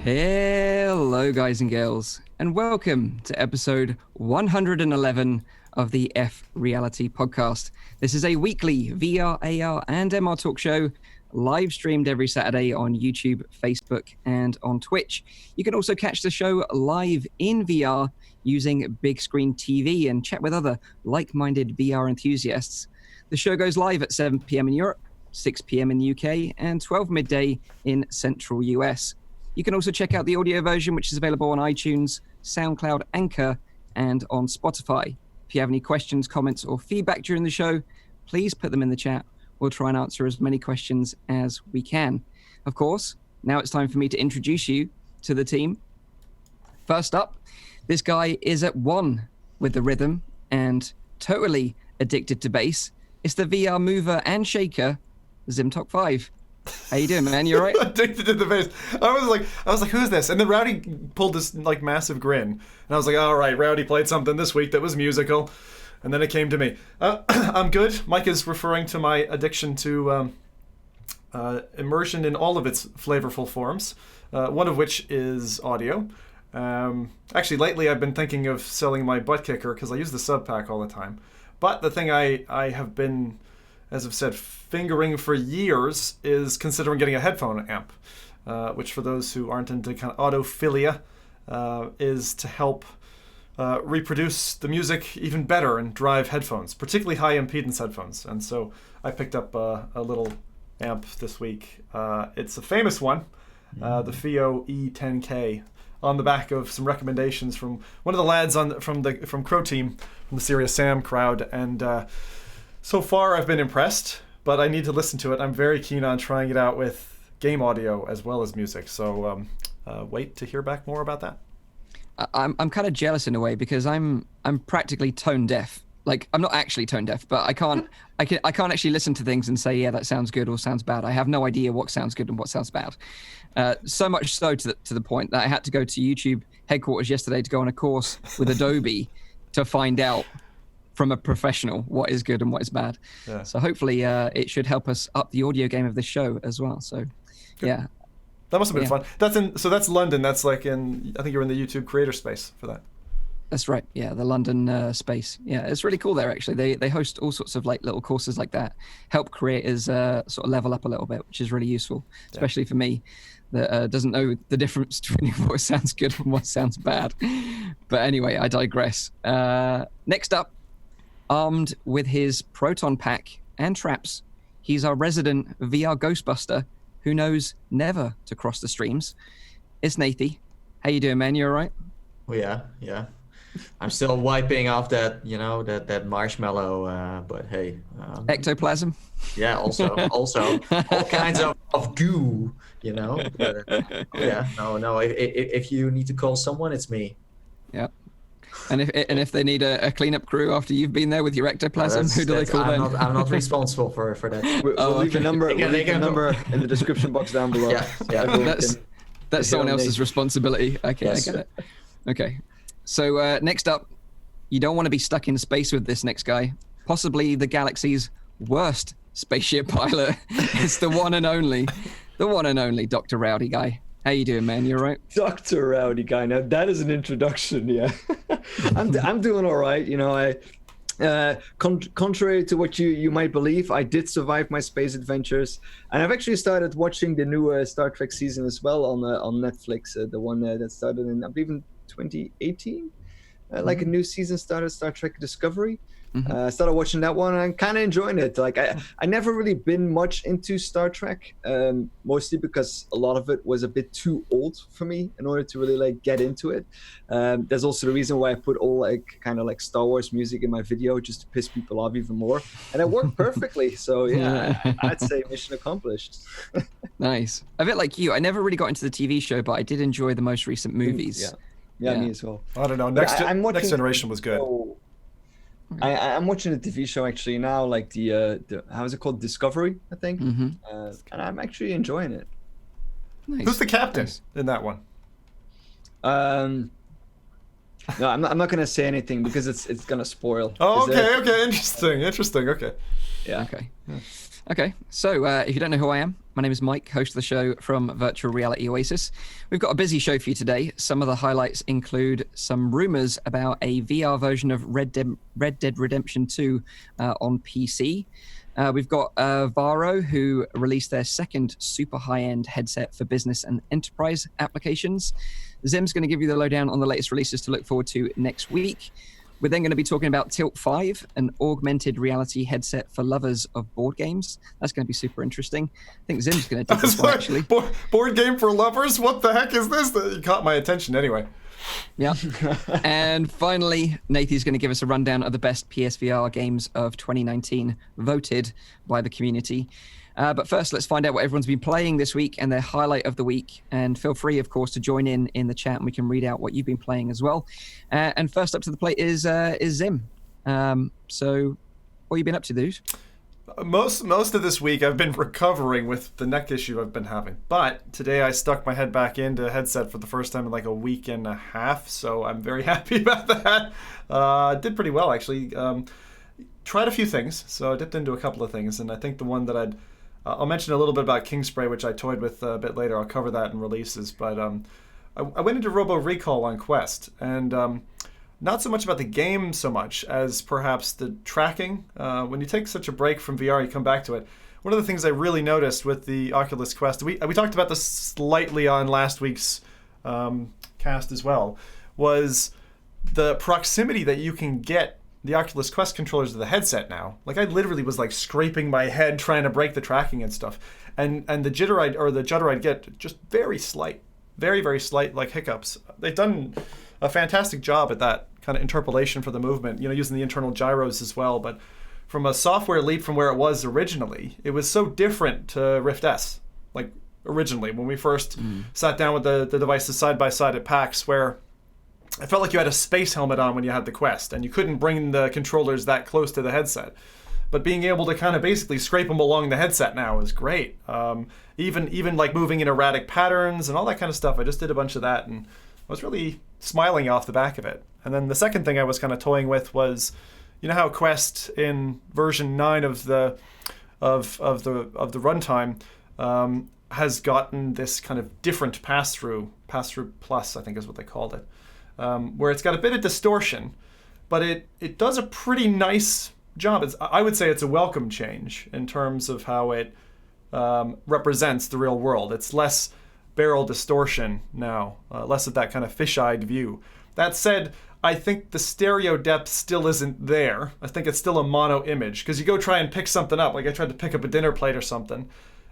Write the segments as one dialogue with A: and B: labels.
A: Hello, guys and girls, and welcome to episode 111 of the F.Reality Podcast. This is a weekly VR, AR, and MR talk show, live streamed every Saturday on YouTube, Facebook, and on Twitch. You can also catch the show live in VR using big screen TV and chat with other like-minded VR enthusiasts. The show goes live at 7 p.m. in Europe, 6 p.m. in the UK, and 12 midday in Central US. You can also check out the audio version, which is available on iTunes, SoundCloud, Anchor, and on Spotify. If you have any questions, comments, or feedback during the show, please put them in the chat. We'll try and answer as many questions as we can. Of course, now it's time for me to introduce you to the team. First up, this guy is at one with the rhythm and totally addicted to bass. It's the VR mover and shaker, Zimtok5. How you doing, man? You all right?
B: Addicted to the bass. I was like, who's this? And then Rowdy pulled this like massive grin, and I was like, all right, Rowdy played something this week that was musical, and then it came to me. I'm good. Mike is referring to my addiction to immersion in all of its flavorful forms. One of which is audio. Actually, lately I've been thinking of selling my butt kicker because I use the sub pack all the time. But the thing I have been, as I've said, fingering for years is considering getting a headphone amp, which for those who aren't into kind of autophilia, is to help reproduce the music even better and drive headphones, particularly high impedance headphones. And so I picked up a little amp this week. It's a famous one, the FIO E10K, on the back of some recommendations from one of the lads from Crow Team, from the Serious Sam crowd, and so far I've been impressed, but I need to listen to it. I'm very keen on trying it out with game audio as well as music, so wait to hear back more about that.
A: I'm kind of jealous in a way because I'm practically tone deaf. Like, I'm not actually tone deaf, but I can't actually listen to things and say, yeah, that sounds good or sounds bad. I have no idea what sounds good and what sounds bad. So much so to the point that I had to go to YouTube headquarters yesterday to go on a course with Adobe to find out from a professional what is good and what is bad. Yeah. So hopefully it should help us up the audio game of this show as well. So good. Yeah.
B: That must have been fun. That's London. That's like I think you're in the YouTube creator space for that.
A: That's right. Yeah, the London space. Yeah, it's really cool there actually. They host all sorts of like little courses like that, help creators sort of level up a little bit, which is really useful, especially for me that doesn't know the difference between what sounds good and what sounds bad. But anyway, I digress. Next up, armed with his proton pack and traps, he's our resident VR Ghostbuster who knows never to cross the streams. It's Nathie. How you doing, man? You all right?
C: Oh, yeah. I'm still wiping off that, that marshmallow, but hey.
A: Ectoplasm?
C: Yeah, also all kinds of goo, But, no. If you need to call someone, it's me.
A: Yeah. And if they need a cleanup crew after you've been there with your ectoplasm, who do they call then?
C: I'm not responsible for that.
D: We'll leave a number. We'll leave a number in the description box down below.
A: Yeah. That's someone else's responsibility. Okay, yes. I get it. Okay. So next up, you don't want to be stuck in space with this next guy. Possibly the galaxy's worst spaceship pilot. It's the one and only Dr. Rowdy guy. How you doing, man? You all right?
D: Dr. Rowdy guy. Now that is an introduction. Yeah, I'm doing all right. Contrary to what you might believe, I did survive my space adventures, and I've actually started watching the new Star Trek season as well on Netflix. The one that started in, I believe, in 2018. like a new season started, Star Trek Discovery.
A: Mhm.
D: I started watching that one and I'm kind of enjoying it. Like I never really been much into Star Trek, mostly because a lot of it was a bit too old for me in order to really like get into it. There's also the reason why I put all like kind of like Star Wars music in my video just to piss people off even more, and it worked perfectly. So yeah, I'd say mission accomplished.
A: Nice. A bit like you, I never really got into the TV show, but I did enjoy the most recent movies.
D: Yeah, me as well.
B: I don't know.
D: I'm watching
B: Next Generation was good.
D: I'm watching the TV show actually now, like the how is it called, Discovery, I think, and I'm actually enjoying it.
A: Nice.
B: Who's the captain in that one?
D: No, I'm not gonna say anything because it's gonna spoil.
B: Oh, okay, interesting. Okay.
D: Yeah.
A: Okay, so if you don't know who I am, my name is Mike, host of the show from Virtual Reality Oasis. We've got a busy show for you today. Some of the highlights include some rumors about a VR version of Red Dead Redemption 2 on PC. We've got Varjo, who released their second super high-end headset for business and enterprise applications. Zim's going to give you the lowdown on the latest releases to look forward to next week. We're then going to be talking about Tilt 5, an augmented reality headset for lovers of board games. That's going to be super interesting. I think Zim's going to do this one, actually.
B: Board game for lovers? What the heck is this? You caught my attention anyway.
A: Yeah. And finally, Nathie's going to give us a rundown of the best PSVR games of 2019, voted by the community. But first, let's find out what everyone's been playing this week and their highlight of the week. And feel free, of course, to join in the chat and we can read out what you've been playing as well. And first up to the plate is Zim. So what have you been up to, dude?
B: Most of this week I've been recovering with the neck issue I've been having. But today I stuck my head back into a headset for the first time in like a week and a half. So I'm very happy about that. Did pretty well, actually. Tried a few things. So I dipped into a couple of things. And I think the one that I'll mention a little bit about Kingspray, which I toyed with a bit later. I'll cover that in releases. But I went into Robo Recall on Quest. And not so much about the game so much as perhaps the tracking. When you take such a break from VR, you come back to it. One of the things I really noticed with the Oculus Quest, we talked about this slightly on last week's cast as well, was the proximity that you can get the Oculus Quest controllers to the headset now. Like I literally was like scraping my head trying to break the tracking and stuff. And the jitter I'd get just very slight, very, very slight like hiccups. They've done a fantastic job at that kind of interpolation for the movement, using the internal gyros as well. But from a software leap from where it was originally, it was so different to Rift S. Like originally, when we first sat down with the devices side by side at PAX, where I felt like you had a space helmet on when you had the Quest, and you couldn't bring the controllers that close to the headset. But being able to kind of basically scrape them along the headset now is great. Even like moving in erratic patterns and all that kind of stuff. I just did a bunch of that, and I was really smiling off the back of it. And then the second thing I was kind of toying with was, how Quest in version 9 of the runtime has gotten this kind of different pass-through plus, I think is what they called it, where it's got a bit of distortion, but it does a pretty nice job. I would say it's a welcome change in terms of how it represents the real world. It's less barrel distortion now, less of that kind of fish-eyed view. That said, I think the stereo depth still isn't there. I think it's still a mono image, because you go try and pick something up, like I tried to pick up a dinner plate or something,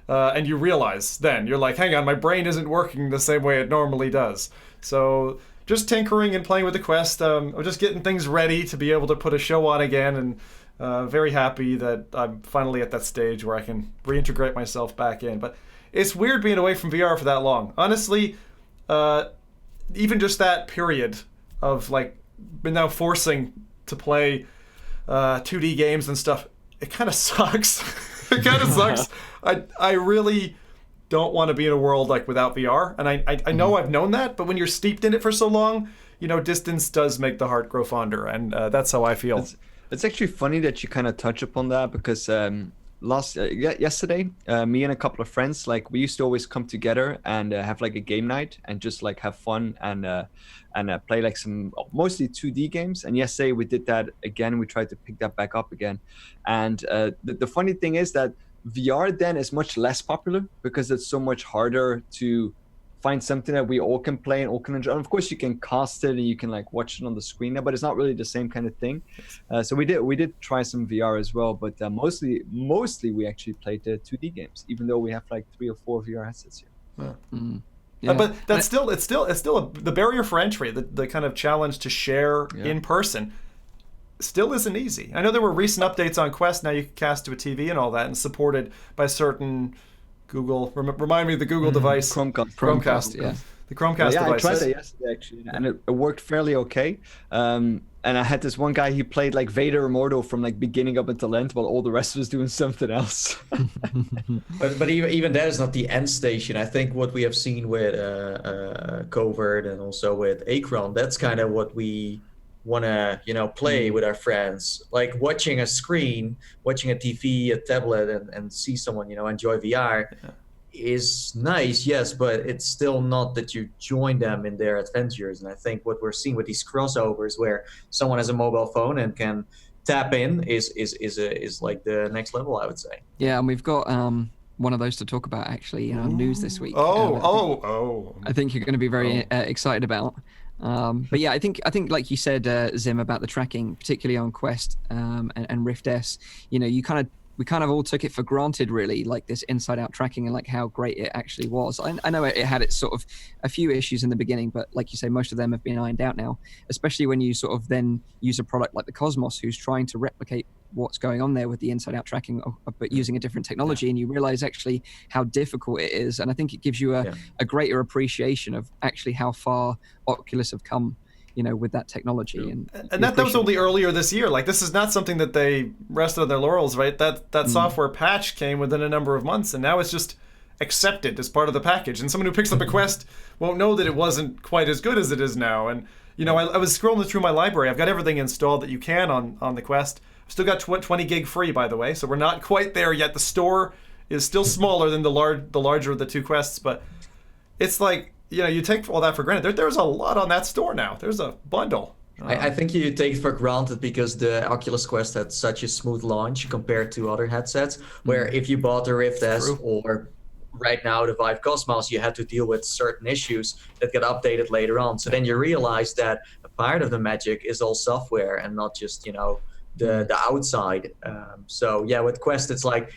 B: and you realize then, you're like, hang on, my brain isn't working the same way it normally does. So just tinkering and playing with the Quest, I'm just getting things ready to be able to put a show on again, and very happy that I'm finally at that stage where I can reintegrate myself back in. But it's weird being away from VR for that long. Honestly, even just that period of like been now forcing to play 2D games and stuff, it kind of sucks. It kind of sucks. I really don't want to be in a world like without VR, and I know I've known that, but when you're steeped in it for so long, distance does make the heart grow fonder, and that's how I feel.
D: It's actually funny that you kind of touch upon that, because yesterday, me and a couple of friends, like we used to always come together and have like a game night and just like have fun and play like some mostly 2D games. And yesterday we did that again. We tried to pick that back up again. And the funny thing is that VR then is much less popular because it's so much harder to find something that we all can play and all can enjoy. And of course, you can cast it and you can like watch it on the screen now, but it's not really the same kind of thing. So we did try some VR as well, but mostly we actually played the 2D games, even though we have like 3 or 4 VR headsets here.
B: Yeah.
A: Mm. Yeah.
B: But that's it's still the barrier for entry, the kind of challenge to share in person, still isn't easy. I know there were recent updates on Quest. Now you can cast to a TV and all that, and supported by certain Google. Remind me of the Google device.
D: Chromecast.
A: Yeah.
B: The Chromecast
D: yeah,
B: device.
D: I tried that yesterday actually, and it worked fairly okay. And I had this one guy, he played like Vader Immortal from like beginning up until end, while all the rest was doing something else.
C: But even that is not the end station. I think what we have seen with Covert and also with Acron, that's kind of what we want to play with our friends, like watching a screen, watching a TV, a tablet, and see someone enjoy VR. Is nice, yes, but it's still not that you join them in their adventures. And I think what we're seeing with these crossovers, where someone has a mobile phone and can tap in, is like the next level, I would say.
A: Yeah, and we've got one of those to talk about actually in our news this week. I think you're going to be very excited about. But yeah, I think like you said, Zim, about the tracking, particularly on Quest and Rift S. We kind of all took it for granted, really, like this inside-out tracking and like how great it actually was. I know it had its sort of a few issues in the beginning, but like you say, most of them have been ironed out now, especially when you sort of then use a product like the Cosmos, who's trying to replicate what's going on there with the inside-out tracking, but using a different technology, and you realize actually how difficult it is. And I think it gives you a greater appreciation of actually how far Oculus have come, with that technology. And that
B: was only earlier this year. Like, this is not something that they rested on their laurels, right? That software patch came within a number of months, and now it's just accepted as part of the package. And someone who picks up a Quest won't know that it wasn't quite as good as it is now. And, I was scrolling through my library. I've got everything installed that you can on the Quest. I've still got 20 gig free, by the way, so we're not quite there yet. The store is still smaller than the larger of the two Quests, but it's like, you take all that for granted. There's a lot on that store now. There's a bundle.
C: I think you take it for granted because the Oculus Quest had such a smooth launch compared to other headsets, where if you bought the Rift S or right now the Vive Cosmos, you had to deal with certain issues that get updated later on. So then you realize that a part of the magic is all software and not just, the outside. So yeah, with Quest, it's like,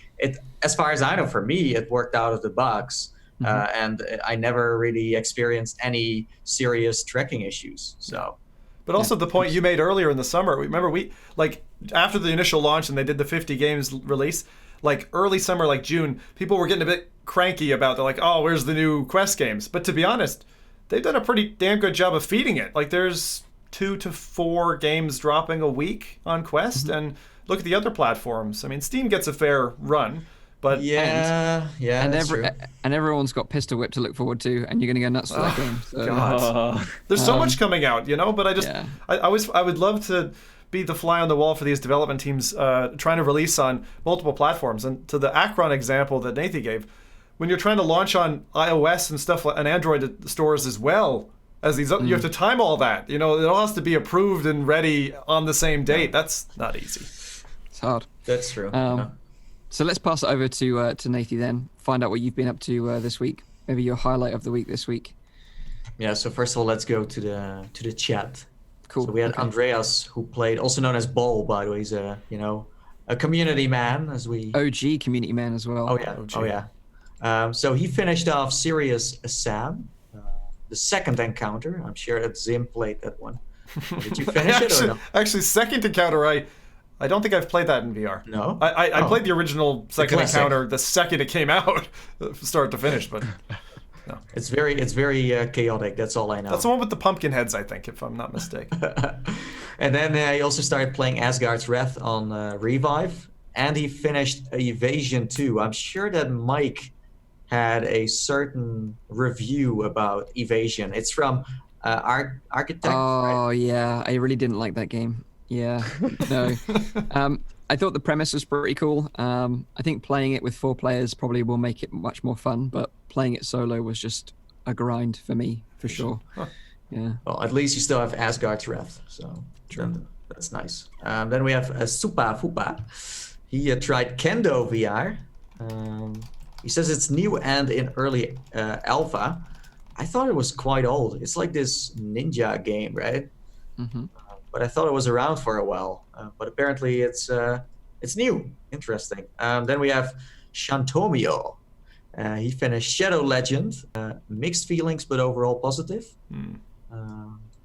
C: as far as I know, for me, it worked out of the box. And I never really experienced any serious tracking issues. So,
B: but also the point you made earlier in the summer. Remember, we like after the initial launch and they did the 50 games release, like early summer, like June, people were getting a bit cranky about. They're like, "Oh, where's the new Quest games?" But to be honest, they've done a pretty damn good job of feeding it. Like, there's 2 to 4 games dropping a week on Quest, and look at the other platforms. I mean, Steam gets a fair run. But
A: and everyone's got Pistol Whip to look forward to, and you're going to go nuts for that game. So.
B: God. There's so much coming out, but I just I would love to be the fly on the wall for these development teams trying to release on multiple platforms. And to the Acron example that Nathie gave, when you're trying to launch on iOS and stuff and Android stores as well as these, you have to time all that. It all has to be approved and ready on the same date. That's not easy.
A: It's hard.
C: That's true.
A: So let's pass it over to Nathie then. Find out what you've been up to this week. Maybe your highlight of the week this week.
C: Yeah. So first of all, let's go to the chat.
A: Cool.
C: So we had Andreas, who played, also known as Bol, by the way. He's a community man, as we
A: OG community man as well.
C: Oh yeah. OG. Oh yeah. So he finished off Sirius Sam, the second encounter. I'm sure that Zim played that one. Did you finish it or no?
B: Actually, second encounter, I don't think I've played that in VR.
C: No?
B: I played the original second encounter the second it came out, start to finish, but no.
C: It's very chaotic, that's all I know.
B: That's the one with the pumpkin heads, I think, if I'm not mistaken.
C: And then he also started playing Asgard's Wrath on Revive, and he finished Evasion 2. I'm sure that Mike had a certain review about Evasion. It's from Architect.
A: Oh, right? Yeah, I really didn't like that game. Yeah, no. I thought the premise was pretty cool. I think playing it with 4 players probably will make it much more fun, but playing it solo was just a grind for me, for sure. Huh. Yeah.
C: Well, at least you still have Asgard's Wrath, so that's nice. Then we have Supa Fupa. He tried Kendo VR. He says it's new and in early alpha. I thought it was quite old. It's like this ninja game, right?
A: Mm-hmm.
C: But I thought it was around for a while. But apparently it's new. Interesting. Then we have Shantomio. He finished Shadow Legend. Mixed feelings, but overall positive.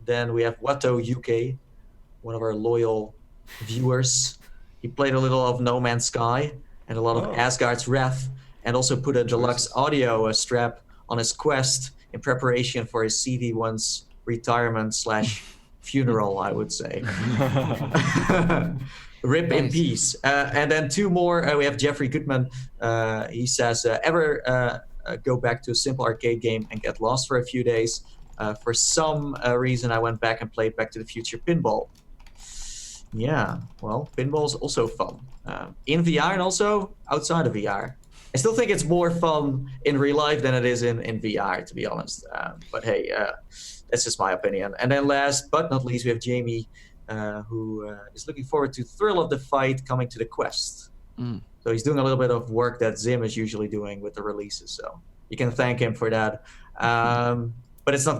C: Then we have Watto UK, one of our loyal viewers. He played a little of No Man's Sky and a lot of Asgard's Wrath, and also put a deluxe audio strap on his Quest in preparation for his CV1's retirement / funeral, I would say. Rip in peace. And then two more. We have Jeffrey Goodman. He says, ever go back to a simple arcade game and get lost for a few days? For some reason, I went back and played Back to the Future Pinball. Yeah, well, pinball's also fun. In VR and also outside of VR. I still think it's more fun in real life than it is in VR, to be honest. But hey, that's just my opinion. And then last but not least, we have Jamie, who is looking forward to Thrill of the Fight coming to the Quest. So he's doing a little bit of work that Zim is usually doing with the releases. So you can thank him for that. But it's not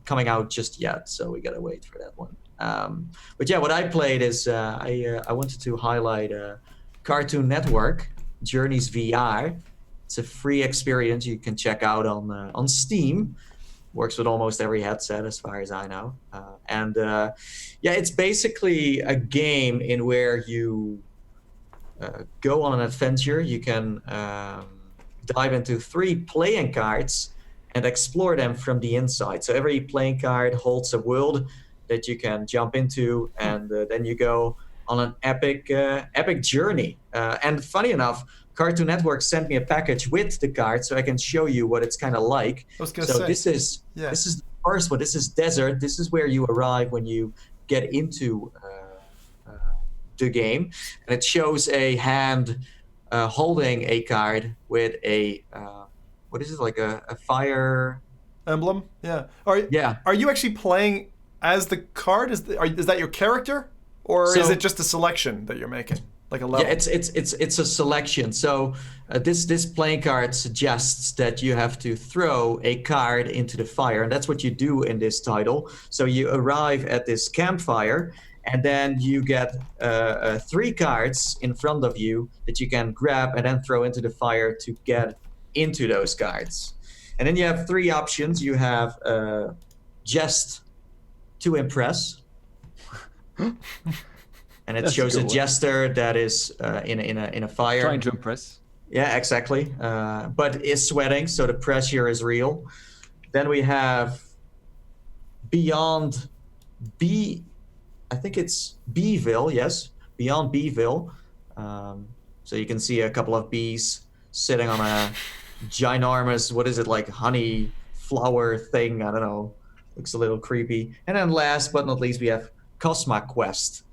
C: coming out just yet, so we gotta wait for that one. But yeah, what I played is I wanted to highlight Cartoon Network Journeys VR. It's a free experience you can check out on Steam. Works with almost every headset, as far as I know. It's basically a game in where you go on an adventure. You can dive into 3 playing cards and explore them from the inside. So every playing card holds a world that you can jump into, and then you go on an epic journey. And funny enough, Cartoon Network sent me a package with the card, so I can show you what it's kind of like.
B: I was gonna say.
C: This is the first one. This is Desert. This is where you arrive when you get into the game, and it shows a hand holding a card with a what is it, like a fire
B: emblem? Yeah. Are you actually playing as the card? Is that your character, or is it just a selection that you're making, like a level?
C: Yeah, it's a selection. So this playing card suggests that you have to throw a card into the fire, and that's what you do in this title. So you arrive at this campfire, and then you get 3 cards in front of you that you can grab and then throw into the fire to get into those cards. And then you have 3 options. You have just to impress, and it shows a jester that is in a fire,
E: trying to impress.
C: Yeah, exactly. But is sweating, so the pressure is real. Then we have Beyond B. I think it's Beeville. Yes, Beyond Beeville. So you can see a couple of bees sitting on a ginormous, what is it, like honey flower thing? I don't know. Looks a little creepy. And then last but not least, we have Cosma Quest.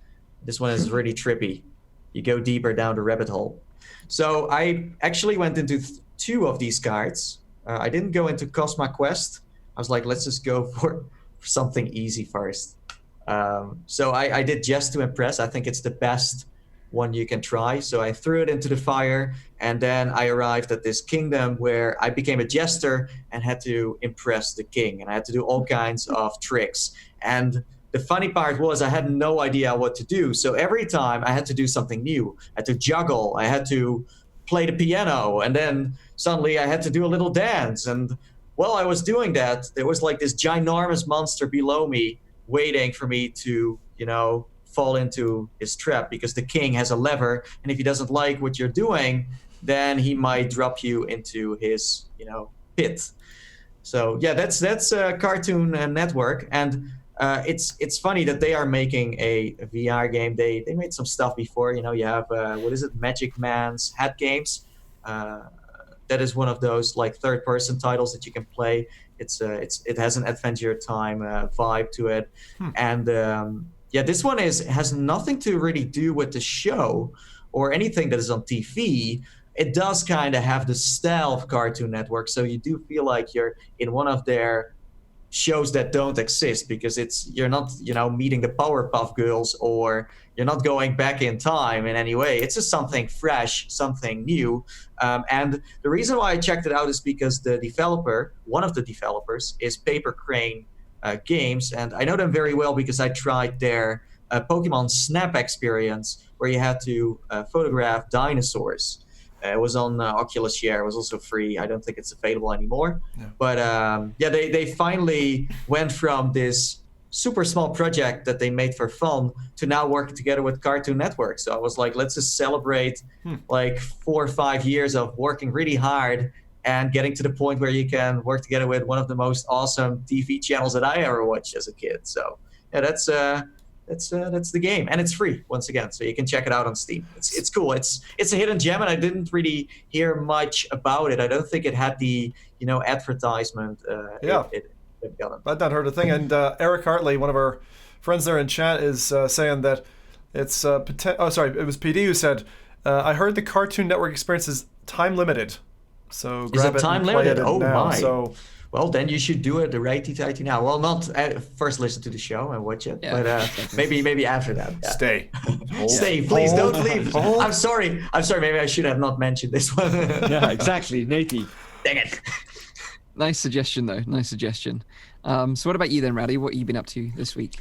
C: This one is really trippy. You go deeper down the rabbit hole. So I actually went into 2 of these cards. I didn't go into Cosma Quest. I was like, let's just go for something easy first. So I did Just to Impress. I think it's the best one you can try. So I threw it into the fire, and then I arrived at this kingdom where I became a jester and had to impress the king, and I had to do all kinds of tricks. And the funny part was I had no idea what to do. So every time I had to do something new. I had to juggle, I had to play the piano, and then suddenly I had to do a little dance. And while I was doing that, there was like this ginormous monster below me waiting for me to, fall into his trap, because the king has a lever, and if he doesn't like what you're doing, then he might drop you into his, pit. So yeah, that's Cartoon Network, and it's funny that they are making a VR game. They made some stuff before. You have what is it, Magic Man's Hat Games. That is one of those like third-person titles that you can play. It has an Adventure Time vibe to it, and this one has nothing to really do with the show or anything that is on TV. It does kind of have the style of Cartoon Network, so you do feel like you're in one of their shows that don't exist, because you're not, meeting the Powerpuff Girls, or you're not going back in time in any way. It's just something fresh, something new. And the reason why I checked it out is because one of the developers, is Paper Crane Games, and I know them very well because I tried their Pokemon Snap experience, where you had to photograph dinosaurs. It was on Oculus Share. It was also free. I don't think it's available anymore. Yeah. But they finally went from this super small project that they made for fun to now working together with Cartoon Network. So I was like, let's just celebrate like 4 or 5 years of working really hard and getting to the point where you can work together with one of the most awesome TV channels that I ever watched as a kid. So yeah, that's the game, and it's free once again, so you can check it out on Steam. It's cool. It's a hidden gem, and I didn't really hear much about it. I don't think it had the advertisement. It got it.
B: I'd not heard a thing. And Eric Hartley, one of our friends there in chat, is saying that it's it was PD who said, I heard the Cartoon Network experience is time limited. So grab it
C: time
B: and play
C: limited?
B: it
C: Oh
B: now.
C: my!
B: So,
C: well, then you should do it the righty-tighty now. Well, not first listen to the show and watch it, but maybe after that. Yeah.
B: Stay.
C: Stay, please don't leave. I'm sorry. Maybe I should have not mentioned this one.
D: Yeah, exactly, Nathie.
C: Dang it.
A: Nice suggestion, though. Nice suggestion. So what about you then, Rowdy? What have you been up to this week?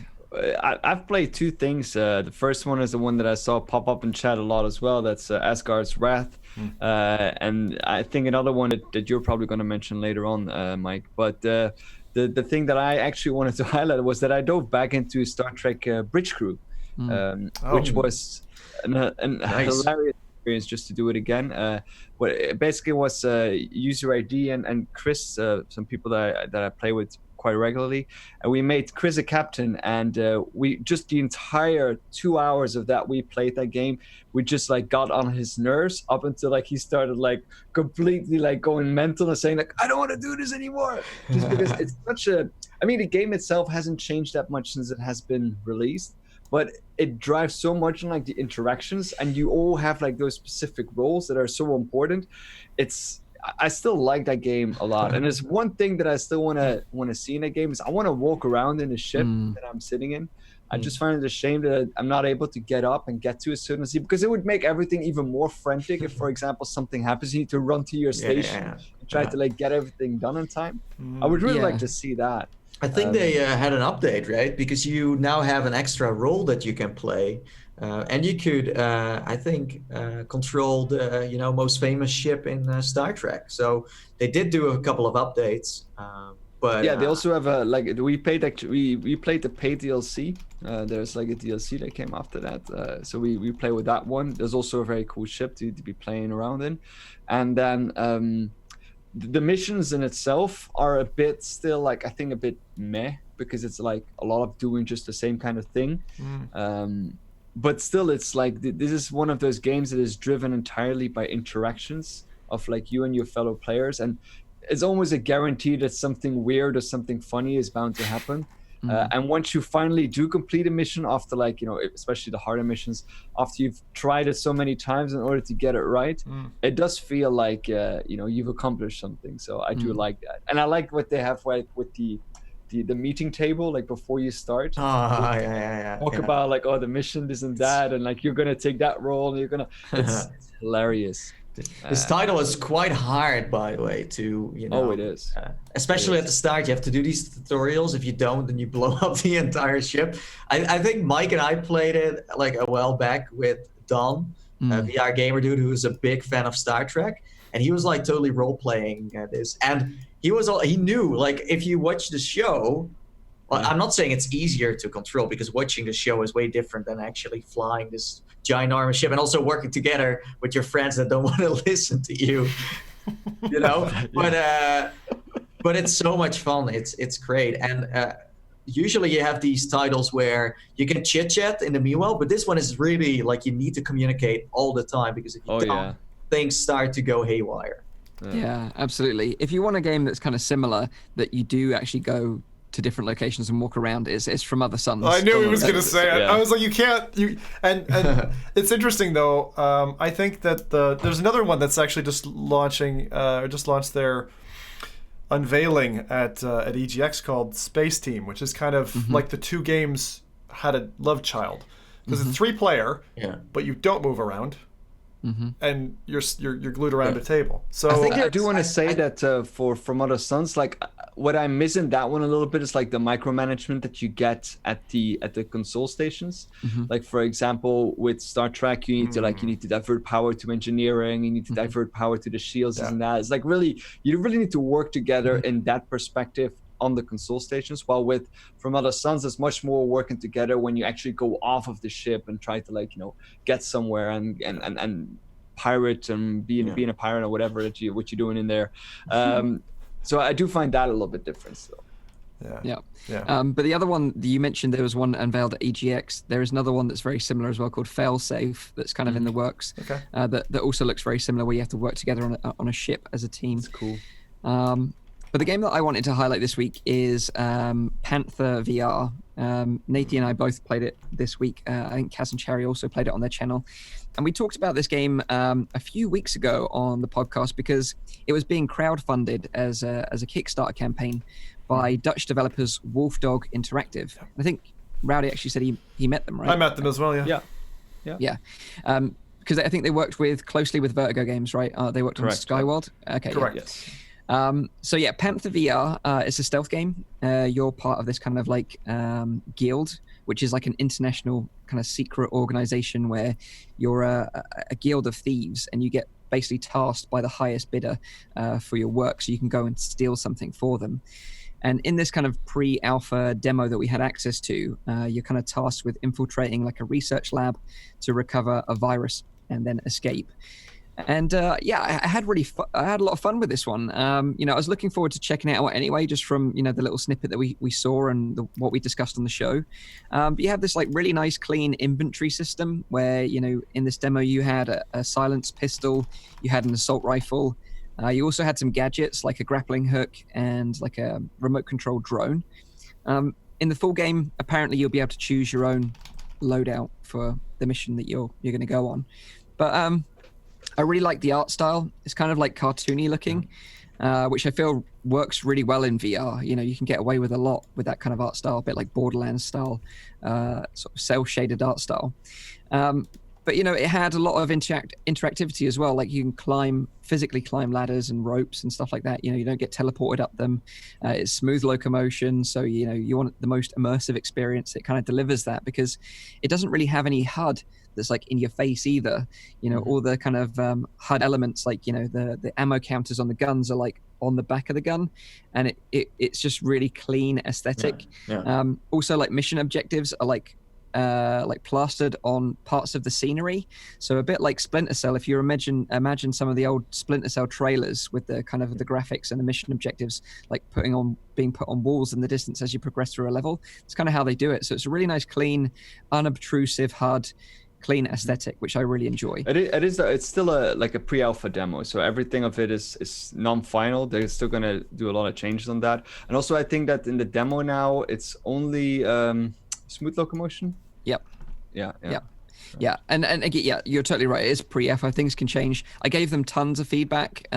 D: I've played 2 things. The first one is the one that I saw pop up in chat a lot as well. That's Asgard's Wrath. And I think another one that you're probably going to mention later on, Mike. But the thing that I actually wanted to highlight was that I dove back into Star Trek Bridge Crew, which was an hilarious experience just to do it again. What it basically was user ID and Chris, some people that I play with quite regularly, and we made Chris a captain, and we just the entire 2 hours of that we played that game, we just like got on his nerves up until like he started like completely like going mental and saying like, I don't want to do this anymore, just because it's such a, I mean, the game itself hasn't changed that much since it has been released, but it drives so much on like the interactions, and you all have like those specific roles that are so important. I still like that game a lot, and there's one thing that I still want to see in that game is I want to walk around in the ship that I'm sitting in. I just find it a shame that I'm not able to get up and get to a certain seat, because it would make everything even more frantic if, for example, something happens, you need to run to your station and try to like get everything done in time. I would really like to see that.
C: I think they had an update, right? Because you now have an extra role that you can play. And you could, I think, control the most famous ship in Star Trek. So they did do a couple of updates, but
D: yeah, they also have we played the paid DLC. There's like a DLC that came after that, so we play with that one. There's also a very cool ship to be playing around in, and then the missions in itself are a bit still like I think a bit meh, because it's like a lot of doing just the same kind of thing. But still, it's like this is one of those games that is driven entirely by interactions of like you and your fellow players, and it's almost a guarantee that something weird or something funny is bound to happen. And once you finally do complete a mission, after like especially the harder missions, after you've tried it so many times in order to get it right, it does feel like you've accomplished something. So I do like that, and I like what they have like with the meeting table, like before you start. Talk about like, the mission, this and that, and like you're gonna take that role, and you're gonna. It's hilarious.
C: This title is quite hard, by the way, to
D: Oh, it is.
C: Especially at the start, you have to do these tutorials. If you don't, then you blow up the entire ship. I think Mike and I played it like a while back with Don, a VR gamer dude who's a big fan of Star Trek, and he was like totally role playing this, and he knew like if you watch the show. Well, I'm not saying it's easier to control, because watching the show is way different than actually flying this ginormous ship, and also working together with your friends that don't want to listen to you, But it's so much fun. It's great, and usually you have these titles where you can chit chat in the meanwhile, but this one is really like you need to communicate all the time, because if you don't, things start to go haywire.
A: Yeah, absolutely. If you want a game that's kind of similar, that you do actually go to different locations and walk around, it's From Other Suns.
B: I knew he was going to say it. I was like, and it's interesting though. I think that there's another one that's actually just launched their unveiling at EGX called Space Team, which is kind of like the two games had a love child. Because it's 3-player, but you don't move around. And you're glued around a table. So
D: I do want to say that for Mother Sons, like what I miss in that one a little bit is like the micromanagement that you get at the console stations. Like for example, with Star Trek, you need to divert power to engineering, you need to divert power to the shields and that. It's like you really need to work together in that perspective on the console stations, while with From Other Sons, it's much more working together when you actually go off of the ship and try to get somewhere and pirate and being a pirate or whatever what you're doing in there. So I do find that a little bit different still.
A: But the other one that you mentioned, there was one unveiled at EGX. There is another one that's very similar as well called Failsafe that's kind of in the works. That also looks very similar, where you have to work together on a ship as a team.
D: It's cool.
A: But the game that I wanted to highlight this week is Panther VR. Nathie and I both played it this week. I think Kaz and Cherry also played it on their channel. And we talked about this game a few weeks ago on the podcast because it was being crowdfunded as a Kickstarter campaign by Dutch developers Wolfdog Interactive. I think Rowdy actually said he met them, right?
B: I met them as well, yeah.
A: Because I think they worked closely with Vertigo Games, right? They worked on Skyworld. Okay,
B: correct.
D: Yes.
A: So yeah, Panther VR is a stealth game. You're part of this kind of like guild, which is like an international kind of secret organization where you're a guild of thieves, and you get basically tasked by the highest bidder for your work, so you can go and steal something for them. And in this kind of pre-alpha demo that we had access to, you're kind of tasked with infiltrating like a research lab to recover a virus and then escape. And I had a lot of fun with this one. I was looking forward to checking it out anyway, just from the little snippet that we saw and what we discussed on the show. But you have this like really nice, clean inventory system where in this demo you had a silenced pistol, you had an assault rifle, you also had some gadgets like a grappling hook and like a remote control drone. In the full game, apparently you'll be able to choose your own loadout for the mission that you're going to go on. But I really like the art style. It's kind of like cartoony looking, which I feel works really well in VR. You can get away with a lot with that kind of art style, a bit like Borderlands style, sort of cel-shaded art style. But it had a lot of interactivity as well. Like you can physically climb ladders and ropes and stuff like that. You don't get teleported up them. It's smooth locomotion, so you want the most immersive experience. It kind of delivers that because it doesn't really have any HUD that's like in your face either. All the kind of HUD elements, like the ammo counters on the guns are like on the back of the gun, and it's just really clean aesthetic. Also, like mission objectives are like plastered on parts of the scenery, so a bit like Splinter Cell. If you imagine some of the old Splinter Cell trailers with the kind of the graphics and the mission objectives like being put on walls in the distance as you progress through a level, it's kind of how they do it. So it's a really nice, clean, unobtrusive HUD, clean aesthetic, which I really enjoy.
D: It's still a pre-alpha demo, so everything of it is non-final. They're still gonna do a lot of changes on that. And also I think that in the demo now it's only smooth locomotion.
A: Yep.
D: Yeah.
A: And again, you're totally right. It is pre-alpha. Things can change. I gave them tons of feedback,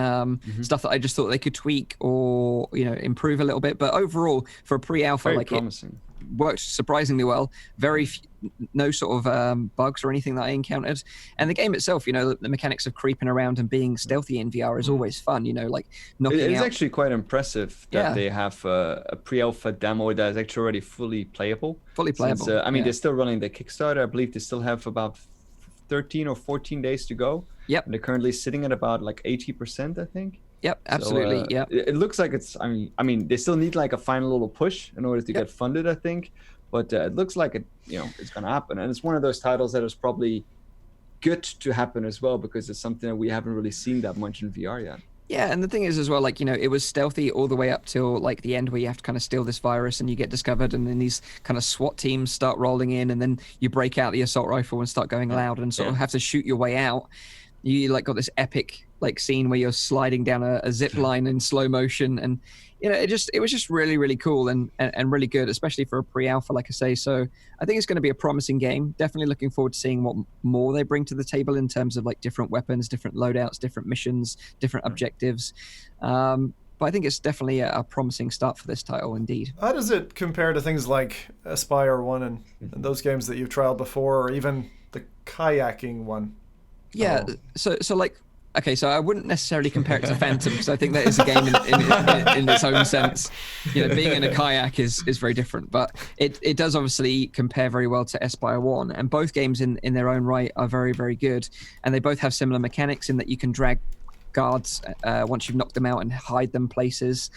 A: stuff that I just thought they could tweak or improve a little bit. But overall, for a pre-alpha,
D: very promising.
A: It worked surprisingly well. No sort of bugs or anything that I encountered. And the game itself, the mechanics of creeping around and being stealthy in VR is always fun. Like knocking out.
D: It is actually quite impressive that they have a pre-alpha demo that is actually already fully playable. Since, they're still running the Kickstarter. I believe they still have about 13 or 14 days to go.
A: Yep.
D: And they're currently sitting at about like 80%, I think.
A: Yep, absolutely.
D: So, it looks like it's. They still need like a final little push in order to get funded, I think. But it looks like it's going to happen, and it's one of those titles that is probably good to happen as well because it's something that we haven't really seen that much in VR yet.
A: Yeah, and the thing is as well, like it was stealthy all the way up till like the end where you have to kind of steal this virus and you get discovered, and then these kind of SWAT teams start rolling in, and then you break out the assault rifle and start going loud and sort of have to shoot your way out. You like got this epic like scene where you're sliding down a zip line in slow motion, and it was just really, really cool and really good, especially for a pre-alpha, like I say. So I think it's going to be a promising game. Definitely looking forward to seeing what more they bring to the table in terms of like different weapons, different loadouts, different missions, different objectives. But But I think it's definitely a promising start for this title, indeed.
B: How does it compare to things like Aspire 1 and those games that you've trialed before, or even the kayaking one?
A: Yeah, so like, okay, so I wouldn't necessarily compare it to Phantom, because I think that is a game in its own sense. You know, being in a kayak is very different, but it does obviously compare very well to Aspire 1, and both games in their own right are very, very good, and they both have similar mechanics in that you can drag guards once you've knocked them out and hide them places.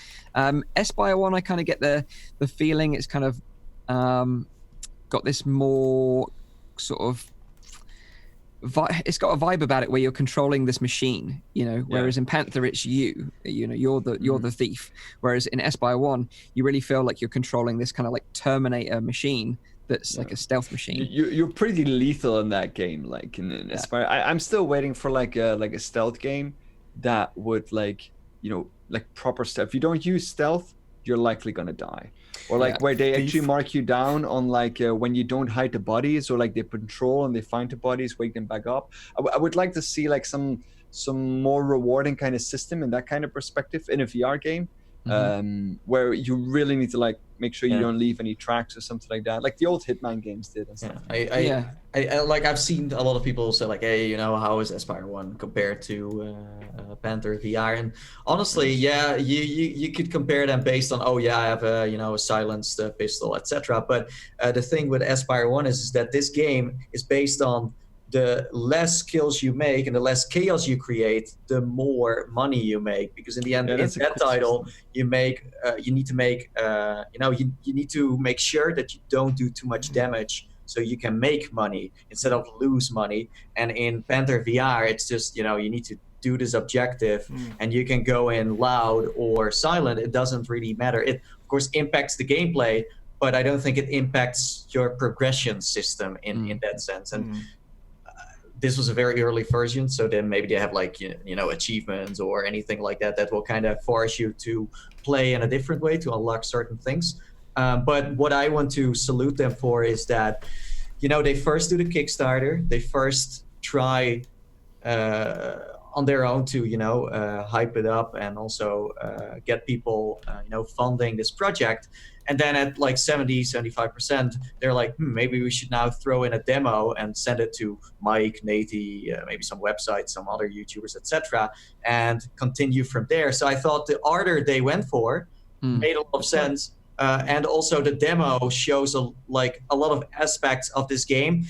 A: Aspire 1, I kind of get the feeling it's kind of got this more sort of it's got a vibe about it where you're controlling this machine, you know, whereas in Panther it's you know, you're the thief, whereas in Aspire 1 you really feel like you're controlling this kind of like Terminator machine that's like a stealth machine.
D: You're pretty lethal in that game, like in Aspire. I'm still waiting for like a stealth game that would, like, you know, like proper stealth. If you don't use stealth, you're likely gonna die. Or like where they actually mark you down on like when you don't hide the bodies, or like they patrol and they find the bodies, wake them back up. I would like to see like some more rewarding kind of system in that kind of perspective in a VR game, where you really need to like make sure you don't leave any tracks or something like that, like the old Hitman games did and stuff.
C: I like, I've seen a lot of people say like, hey, you know, how is Aspire 1 compared to Panther VR? And honestly, you could compare them based on, I have a silenced pistol, etc. But the thing with Aspire 1 is that this game is based on the less kills you make and the less chaos you create, the more money you make. Because in the end, in that title, you make you need to make you need to make sure that you don't do too much damage, so you can make money instead of lose money. And in Panther VR, it's just, you need to do this objective, and you can go in loud or silent. It doesn't really matter. It of course impacts the gameplay, but I don't think it impacts your progression system in that sense. And this was a very early version, so then maybe they have like achievements or anything like that will kind of force you to play in a different way to unlock certain things. But what I want to salute them for is that, they first do the Kickstarter, they first try on their own to hype it up and also get people funding this project. And then at like 70-75%, they're like, maybe we should now throw in a demo and send it to Mike, Nathie, maybe some websites, some other YouTubers, etc., and continue from there. So I thought the order they went for made a lot of sense. And also the demo shows a lot of aspects of this game.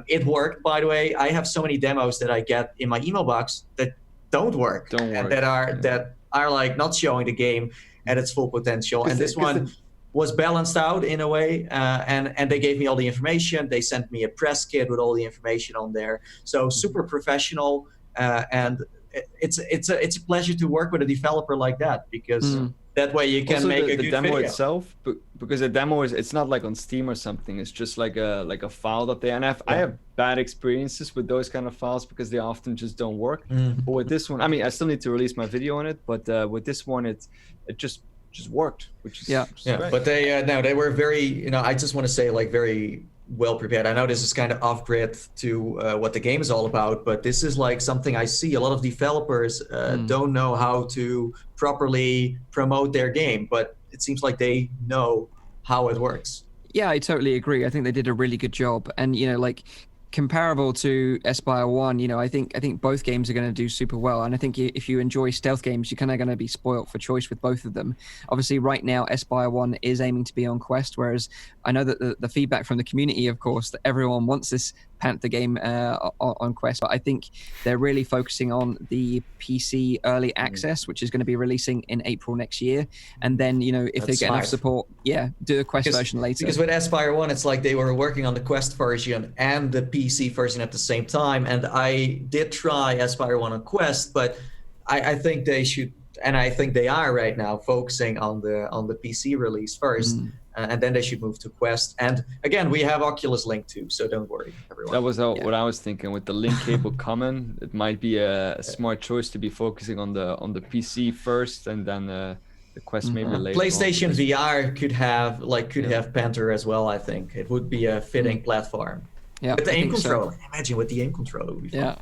C: It worked, by the way. I have so many demos that I get in my email box that don't work. And that are like not showing the game at its full potential. And this one was balanced out in a way, and they gave me all the information. They sent me a press kit with all the information on there. So super professional, and it's a pleasure to work with a developer like that, because that way you can also make a good
D: demo
C: video
D: itself, because the demo it's not like on Steam or something. It's just like a file that they, and I have bad experiences with those kind of files because they often just don't work. But with this one, I mean, I still need to release my video on it, but with this one, it just worked, which is great.
C: But they were very, I just want to say, like, very well prepared. I know this is kind of off grid to what the game is all about, but this is like something I see a lot of developers don't know how to properly promote their game, but it seems like they know how it works.
A: Yeah, I totally agree. I think they did a really good job, and like comparable to Aspire 1, I think both games are going to do super well. And I think if you enjoy stealth games, you're kind of going to be spoilt for choice with both of them. Obviously, right now, Aspire 1 is aiming to be on Quest, whereas I know that the feedback from the community, of course, that everyone wants this Panther game on Quest, but I think they're really focusing on the PC early access, which is going to be releasing in April next year. And then, if they get enough support, do a Quest version later.
C: Because with Aspire 1, it's like they were working on the Quest version and the PC version at the same time. And I did try Aspire 1 on Quest, but I think they should, and I think they are right now, focusing on the PC release first. And then they should move to Quest. And again, we have Oculus Link too, so don't worry, everyone.
D: That was what I was thinking. With the link cable coming, it might be a smart choice to be focusing on the PC first, and then the Quest maybe later.
C: PlayStation VR could have Panther as well. I think it would be a fitting platform.
A: Yeah,
C: with the aim controller. So. Imagine with the aim controller would be fun.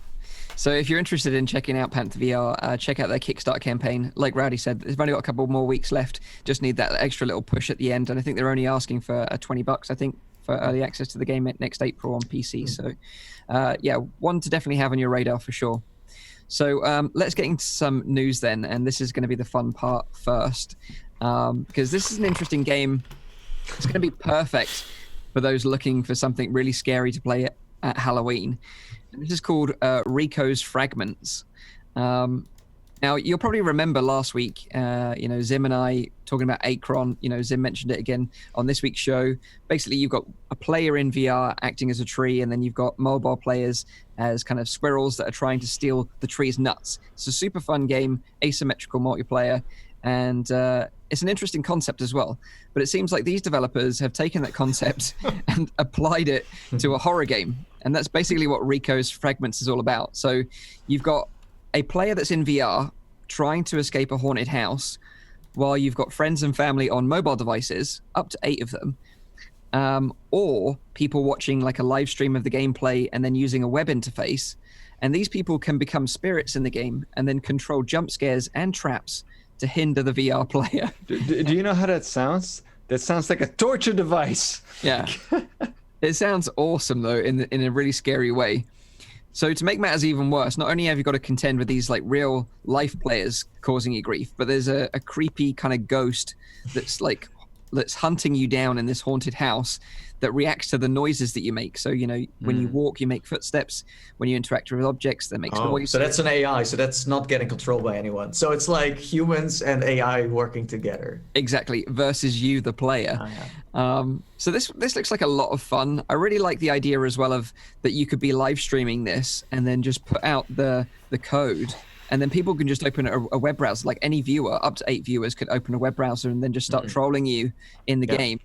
A: So if you're interested in checking out Panther VR, check out their Kickstarter campaign. Like Rowdy said, they've only got a couple more weeks left. Just need that extra little push at the end. And I think they're only asking for $20, I think, for early access to the game next April on PC. So yeah, one to definitely have on your radar for sure. So let's get into some news then. And this is going to be the fun part first, because this is an interesting game. It's going to be perfect for those looking for something really scary to play at Halloween. This is called Rico's Fragments. Now, you'll probably remember last week, Zim and I talking about Acron. Zim mentioned it again on this week's show. Basically, you've got a player in VR acting as a tree, and then you've got mobile players as kind of squirrels that are trying to steal the tree's nuts. It's a super fun game, asymmetrical multiplayer, and it's an interesting concept as well. But it seems like these developers have taken that concept and applied it to a horror game. And that's basically what Rico's Fragments is all about. So you've got a player that's in VR trying to escape a haunted house, while you've got friends and family on mobile devices, up to 8 of them, or people watching like a live stream of the gameplay and then using a web interface. And these people can become spirits in the game and then control jump scares and traps to hinder the VR player.
D: Do you know how that sounds? That sounds like a torture device.
A: Yeah. It sounds awesome, though, in a really scary way. So to make matters even worse, not only have you got to contend with these like real life players causing you grief, but there's a creepy kind of ghost that's hunting you down in this haunted house that reacts to the noises that you make. So, when you walk, you make footsteps. When you interact with objects, that makes noise.
C: So that's an AI. So that's not getting controlled by anyone. So it's like humans and AI working together.
A: Exactly. Versus you, the player. So this looks like a lot of fun. I really like the idea as well of that you could be live streaming this and then just put out the code. And then people can just open a web browser. Like any viewer, up to 8 viewers could open a web browser and then just start trolling you in the game.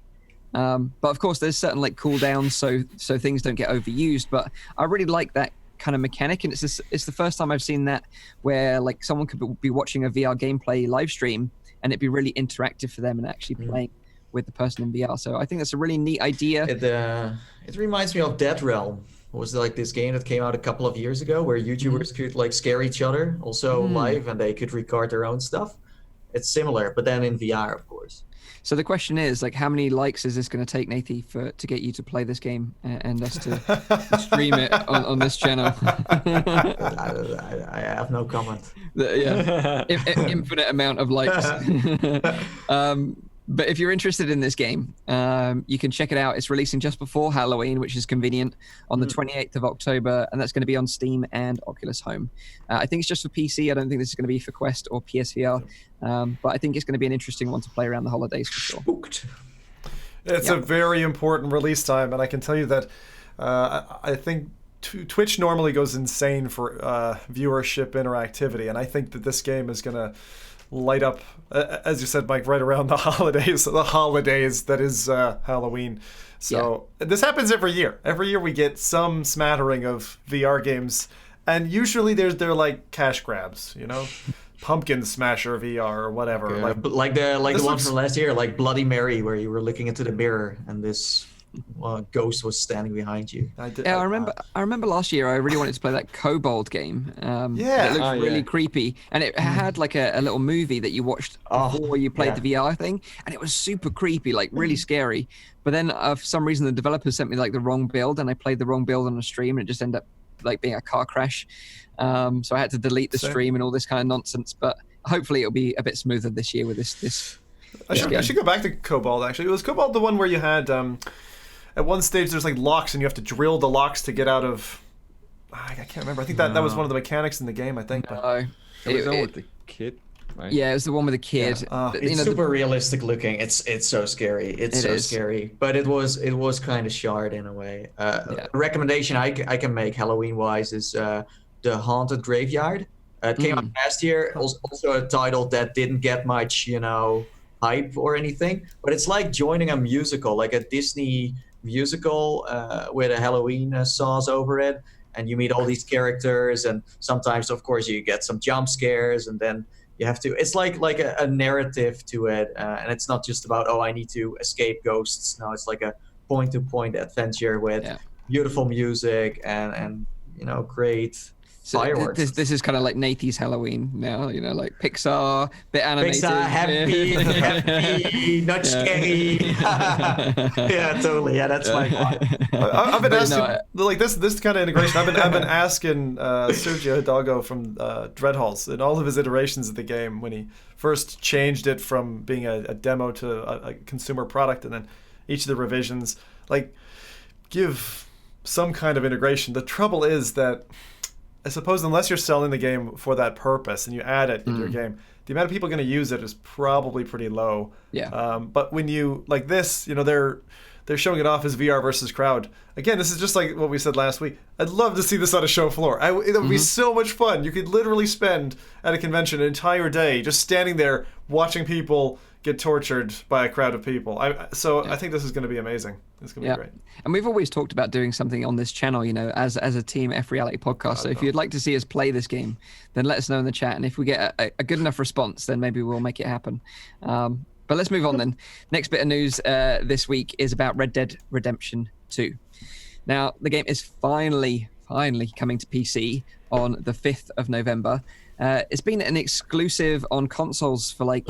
A: But of course, there's certain like cooldowns, so things don't get overused. But I really like that kind of mechanic, and it's the first time I've seen that where like someone could be watching a VR gameplay live stream and it'd be really interactive for them and actually playing with the person in VR. So I think that's a really neat idea.
C: It reminds me of Dead Realm. It was like this game that came out a couple of years ago where YouTubers could like scare each other also live, and they could record their own stuff. It's similar, but then in VR, of course.
A: So the question is, like, how many likes is this going to take, Nathie, to get you to play this game and us to stream it on this channel?
C: I have no comment.
A: Yeah, infinite amount of likes. But if you're interested in this game, you can check it out. It's releasing just before Halloween, which is convenient, on the 28th of October, and that's going to be on Steam and Oculus Home. I think it's just for PC. I don't think this is going to be for Quest or PSVR, but I think it's going to be an interesting one to play around the holidays for sure.
C: Spooked.
B: It's a very important release time, and I can tell you that I think Twitch normally goes insane for viewership interactivity, and I think that this game is going to light up, as you said, Mike, right around the holidays that is Halloween. So this happens every year. Every year we get some smattering of VR games, and usually they're like cash grabs, Pumpkin Smasher VR or whatever.
C: Like the one from last year, like Bloody Mary, where you were looking into the mirror and this ghost was standing behind you.
A: I remember last year I really wanted to play that Kobold game. It looked really creepy, and it had like a little movie that you watched before you played the VR thing, and it was super creepy, like really scary. But then for some reason the developers sent me like the wrong build, and I played the wrong build on a stream, and it just ended up like being a car crash. So I had to delete the stream and all this kind of nonsense. But hopefully it'll be a bit smoother this year with this.
B: I should go back to Kobold. Actually, was Kobold the one where you had at one stage there's like locks and you have to drill the locks to get out of? I can't remember. I think that was one of the mechanics in the game. I think.
A: No.
D: It was the one with the kid. Right?
A: Yeah, it was the one with the kid.
B: Yeah.
C: It's super realistic looking. It's so scary. It's so scary. But it was kind of shard in a way. A recommendation I can make Halloween wise is The Haunted Graveyard. It came out last year. Also a title that didn't get much, hype or anything. But it's like joining a musical, like a Disney musical with a Halloween sauce over it. And you meet all these characters, and sometimes, of course, you get some jump scares, and then you have to. It's like a narrative to it, and it's not just about I need to escape ghosts. No, it's like a point-to-point adventure with beautiful music and great
A: So
C: Fireworks.
A: this is kind of like Nathie's Halloween now, like Pixar, bit animated.
C: Pixar, happy, not scary. Yeah, totally. Yeah, that's my vibe.
B: I've been asking, like this kind of integration. I've been asking Sergio Hidalgo from Dreadhalls in all of his iterations of the game when he first changed it from being a demo to a consumer product, and then each of the revisions, like, give some kind of integration. The trouble is that, I suppose, unless you're selling the game for that purpose and you add it into your game, the amount of people going to use it is probably pretty low.
A: Yeah.
B: But when you, like this, they're showing it off as VR versus crowd. Again, this is just like what we said last week. I'd love to see this on a show floor. It would be so much fun. You could literally spend at a convention an entire day just standing there watching people get tortured by a crowd of people. I think this is going to be amazing. It's going to be great.
A: And we've always talked about doing something on this channel, as a team F.Reality Podcast. So if you'd like to see us play this game, then let us know in the chat. And if we get a good enough response, then maybe we'll make it happen. But let's move on then. Next bit of news this week is about Red Dead Redemption 2. Now, the game is finally coming to PC on the 5th of November. It's been an exclusive on consoles for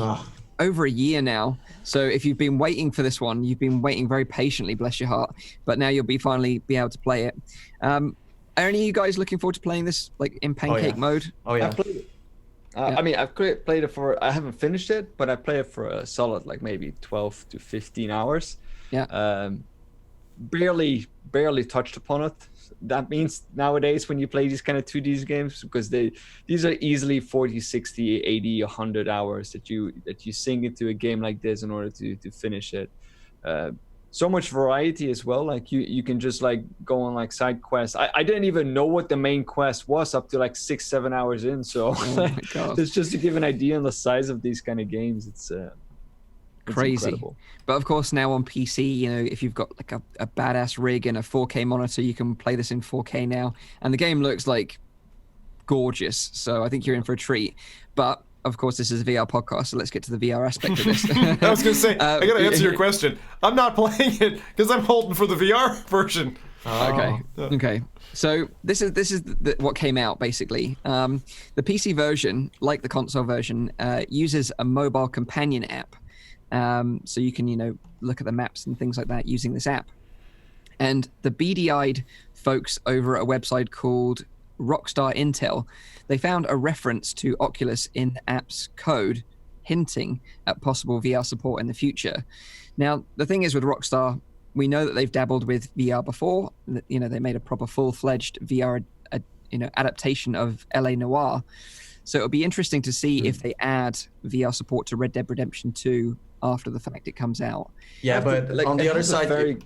A: over a year now. So if you've been waiting for this one, you've been waiting very patiently, bless your heart. But now you'll finally be able to play it. Are any of you guys looking forward to playing this in pancake mode?
C: Oh yeah.
D: I played it. I mean, I've played it I haven't finished it, but I played it for a solid maybe 12 to 15 hours.
A: Yeah.
D: Barely touched upon it. That means nowadays when you play these kind of 2D games, because these are easily 40, 60, 80, 100 hours that you sink into a game like this in order to finish it. So much variety as well. Like you can just go on side quests. I didn't even know what the main quest was up to 6-7 hours in. So it's just to give an idea on the size of these kind of games. It's
A: crazy.
D: Incredible.
A: But of course now on PC, if you've got a badass rig and a 4K monitor, you can play this in 4K now, and the game looks gorgeous. So I think you're in for a treat. But of course, this is a VR podcast, so let's get to the VR aspect of this.
B: I was going to say, I got to answer your question. I'm not playing it because I'm holding for the VR version.
A: Okay. So this is what came out basically. The PC version, like the console version, uses a mobile companion app. So you can, look at the maps and things like that using this app. And the beady-eyed folks over at a website called Rockstar Intel, they found a reference to Oculus in the app's code, hinting at possible VR support in the future. Now, the thing is with Rockstar, we know that they've dabbled with VR before. They made a proper full-fledged VR, adaptation of LA Noire. So it'll be interesting to see if they add VR support to Red Dead Redemption 2 after the fact it comes out.
C: Yeah, but on the other side,
D: it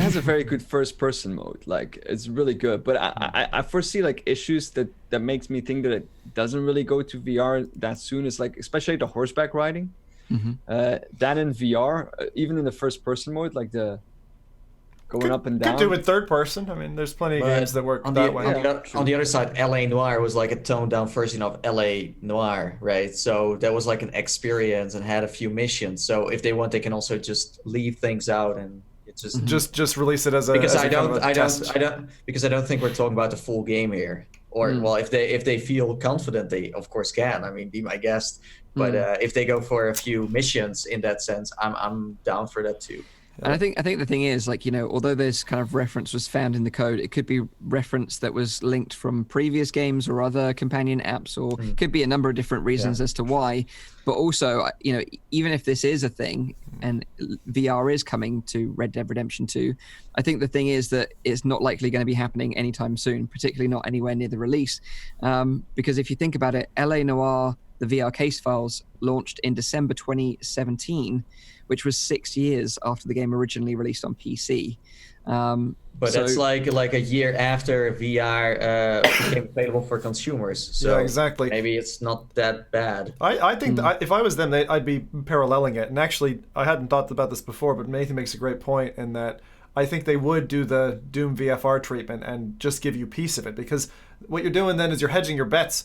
D: has a very good first-person mode. It's really good. But I foresee issues that makes me think that it doesn't really go to VR that soon. It's especially the horseback riding. That in VR, even in the first-person mode, the going up and down.
B: Could do it third person. I mean, there's plenty of games that work that way.
C: On the other side, LA Noire was a toned down version of LA Noire, right? So that was an experience and had a few missions. So if they want, they can also just leave things out and it's
B: just release it as a
C: because I
B: don't
C: think we're talking about the full game here. Or well, if they feel confident, they of course can. I mean, be my guest. But if they go for a few missions in that sense, I'm down for that too.
A: And I think the thing is, although this kind of reference was found in the code, it could be reference that was linked from previous games or other companion apps, or it could be a number of different reasons as to why. But also, even if this is a thing and VR is coming to Red Dead Redemption 2, I think the thing is that it's not likely going to be happening anytime soon, particularly not anywhere near the release. Because if you think about it, LA Noire, the VR case files, launched in December 2017, which was 6 years after the game originally released on PC.
C: But that's like a year after VR became available for consumers. So
B: yeah, exactly.
C: Maybe it's not that bad.
B: I think that if I was them, I'd be paralleling it. And actually, I hadn't thought about this before, but Nathie makes a great point in that I think they would do the Doom VFR treatment and just give you a piece of it. Because what you're doing then is you're hedging your bets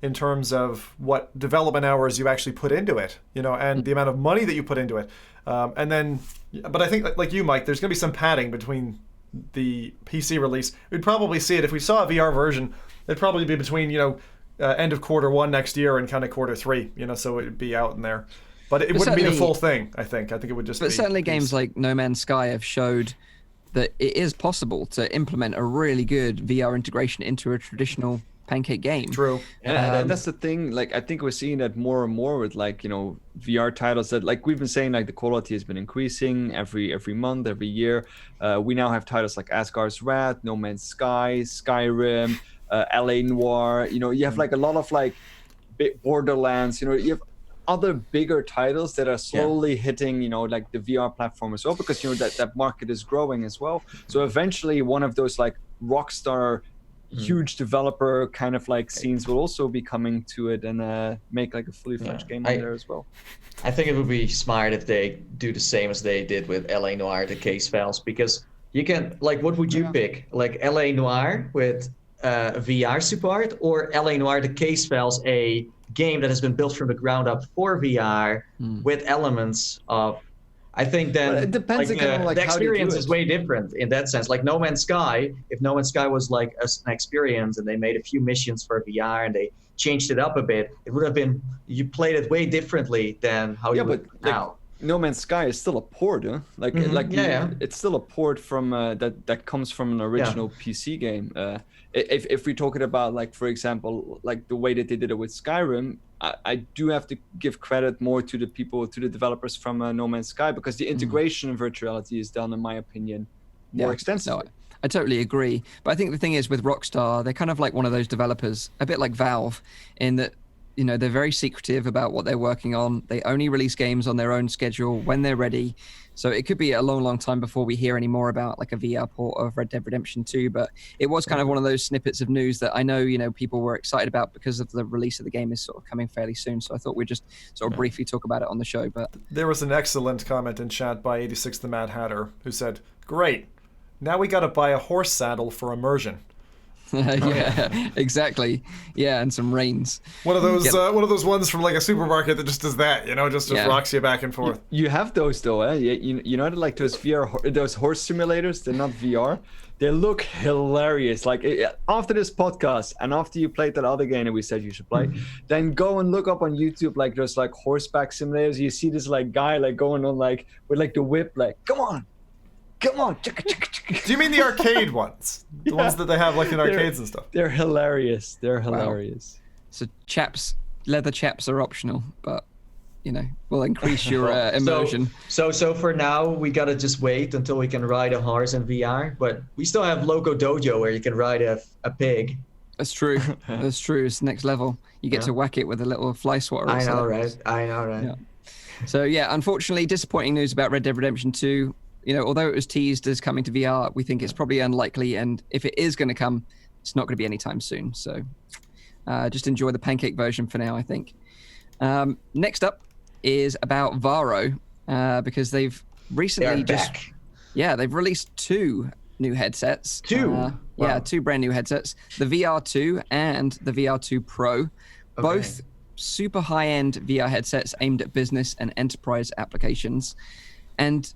B: in terms of what development hours you actually put into it, and the amount of money that you put into it. But I think, like you, Mike, there's going to be some padding between the PC release, we'd probably see it. If we saw a VR version, it'd probably be between, end of Q1 next year and kind of Q3, so it'd be out in there. But it wouldn't be the full thing, I think. I think it would just be...
A: But certainly
B: piece.
A: games like No Man's Sky have showed that it is possible to implement a really good VR integration into a traditional pancake game.
B: True.
D: That's the thing. Like, I think we're seeing that more and more with VR titles that, like we've been saying, like the quality has been increasing every month, every year. We now have titles like Asgard's Wrath, No Man's Sky, Skyrim, LA Noire. You have like a lot of like Borderlands. You have other bigger titles that are slowly hitting, like the VR platform as well, because that market is growing as well. So eventually, one of those like Rockstar huge developer kind of like scenes will also be coming to it and make like a fully fledged game on there as well.
C: I think it would be smart if they do the same as they did with LA Noire, the case files, because you can, like, what would you pick? Like LA Noire with VR support, or LA Noire, the case files, a game that has been built from the ground up for VR with elements of... I think then
D: it depends again on like
C: the
D: how you do
C: experience
D: it.
C: is way different in that sense. Like No Man's Sky, if No Man's Sky was like an experience and they made a few missions for VR and they changed it up a bit, it would have been, you played it way differently than how you would now.
D: No Man's Sky is still a port, huh? It's still a port from that comes from an original PC game. If we're talking about, like, for example, like the way that they did it with Skyrim, I do have to give credit more to the developers from No Man's Sky, because the integration of virtuality is done, in my opinion, more extensively.
A: No, I totally agree. But I think the thing is with Rockstar, they're kind of like one of those developers, a bit like Valve, in that, they're very secretive about what they're working on. They only release games on their own schedule when they're ready. So it could be a long, long time before we hear any more about like a VR port of Red Dead Redemption 2. But it was kind of one of those snippets of news that I know, people were excited about because of the release of the game is sort of coming fairly soon. So I thought we'd just sort of briefly talk about it on the show. But
B: there was an excellent comment in chat by 86 the Mad Hatter, who said, "Great, now we got to buy a horse saddle for immersion."
A: Yeah, exactly. Yeah, and some reins.
B: One of those ones from like a supermarket that just does that, just rocks you back and forth.
D: You have those though, eh? Like those those horse simulators. They're not VR. They look hilarious. Like after this podcast and after you played that other game that we said you should play, then go and look up on YouTube like those like horseback simulators. You see this like guy like going on like with like the whip, like come on.
B: Do you mean the arcade ones? The ones that they have like in arcades and stuff?
D: They're hilarious.
A: Wow. So leather chaps are optional, but will increase your immersion.
C: So for now, we gotta just wait until we can ride a horse in VR. But we still have Loco Dojo where you can ride a pig.
A: That's true. That's true. It's next level. You get to whack it with a little fly swatter.
C: I know, right?
A: Yeah. So yeah, unfortunately, disappointing news about Red Dead Redemption 2. Although it was teased as coming to VR, we think it's probably unlikely. And if it is going to come, it's not going to be anytime soon. So just enjoy the pancake version for now, I think. Next up is about Varjo, because they've recently they've released 2 new headsets.
C: 2?
A: Yeah, 2 brand new headsets. The VR2 and the VR2 Pro. Both super high-end VR headsets aimed at business and enterprise applications. And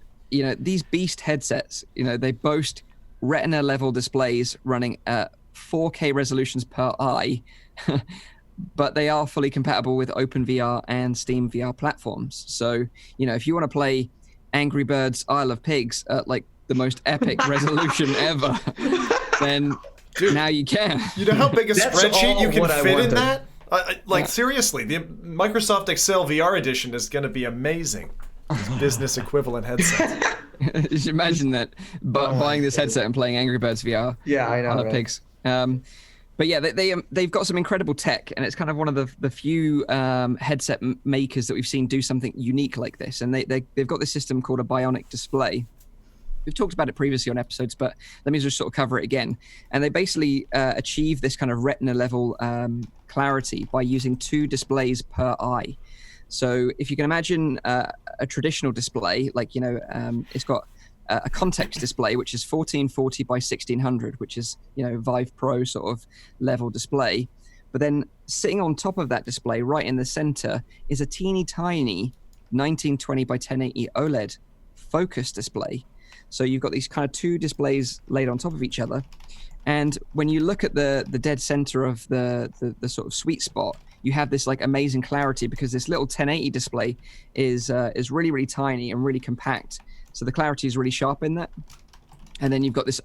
A: these beast headsets, they boast retina level displays running at 4K resolutions per eye, but they are fully compatible with OpenVR and Steam VR platforms. So, if you want to play Angry Birds Isle of Pigs at like the most epic resolution ever, then now you can.
B: You know how big a spreadsheet you can fit in that? Seriously, the Microsoft Excel VR edition is going to be amazing. Business equivalent headset.
A: You should imagine that, buying this headset and playing Angry Birds VR.
C: Yeah, I know.
A: On a pigs. But yeah, they've got some incredible tech, and it's kind of one of the few headset makers that we've seen do something unique like this. And they've got this system called a bionic display. We've talked about it previously on episodes, but let me just sort of cover it again. And they basically achieve this kind of retina level clarity by using 2 displays per eye. So if you can imagine a traditional display, like, it's got a context display, which is 1440 by 1600, which is, Vive Pro sort of level display. But then sitting on top of that display, right in the center, is a teeny tiny 1920 by 1080 OLED focus display. So you've got these kind of two displays laid on top of each other. And when you look at the dead center of the sort of sweet spot, you have this like amazing clarity because this little 1080 display is really, really tiny and really compact. So the clarity is really sharp in that. And then you've got this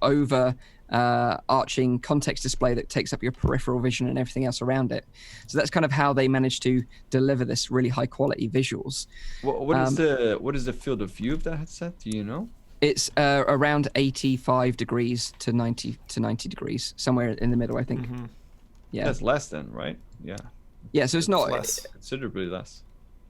A: arching context display that takes up your peripheral vision and everything else around it. So that's kind of how they managed to deliver this really high quality visuals.
E: What is the field of view of that headset? Do you know?
A: It's around 85 degrees to 90 degrees, somewhere in the middle, I think.
B: Mm-hmm.
A: Yeah,
E: That's less than, right? Yeah.
A: Yeah, so it's not
B: less.
E: Considerably less.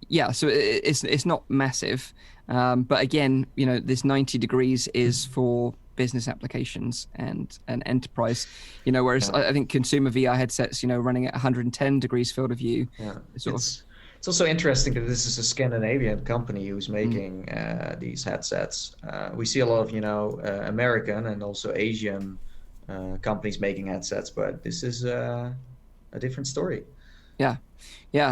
A: Yeah, so it's not massive, but again, this 90 degrees is for business applications and enterprise, whereas I think consumer VR headsets, running at 110 degrees field of view.
C: Yeah,
A: It's
C: it's also interesting that this is a Scandinavian company who's making these headsets. We see a lot of American and also Asian companies making headsets, but this is a different story.
A: Yeah,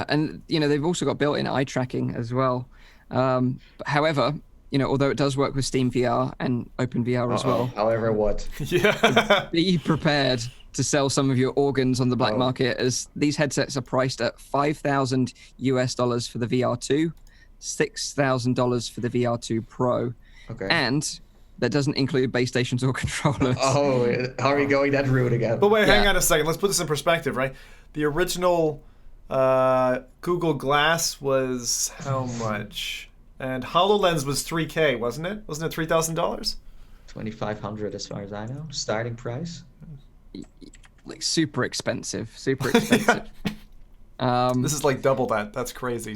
A: and they've also got built-in eye tracking as well. However, although it does work with Steam VR and Open VR as well.
C: However, what?
B: Yeah.
A: Be prepared to sell some of your organs on the black market, as these headsets are priced at $5,000 for the VR2, $6,000 for the VR2 Pro.
C: Okay.
A: And that doesn't include base stations or controllers.
C: Oh, are we going that route again?
B: But wait, hang on a second. Let's put this in perspective, right? The original Google Glass was how much? And HoloLens was $3,000, wasn't it? Wasn't it $3,000?
C: $2,500 as far as I know, starting price.
A: Like super expensive.
B: This is like double that. That's crazy.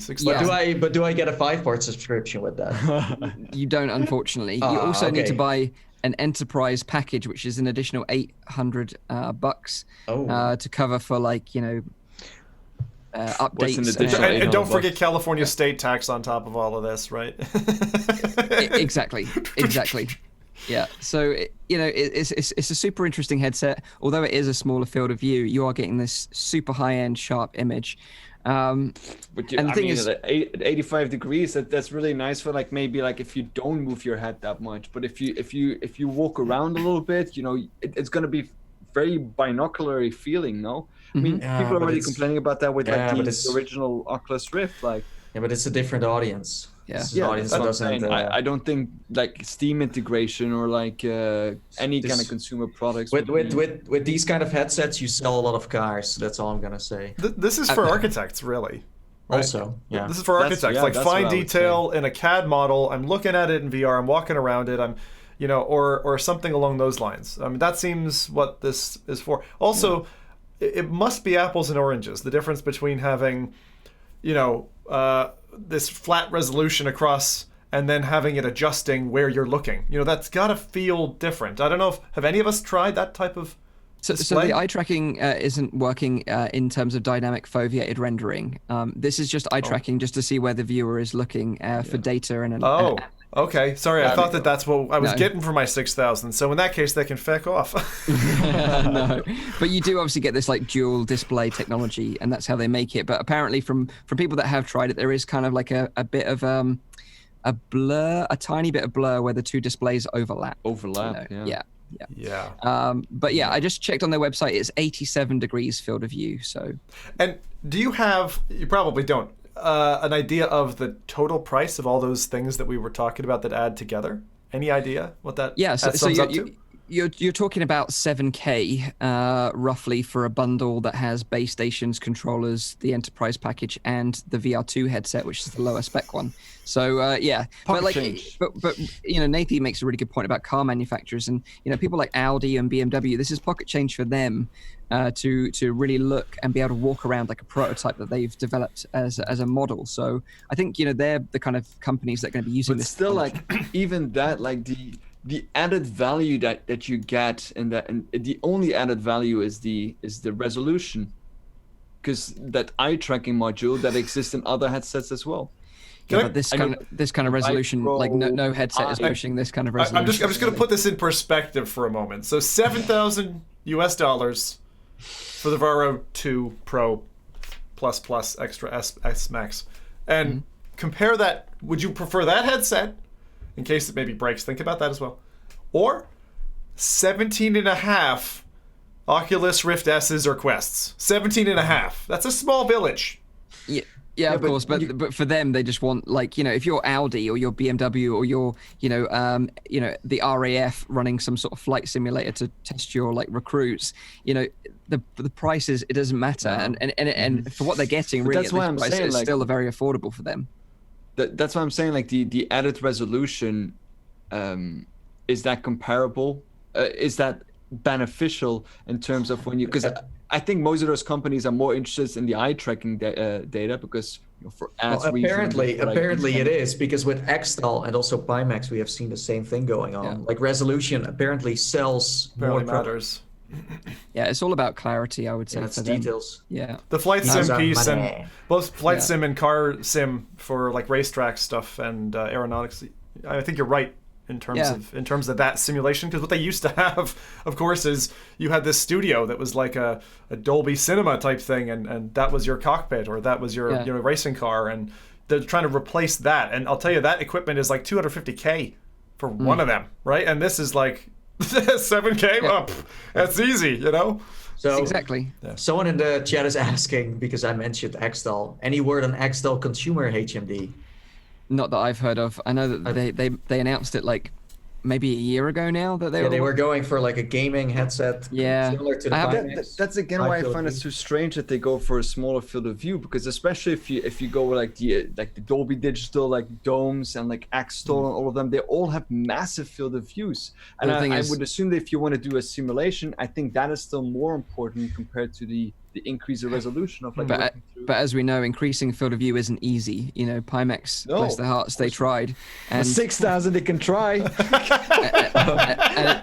C: But do I get a 5-part subscription with that?
A: You don't, unfortunately. You also need to buy an enterprise package, which is an additional $800 to cover for updates.
B: And don't forget California state tax on top of all of this, right?
A: Exactly. Yeah. So it's a super interesting headset. Although it is a smaller field of view, you are getting this super high-end sharp image.
E: But the thing is, at 85 degrees, that's really nice for maybe if you don't move your head that much. But if you walk around a little bit, it's gonna be very binocular feeling, no? I mean, people are already complaining about that with the original Oculus Rift,
C: Yeah, but it's a different audience.
A: Yeah,
C: Audience
E: that's what I'm saying. I don't think Steam integration or any kind of consumer products.
C: With these kind of headsets, you sell a lot of cars. That's all I'm gonna say.
B: This is for architects, really. Right?
C: Also, yeah.
B: This is for architects. Fine detail in a CAD model. I'm looking at it in VR. I'm walking around it. I'm, or something along those lines. I mean, that seems what this is for. Also, it must be apples and oranges. The difference between having, this flat resolution across and then having it adjusting where you're looking. That's got to feel different. I don't know have any of us tried that type of display?
A: So the eye tracking isn't working in terms of dynamic foveated rendering. This is just eye tracking just to see where the viewer is looking for data and
B: okay. Sorry, I thought that's what I was getting for my 6,000. So in that case, they can feck off.
A: No, but you do obviously get this dual display technology, and that's how they make it. But apparently, from people that have tried it, there is kind of a bit of a blur, a tiny bit of blur where the two displays overlap. Yeah. But yeah, I just checked on their website. It's 87 degrees field of view. So. And
B: do you have? You probably don't. An idea of the total price of all those things that we were talking about that add together? Any idea what that?
A: Yeah. So you're talking about $7,000 roughly for a bundle that has base stations, controllers, the enterprise package, and the VR2 headset, which is the lower spec one. So yeah, but Nathie makes a really good point about car manufacturers, and people like Audi and BMW. This is pocket change for them to really look and be able to walk around like a prototype that they've developed as a model. So I think they're the kind of companies that are going to be using this.
E: Still, even that, the added value that you get in that, and the only added value is the resolution, because that eye tracking module that exists in other headsets as well.
A: But this kind of resolution, no headset is pushing this kind of resolution.
B: I'm just going to put this in perspective for a moment. So $7,000 for the Varjo 2 Pro plus extra S Max, and compare that. Would you prefer that headset? In case it maybe breaks, think about that as well. or 17.5 Oculus Rift S's or Quests. 17.5. That's a small village.
A: Yeah, of course, but for them, they just want, like, if you're Audi or you're BMW or you're, the RAF running some sort of flight simulator to test your like recruits, the prices, it doesn't matter, and for what they're getting, really,
E: that's why I'm saying,
A: it's
E: like,
A: still very affordable for them.
E: That's why I'm saying, like, the added resolution, is that comparable? Is that beneficial in terms of when you, because I think most of those companies are more interested in the eye tracking data because for ads
C: apparently it is, because with Xtal and also Pimax we have seen the same thing going on.
A: Yeah.
C: Like resolution apparently sells more
B: matters.
A: Yeah, it's all about clarity, I would say.
C: It's
A: for them.
C: details.
A: Yeah.
B: The flight sim piece
C: money.
B: and both flight sim and car sim for like racetrack stuff and aeronautics. I think you're right in terms of that simulation, because what they used to have, of course, is you had this studio that was like a Dolby Cinema type thing, and that was your cockpit or that was your racing car, and they're trying to replace that. And I'll tell you, that equipment is like $250K for one of them, right? And this is like $7K.
A: Yeah.
B: Well, that's easy,
C: So
A: Exactly.
C: Someone in the chat is asking, because I mentioned Xtal, any word on Xtal consumer HMD?
A: Not that I've heard of. I know that they announced it like maybe a year ago now that they
C: were going for like a gaming headset similar to the Pimax.
E: That's again why I find it so strange that they go for a smaller field of view, because especially if you go with like the Dolby Digital like domes and like Xtal and all of them, they all have massive field of views. And I would assume that if you want to do a simulation, I think that is still more important compared to the increase of resolution of like.
A: But as we know, increasing field of view isn't easy. Pimax, bless their hearts, they tried. And
E: 6,000 they can try.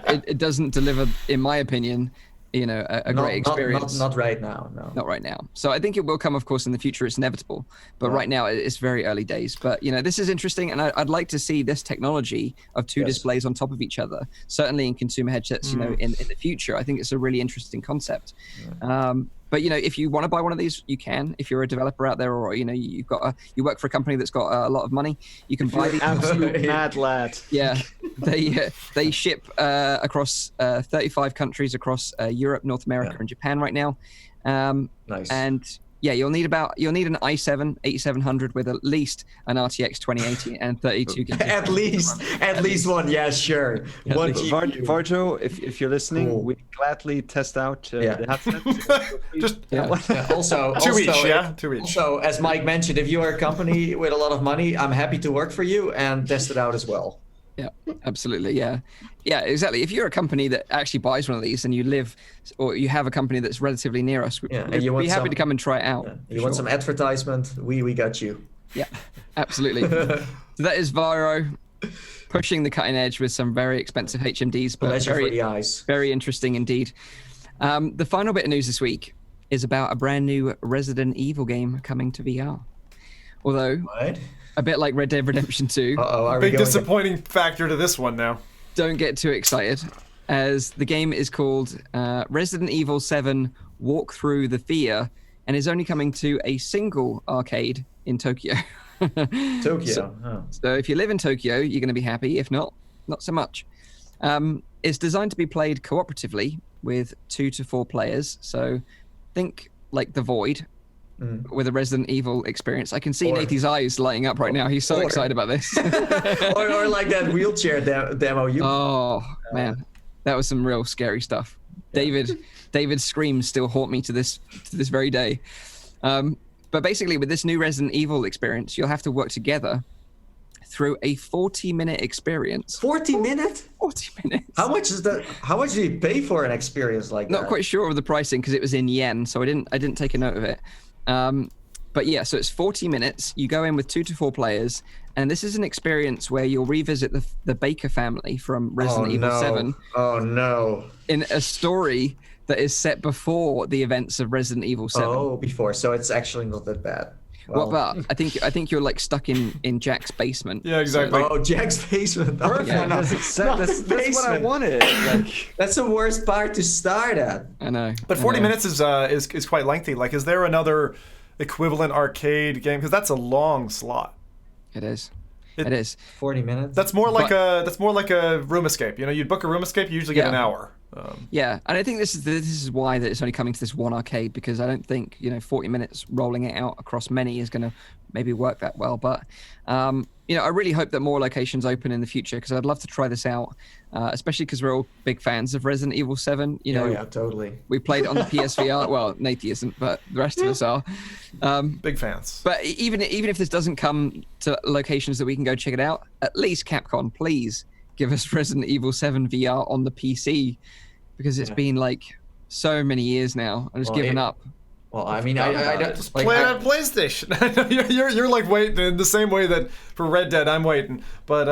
A: and it doesn't deliver, in my opinion, a great experience.
C: Not right now, no.
A: Not right now. So I think it will come, of course, in the future. It's inevitable. But right now, it's very early days. But, this is interesting. And I'd like to see this technology of two displays on top of each other, certainly in consumer headsets, in the future. I think it's a really interesting concept. But if you want to buy one of these, you can. If you're a developer out there, or you work for a company that's got a lot of money, you can buy these.
E: Absolute mad lad.
A: Yeah, they ship across 35 countries across Europe, North America, and Japan right now.
C: Nice.
A: And you'll need an i7 8700 with at least an RTX 2080 and 32 gigs.
C: at least one. Yeah, sure. One
E: Varjo, if you're listening, we gladly test out the headset.
C: Also,
B: 2 each. 2 each.
C: Also, as Mike mentioned, if you are a company with a lot of money, I'm happy to work for you and test it out as well.
A: Yeah, absolutely. Yeah, exactly. If you're a company that actually buys one of these and you live, or you have a company that's relatively near us, we'd be happy to come and try it out.
C: You want some advertisement? We got you.
A: Yeah, absolutely. So that is Varjo pushing the cutting edge with some very expensive HMDs, but
C: pleasure for the eyes.
A: Very interesting indeed. The final bit of news this week is about a brand new Resident Evil game coming to VR. Although, a bit like Red Dead Redemption 2.
B: Big disappointing factor to this one now.
A: Don't get too excited, as the game is called Resident Evil 7 Walk Through the Fear, and is only coming to a single arcade in Tokyo. So if you live in Tokyo, you're going to be happy. If not, not so much. It's designed to be played cooperatively with 2 to 4 players. So think like The Void, with a Resident Evil experience. I can see Nathie's eyes lighting up right now. He's so excited about this.
C: or like that wheelchair demo.
A: Man, that was some real scary stuff. David's screams still haunt me to this very day. But basically, with this new Resident Evil experience, you'll have to work together through a 40-minute experience.
C: 40 minutes?
A: 40 minutes.
C: How much is that? How much do you pay for an experience like that?
A: Not quite sure of the pricing because it was in yen, so I didn't take a note of it. But yeah, so it's 40 minutes. You go in with 2 to 4 players, and this is an experience where you'll revisit the Baker family from Resident Evil 7.
C: Oh no!
A: In a story that is set before the events of Resident Evil 7.
C: Oh, before. So it's actually not that bad.
A: Well, but I think you're like stuck in Jack's basement.
B: Yeah, exactly.
C: So, Jack's basement.
E: Perfect.
A: Yeah.
E: That's what I wanted.
C: That's the worst part to start at.
A: I know.
B: But 40 minutes is quite lengthy. Like, is there another equivalent arcade game? Because that's a long slot.
A: It is. It is
C: 40 minutes.
B: That's more like a room escape. You know, you'd book a room escape, you usually get an hour.
A: Yeah, and I think this is why that it's only coming to this one arcade, because I don't think 40 minutes rolling it out across many is going to maybe work that well. But I really hope that more locations open in the future, because I'd love to try this out, especially because we're all big fans of Resident Evil 7.
C: Yeah, totally.
A: We played it on the PSVR. Well, Nathie isn't, but the rest of us are.
B: Big fans.
A: But even if this doesn't come to locations that we can go check it out, at least Capcom, please give us Resident Evil 7 VR on the PC, because it's been like so many years now. I'm just giving up.
C: Well, I mean, I don't
B: just play it on PlayStation. you're like waiting in the same way that for Red Dead I'm waiting. But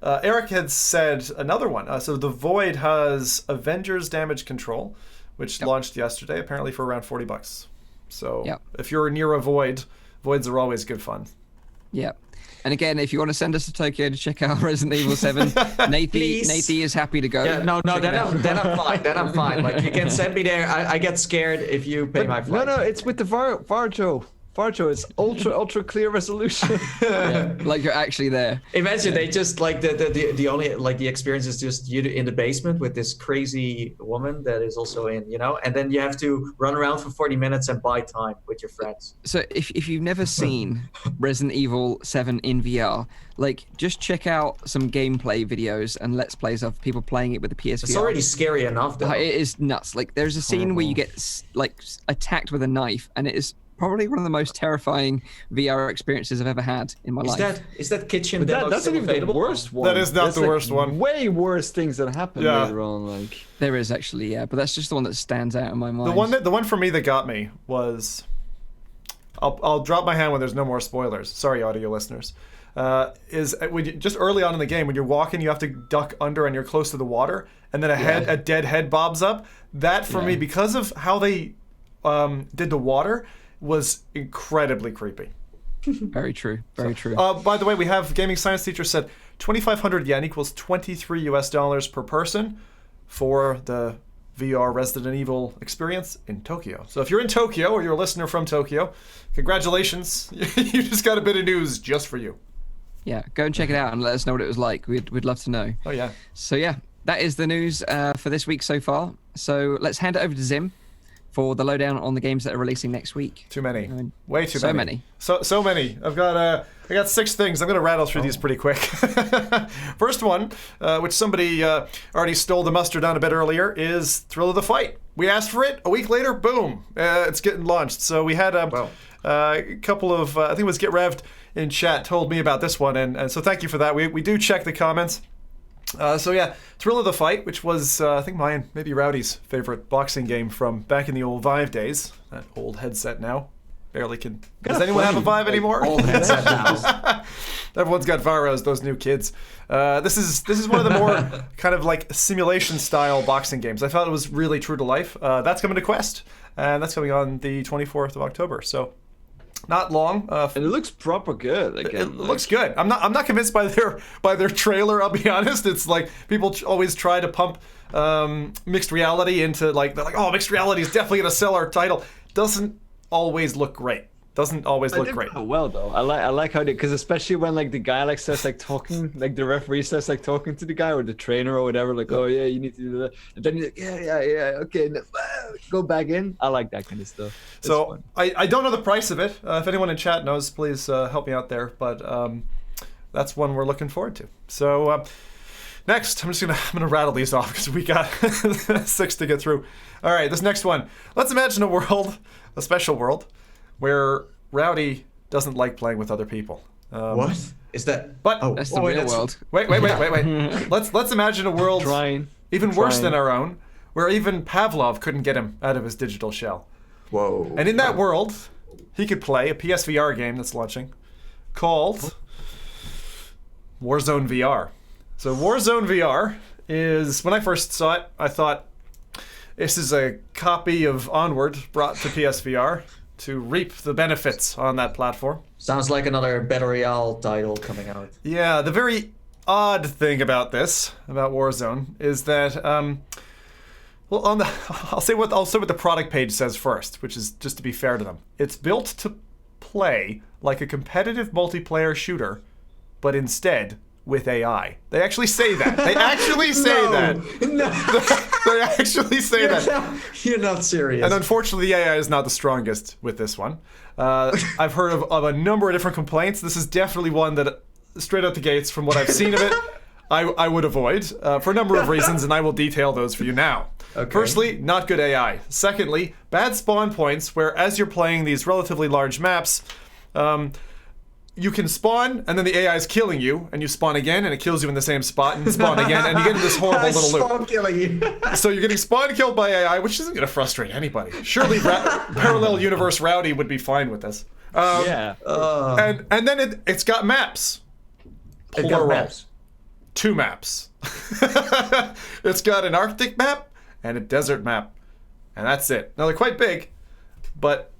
B: Eric had said another one. So The Void has Avengers Damage Control, which launched yesterday, apparently for around $40. So if you're near a voids are always good fun.
A: Yeah. And again, if you want to send us to Tokyo to check out Resident Evil 7, Nathie is happy to go.
C: Yeah, no, then I'm fine. Then I'm fine. Like, you can send me there. I get scared if you pay my flight.
E: No, it's with the Varjo. Varjo is ultra clear resolution.
A: Like you're actually there.
C: Imagine they just like the only like the experience is just you in the basement with this crazy woman that is also in, and then you have to run around for 40 minutes and buy time with your friends.
A: So if you've never seen Resident Evil 7 in VR, like just check out some gameplay videos and let's plays of people playing it with the PSVR.
C: It's already scary enough though.
A: It is nuts. Like there's a scene where you get like attacked with a knife, and it is probably one of the most terrifying VR experiences I've ever had in my life.
C: Is that kitchen?
E: But that's not even the worst one.
B: That is not the worst one.
E: Way worse things that happen later on. Like
A: there is actually, but that's just the one that stands out in my mind.
B: The one for me that got me was, I'll drop my hand when there's no more spoilers. Sorry, audio listeners. Is when just early on in the game when you're walking, you have to duck under and you're close to the water, and then a dead head bobs up. That for me, because of how they did the water, was incredibly creepy.
A: Very true. Very true.
B: By the way, we have gaming science teacher said 2,500 yen equals $23 per person for the VR Resident Evil experience in Tokyo. So if you're in Tokyo or you're a listener from Tokyo, congratulations. You just got a bit of news just for you.
A: Yeah, go and check it out and let us know what it was like. We'd love to know.
B: Oh, yeah.
A: So, that is the news for this week so far. So let's hand it over to Zim for the lowdown on the games that are releasing next week.
B: Too many. Way too
A: many.
B: So many. I got 6 things. I'm going to rattle through these pretty quick. First one, which somebody already stole the mustard on a bit earlier, is Thrill of the Fight. We asked for it. A week later, boom, it's getting launched. So we had a couple of, I think it was Get Revved in chat, told me about this one. And so thank you for that. We do check the comments. Thrill of the Fight, which was, I think mine, maybe Rowdy's favorite boxing game from back in the old Vive days. That old headset now. Barely can... Does anyone have a Vive anymore?
C: Old headset now.
B: Everyone's got Varros, those new kids. This is one of the more kind of like simulation-style boxing games. I thought it was really true to life. That's coming to Quest, and that's coming on the 24th of October, so... Not long.
E: And it looks proper good. Again,
B: it looks good. I'm not convinced by their trailer. I'll be honest. It's like people always try to pump mixed reality into like they're like, oh, mixed reality is definitely gonna sell our title. Doesn't always look great. Doesn't always look great.
E: Oh, well though, I like how they, because especially when like the guy like says like talking, like the referee says like talking to the guy or the trainer or whatever, like oh yeah, you need to do that, and then you're like yeah okay, go back in. I like that kind of stuff. It's
B: so I don't know the price of it. If anyone in chat knows, please help me out there. But that's one we're looking forward to. So next, I'm gonna rattle these off because we got 6 to get through. All right, this next one. Let's imagine a special world, where Rowdy doesn't like playing with other people.
C: What is that?
B: But
A: that's the real world.
B: Wait. Let's imagine a world even worse than our own, where even Pavlov couldn't get him out of his digital shell.
C: Whoa.
B: And in that world, he could play a PSVR game that's launching called Warzone VR. So Warzone VR is, when I first saw it, I thought this is a copy of Onward brought to PSVR to reap the benefits on that platform.
C: Sounds like another Battle Royale title coming out.
B: Yeah, the very odd thing about Warzone, is that, I'll say what the product page says first, which is just to be fair to them. It's built to play like a competitive multiplayer shooter but instead with AI. They actually say that. They actually say that.
C: No.
B: They actually say that.
C: You're not serious.
B: And unfortunately, the AI is not the strongest with this one. I've heard of a number of different complaints. This is definitely one that, straight out the gates, from what I've seen of it, I would avoid for a number of reasons, and I will detail those for you now.
C: Okay.
B: Firstly, not good AI. Secondly, bad spawn points where as you're playing these relatively large maps, you can spawn, and then the AI is killing you, and you spawn again, and it kills you in the same spot, and spawn again, and you get into this horrible little loop.
C: Spawn killing you.
B: So you're getting spawn killed by AI, which isn't going to frustrate anybody. Surely parallel universe Rowdy would be fine with this.
E: Yeah.
B: And then it's got maps.
C: It got maps.
B: 2 maps. It's got an Arctic map and a desert map, and that's it. Now they're quite big, but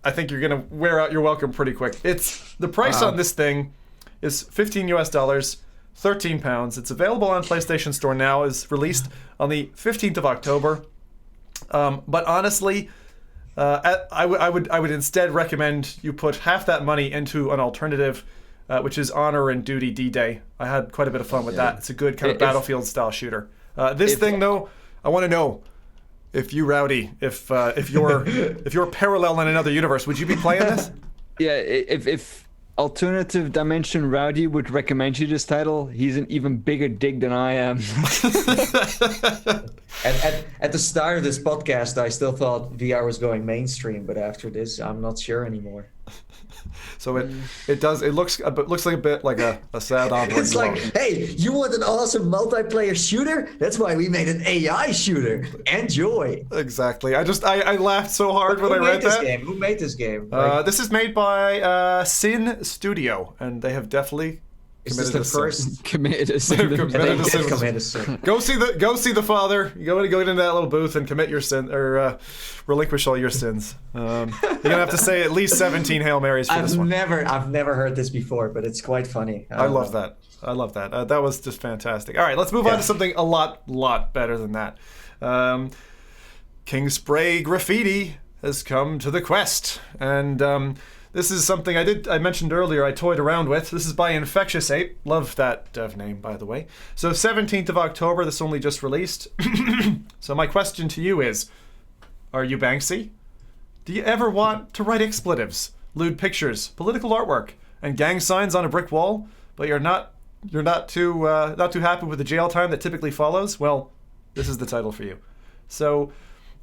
B: I think you're gonna wear out your welcome pretty quick. It's the price on this thing is $15 US, £13. It's available on PlayStation Store now. Is released on the 15th of October. But honestly, I would instead recommend you put half that money into an alternative, which is Honor and Duty D-Day. I had quite a bit of fun with that. It's a good kind of Battlefield style shooter. This thing though, I want to know. If you Rowdy, if you're parallel in another universe, would you be playing this?
E: Yeah, if Alternative Dimension Rowdy would recommend you this title, he's an even bigger dig than I am.
C: At the start of this podcast, I still thought VR was going mainstream, but after this, I'm not sure anymore.
B: So it looks like a bit like a sad onward.
C: It's like, hey, you want an awesome multiplayer shooter? That's why we made an AI shooter. Enjoy.
B: Exactly. I laughed so hard when I read that.
C: Who made this game?
B: This is made by Sin Studio, and they have definitely committed
A: Committed a sin.
B: Go see the Father. Go into that little booth and commit your sin, or relinquish all your sins. You're gonna have to say at least 17 Hail Marys for this one.
C: I've never heard this before, but it's quite funny.
B: I love that. That was just fantastic. All right, let's move on to something a lot better than that. Kingspray Graffiti has come to the Quest, and this is something I mentioned earlier I toyed around with. This is by Infectious Ape. Love that dev name, by the way. So 17th of October, this only just released. So my question to you is, are you Banksy? Do you ever want to write expletives, lewd pictures, political artwork, and gang signs on a brick wall, but you're not too happy with the jail time that typically follows? Well, this is the title for you. So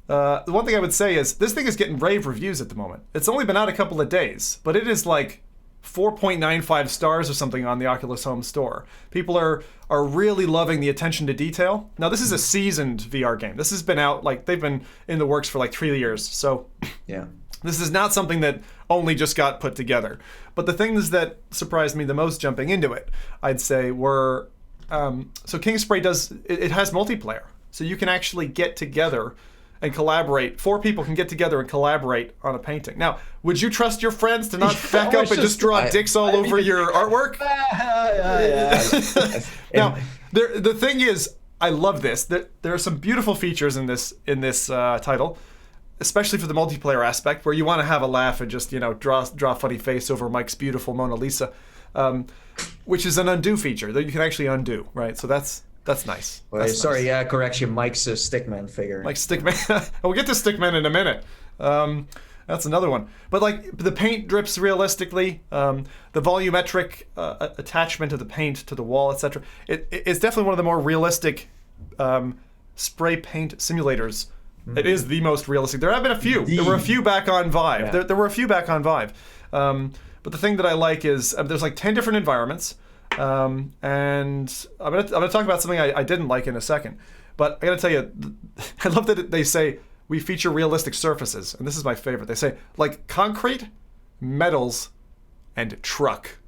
B: the one thing I would say is this thing is getting rave reviews at the moment. It's only been out a couple of days, but it is like 4.95 stars or something on the Oculus Home Store. People are really loving the attention to detail. Now, this is a seasoned VR game. This has been out, like, they've been in the works for like 3 years. So
C: yeah, this
B: is not something that only just got put together. But the things that surprised me the most jumping into it, I'd say, were so Kingspray it has multiplayer. So you can actually get together and collaborate. 4 people can get together and collaborate on a painting. Now, would you trust your friends to not back up and just draw dicks all over your artwork? Now, the thing is, I love this. There are some beautiful features in this title, especially for the multiplayer aspect, where you want to have a laugh and just draw a funny face over Mike's beautiful Mona Lisa, which is an undo feature that you can actually undo, right? So that's nice.
C: Sorry, nice. Correction. Mike's a Stickman figure.
B: Mike's Stickman. We'll get to Stickman in a minute. That's another one. But like the paint drips realistically. The volumetric attachment of the paint to the wall, etc. It's definitely one of the more realistic spray paint simulators. Mm-hmm. It is the most realistic. There have been a few. There were a few back on Vive. Yeah. There were a few back on Vive. But the thing that I like is there's like 10 different environments. And I'm gonna talk about something I didn't like in a second, but I gotta tell you, I love that they say we feature realistic surfaces, and this is my favorite. They say like concrete, metals, and truck.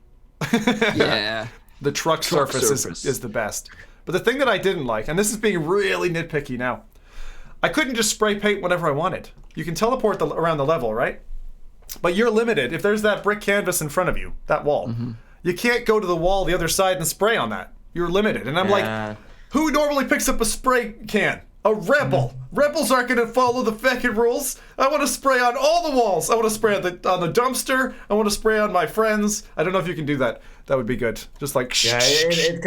A: Yeah,
B: the truck surface is the best. But the thing that I didn't like, and this is being really nitpicky now, I couldn't just spray paint whenever I wanted. You can teleport around the level, right? But you're limited. If there's that brick canvas in front of you, that wall. Mm-hmm. You can't go to the wall the other side and spray on that. You're limited. And I'm like, who normally picks up a spray can? a rebel. Rebels aren't going to follow the fucking rules. I want to spray on all the walls. I want to spray on the dumpster. I want to spray on my friends. I don't know if you can do that. That would be good. Just like
C: yeah, it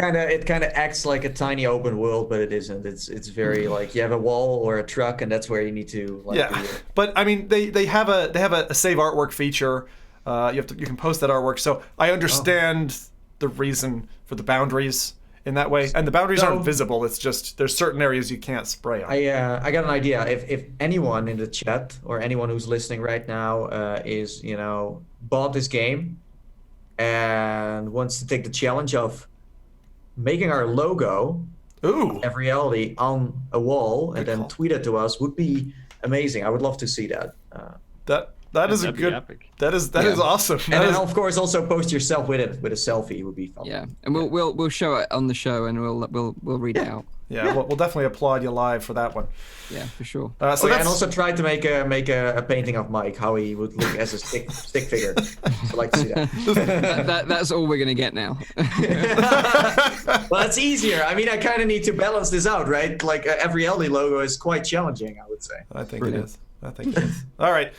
C: kind of acts like a tiny open world, but it isn't. It's very like you have a wall or a truck, and that's where you need to like.
B: Yeah, but I mean they have a save artwork feature. You can post that artwork. So I understand the reason for the boundaries in that way, and the boundaries aren't visible. It's just there's certain areas you can't spray on.
C: I got an idea. If anyone in the chat or anyone who's listening right now is bought this game and wants to take the challenge of making our logo F.Reality on a wall and then tweet it to us would be amazing. I would love to see that.
B: That is a good. Epic. That is awesome.
C: And then of course also post yourself with it with a selfie. It would be fun.
A: Yeah, and we'll show it on the show and we'll read it out.
B: Yeah, we'll definitely applaud you live for that one.
A: Yeah, for sure.
B: And
C: also try to make a painting of Mike, how he would look as a stick figure. I'd like to see that.
A: That's all we're gonna get now.
C: Well, that's easier. I mean, I kind of need to balance this out, right? Like F.Reality logo is quite challenging, I would say.
B: I think it is. All right.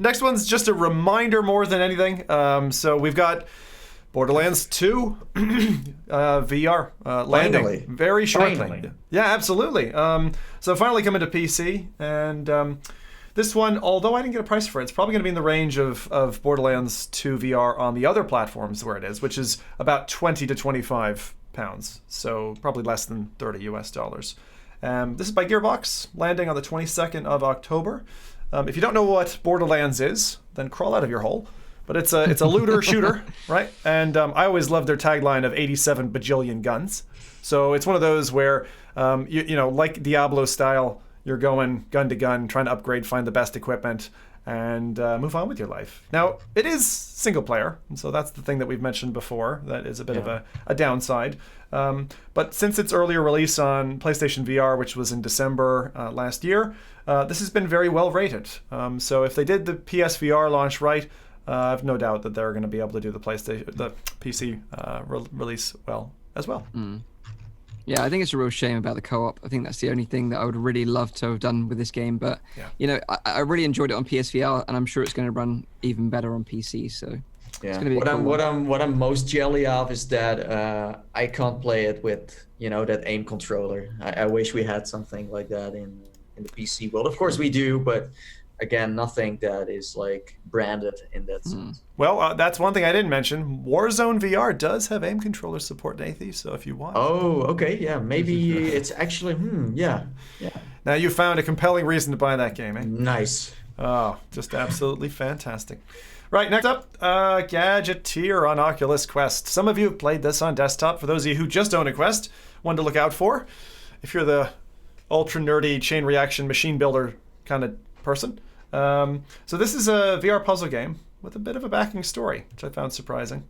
B: Next one's just a reminder more than anything. So we've got Borderlands 2 VR landing
C: Finally.
B: very shortly.
C: Finally.
B: Yeah, absolutely. So finally coming to PC, and this one, although I didn't get a price for it, it's probably going to be in the range of Borderlands 2 VR on the other platforms where it is, which is about 20 to 25 pounds. So probably less than $30 US. This is by Gearbox, landing on the 22nd of October. If you don't know what Borderlands is, then crawl out of your hole. But it's a looter shooter, right? And I always loved their tagline of 87 bajillion guns. So it's one of those where, you know, like Diablo style, you're going gun to gun, trying to upgrade, find the best equipment, and move on with your life. Now, it is single player, and so that's the thing that we've mentioned before. That is a bit of a downside. But since its earlier release on PlayStation VR, which was in December last year, this has been very well rated. So if they did the PSVR launch right, I have no doubt that they're going to be able to do the PC release well as well.
A: Yeah, I think it's a real shame about the co-op. I think that's the only thing that I would really love to have done with this game. But you know, I really enjoyed it on PSVR, and I'm sure it's going to run even better on PC. So
C: yeah, what I'm most jelly of is that I can't play it with that aim controller. I wish we had something like that in the PC world. Of course we do, but again, nothing that is like branded in that sense.
B: Well, that's one thing I didn't mention. Warzone VR does have aim controller support, Nathie, so if you want.
C: Oh, okay, yeah, maybe it's actually, yeah.
B: Now you found a compelling reason to buy that game, eh?
C: Nice.
B: Oh, just absolutely fantastic. Right, next up, Gadgeteer on Oculus Quest. Some of you have played this on desktop. For those of you who just own a Quest, one to look out for. If you're the ultra nerdy chain reaction machine builder kind of person. So this is a VR puzzle game with a bit of a backing story, which I found surprising.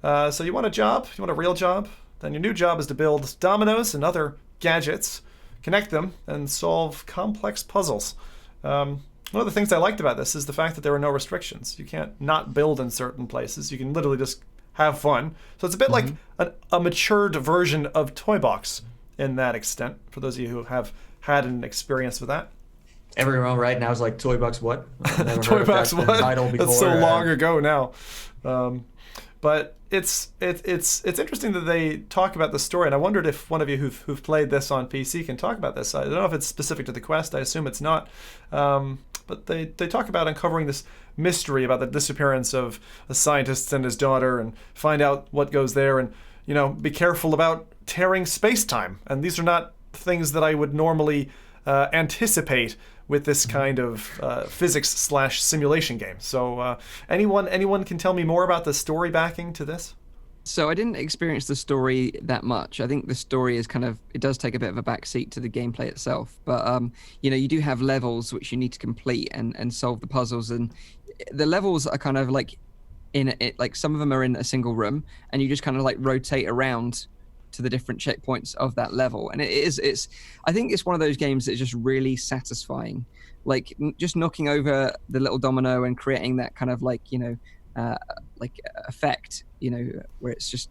B: So you want a job, you want a real job, then your new job is to build dominoes and other gadgets, connect them, and solve complex puzzles. One of the things I liked about this is the fact that there are no restrictions. You can't not build in certain places. You can literally just have fun. So it's a bit like a matured version of Toy Box in that extent, for those of you who have had an experience with that.
C: Everyone right now is like, Toy Box what?
B: Toy Box what? It's so long ago now. But it's interesting that they talk about the story, and I wondered if one of you who've played this on PC can talk about this. I don't know if it's specific to the Quest. I assume it's not. But they talk about uncovering this mystery about the disappearance of a scientist and his daughter, and find out what goes there, and be careful about tearing space-time. And these are not things that I would normally anticipate with this kind of physics/simulation game. So anyone can tell me more about the story backing to this?
A: So I didn't experience the story that much. I think the story is it does take a bit of a backseat to the gameplay itself. But you do have levels which you need to complete and solve the puzzles, and the levels are kind of like like some of them are in a single room, and you just kind of like rotate around to the different checkpoints of that level. And I think it's one of those games that's just really satisfying, like just knocking over the little domino and creating that kind of like effect, where it's just,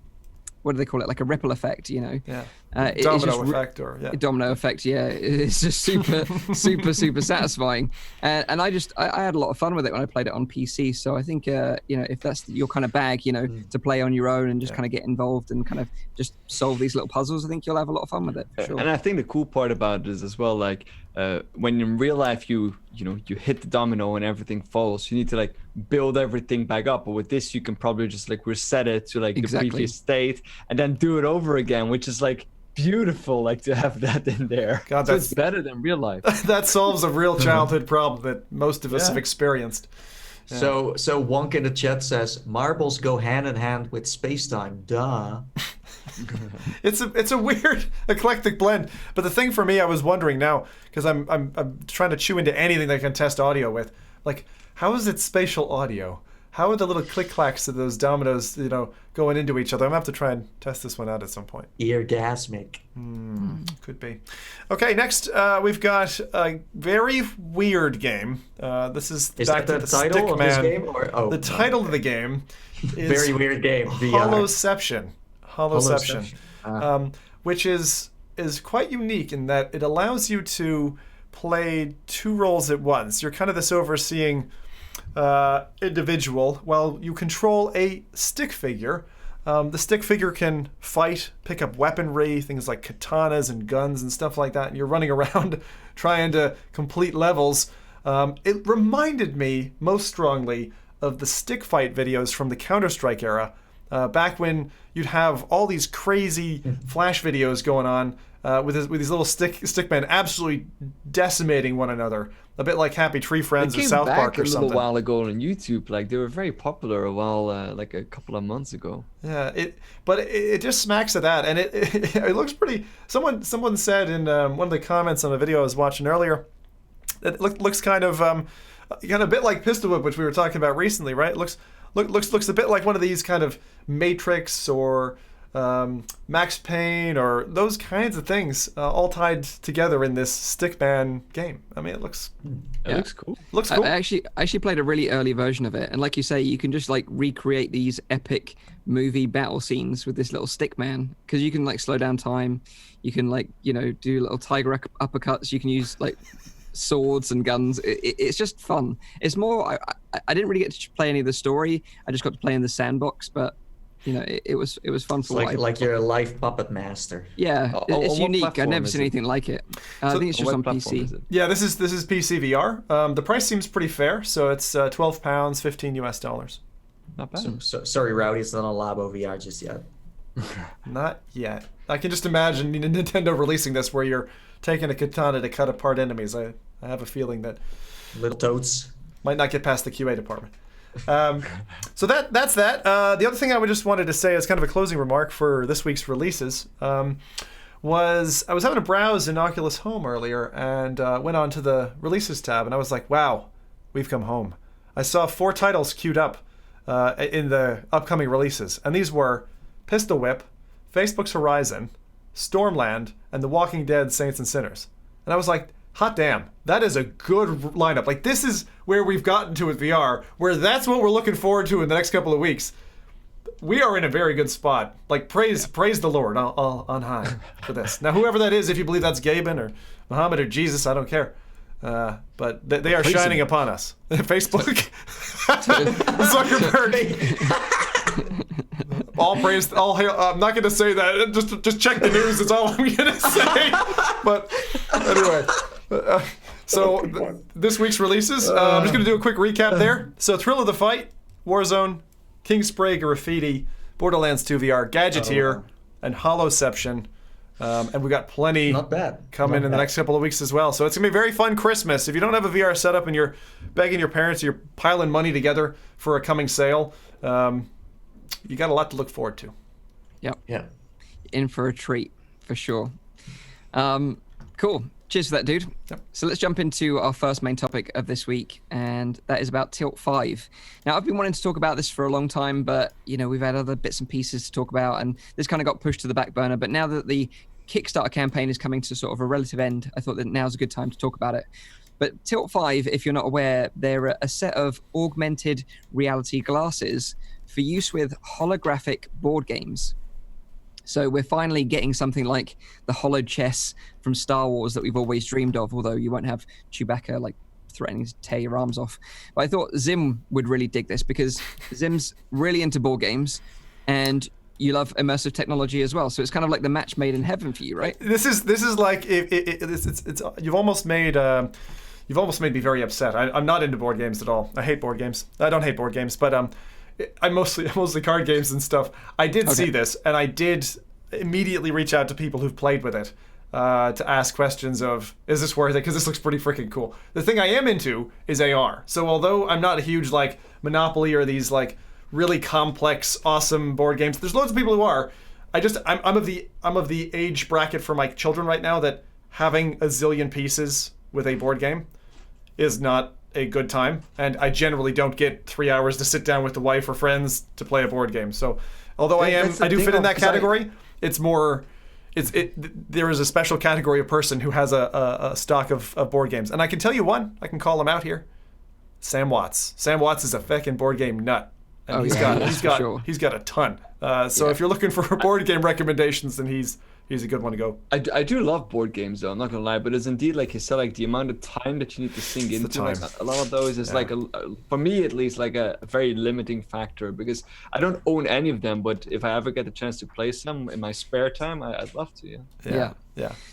A: what do they call it? Like a ripple effect, you know?
B: Yeah.
A: It's
B: Domino
A: just
B: effect, or yeah.
A: Domino effect, yeah. It's just super, super satisfying. And I had a lot of fun with it when I played it on PC. So I think, if that's your kind of bag, to play on your own and just kind of get involved and kind of just solve these little puzzles, I think you'll have a lot of fun with it, for sure.
E: And I think the cool part about it is as well, like, when in real life you hit the domino and everything falls, you need to like build everything back up. But with this, you can probably just like reset it to like the previous state and then do it over again, which is like beautiful, like to have that in there.
B: God,
E: so it's better than real life.
B: That solves a real childhood problem that most of us have experienced. Yeah.
C: So Wonk in the chat says marbles go hand in hand with space-time. Duh.
B: It's a weird eclectic blend. But the thing for me, I was wondering now, because I'm trying to chew into anything that I can test audio with. Like, how is it spatial audio? How are the little click clacks of those dominoes, going into each other? I'm gonna have to try and test this one out at some point.
C: Eargasmic.
B: Could be. Okay, next we've got a very weird game. This is back
C: that
B: to
C: the
B: the
C: title of this game?
B: The title of the game is
C: very weird game. VR.
B: Holoception. Which is quite unique in that it allows you to play two roles at once. You're kind of this overseeing individual while you control a stick figure. The stick figure can fight, pick up weaponry, things like katanas and guns and stuff like that, and you're running around trying to complete levels. It reminded me most strongly of the stick fight videos from the Counter-Strike era, back when you'd have all these crazy flash videos going on with these little stickmen absolutely decimating one another, a bit like Happy Tree Friends or South Park or something.
E: A little while ago on YouTube, like they were very popular a while, like a couple of months ago.
B: Yeah, it just smacks of that, and it looks pretty. Someone said in one of the comments on a video I was watching earlier, that it looks kind of a bit like Pistol Whip, which we were talking about recently, right? It looks a bit like one of these kind of Matrix or Max Payne or those kinds of things, all tied together in this Stickman game. I mean, it looks
E: cool.
B: Looks cool.
A: I actually played a really early version of it, and like you say, you can just like recreate these epic movie battle scenes with this little Stickman, because you can like slow down time, you can like do little tiger uppercuts, you can use like swords and guns. It's just fun. It's more, I didn't really get to play any of the story. I just got to play in the sandbox, but it was fun for
C: like you're a live puppet master.
A: Yeah, it's unique. I've never seen anything like it. I think it's just on PC.
B: Yeah, this is PC VR. The price seems pretty fair, so it's £12, $15.
E: Not bad.
C: So, sorry, Rowdy, it's not on Labo VR just yet.
B: Not yet. I can just imagine Nintendo releasing this where you're taking a katana to cut apart enemies. I have a feeling that
C: little toads
B: might not get past the QA department. So that's that. The other thing I just wanted to say as kind of a closing remark for this week's releases was I was having a browse in Oculus Home earlier and went on to the releases tab, and I was like, wow, we've come home. I saw 4 titles queued up in the upcoming releases, and these were Pistol Whip, Facebook's Horizon, Stormland, and The Walking Dead Saints and Sinners. And I was like, hot damn, that is a good lineup. Like, this is where we've gotten to with VR, where that's what we're looking forward to in the next couple of weeks. We are in a very good spot. Like, praise the Lord on high for this. Now, whoever that is, if you believe that's Gaben or Muhammad or Jesus, I don't care. But they are shining upon us. Facebook. Zuckerberg. All praise, all hail. I'm not going to say that. Just check the news. That's all I'm going to say. But anyway, so this week's releases. I'm just going to do a quick recap there. So Thrill of the Fight, Warzone, Kingspray Graffiti, Borderlands 2 VR, Gadgeteer, and Holoception. And we got plenty coming in the next couple of weeks as well. So it's going to be a very fun Christmas. If you don't have a VR setup and you're begging your parents, you're piling money together for a coming sale, you got a lot to look forward to.
A: Yep.
C: Yeah.
A: In for a treat, for sure. Cool. Cheers for that, dude.
B: Yep.
A: So let's jump into our first main topic of this week, and that is about Tilt 5. Now, I've been wanting to talk about this for a long time, but, we've had other bits and pieces to talk about, and this kind of got pushed to the back burner. But now that the Kickstarter campaign is coming to sort of a relative end, I thought that now's a good time to talk about it. But Tilt 5, if you're not aware, they're a set of augmented reality glasses for use with holographic board games. So we're finally getting something like the hollow chess from Star Wars that we've always dreamed of, although you won't have Chewbacca like threatening to tear your arms off. But I thought Zim would really dig this because Zim's really into board games and you love immersive technology as well. So it's kind of like the match made in heaven for you, right?
B: This is like it's you've almost made me very upset. I'm not into board games at all. I hate board games. I don't hate board games, but I'm mostly card games and stuff. I did see this, and I did immediately reach out to people who've played with it to ask questions of, is this worth it? Because this looks pretty freaking cool. The thing I am into is AR. So although I'm not a huge like Monopoly or these like really complex, awesome board games, there's loads of people who are. I'm of the age bracket for my children right now that having a zillion pieces with a board game is not a good time, and I generally don't get 3 hours to sit down with the wife or friends to play a board game. So although I do fit in that category, there is a special category of person who has a stock of board games. And I can tell you one, I can call him out here. Sam Watts. Sam Watts is a feckin' board game nut. And he's got a ton. So if you're looking for board game recommendations, then he's a good one to go.
E: I do love board games though, I'm not gonna lie, but it's indeed like you said, like the amount of time that you need to sink into like, a lot of those is like for me at least like a very limiting factor, because I don't own any of them, but if I ever get the chance to play some in my spare time, I'd love to.
B: Yeah.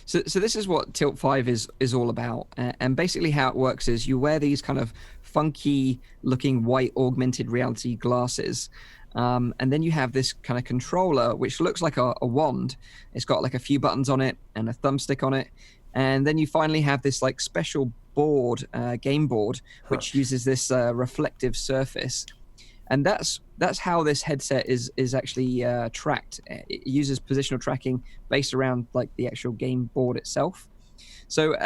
A: So this is what Tilt 5 is all about, and basically how it works is you wear these kind of funky looking white augmented reality glasses. And then you have this kind of controller, which looks like a wand. It's got like a few buttons on it and a thumbstick on it. And then you finally have this like special board, game board, which uses this reflective surface. And that's how this headset is actually tracked. It uses positional tracking based around like the actual game board itself. So,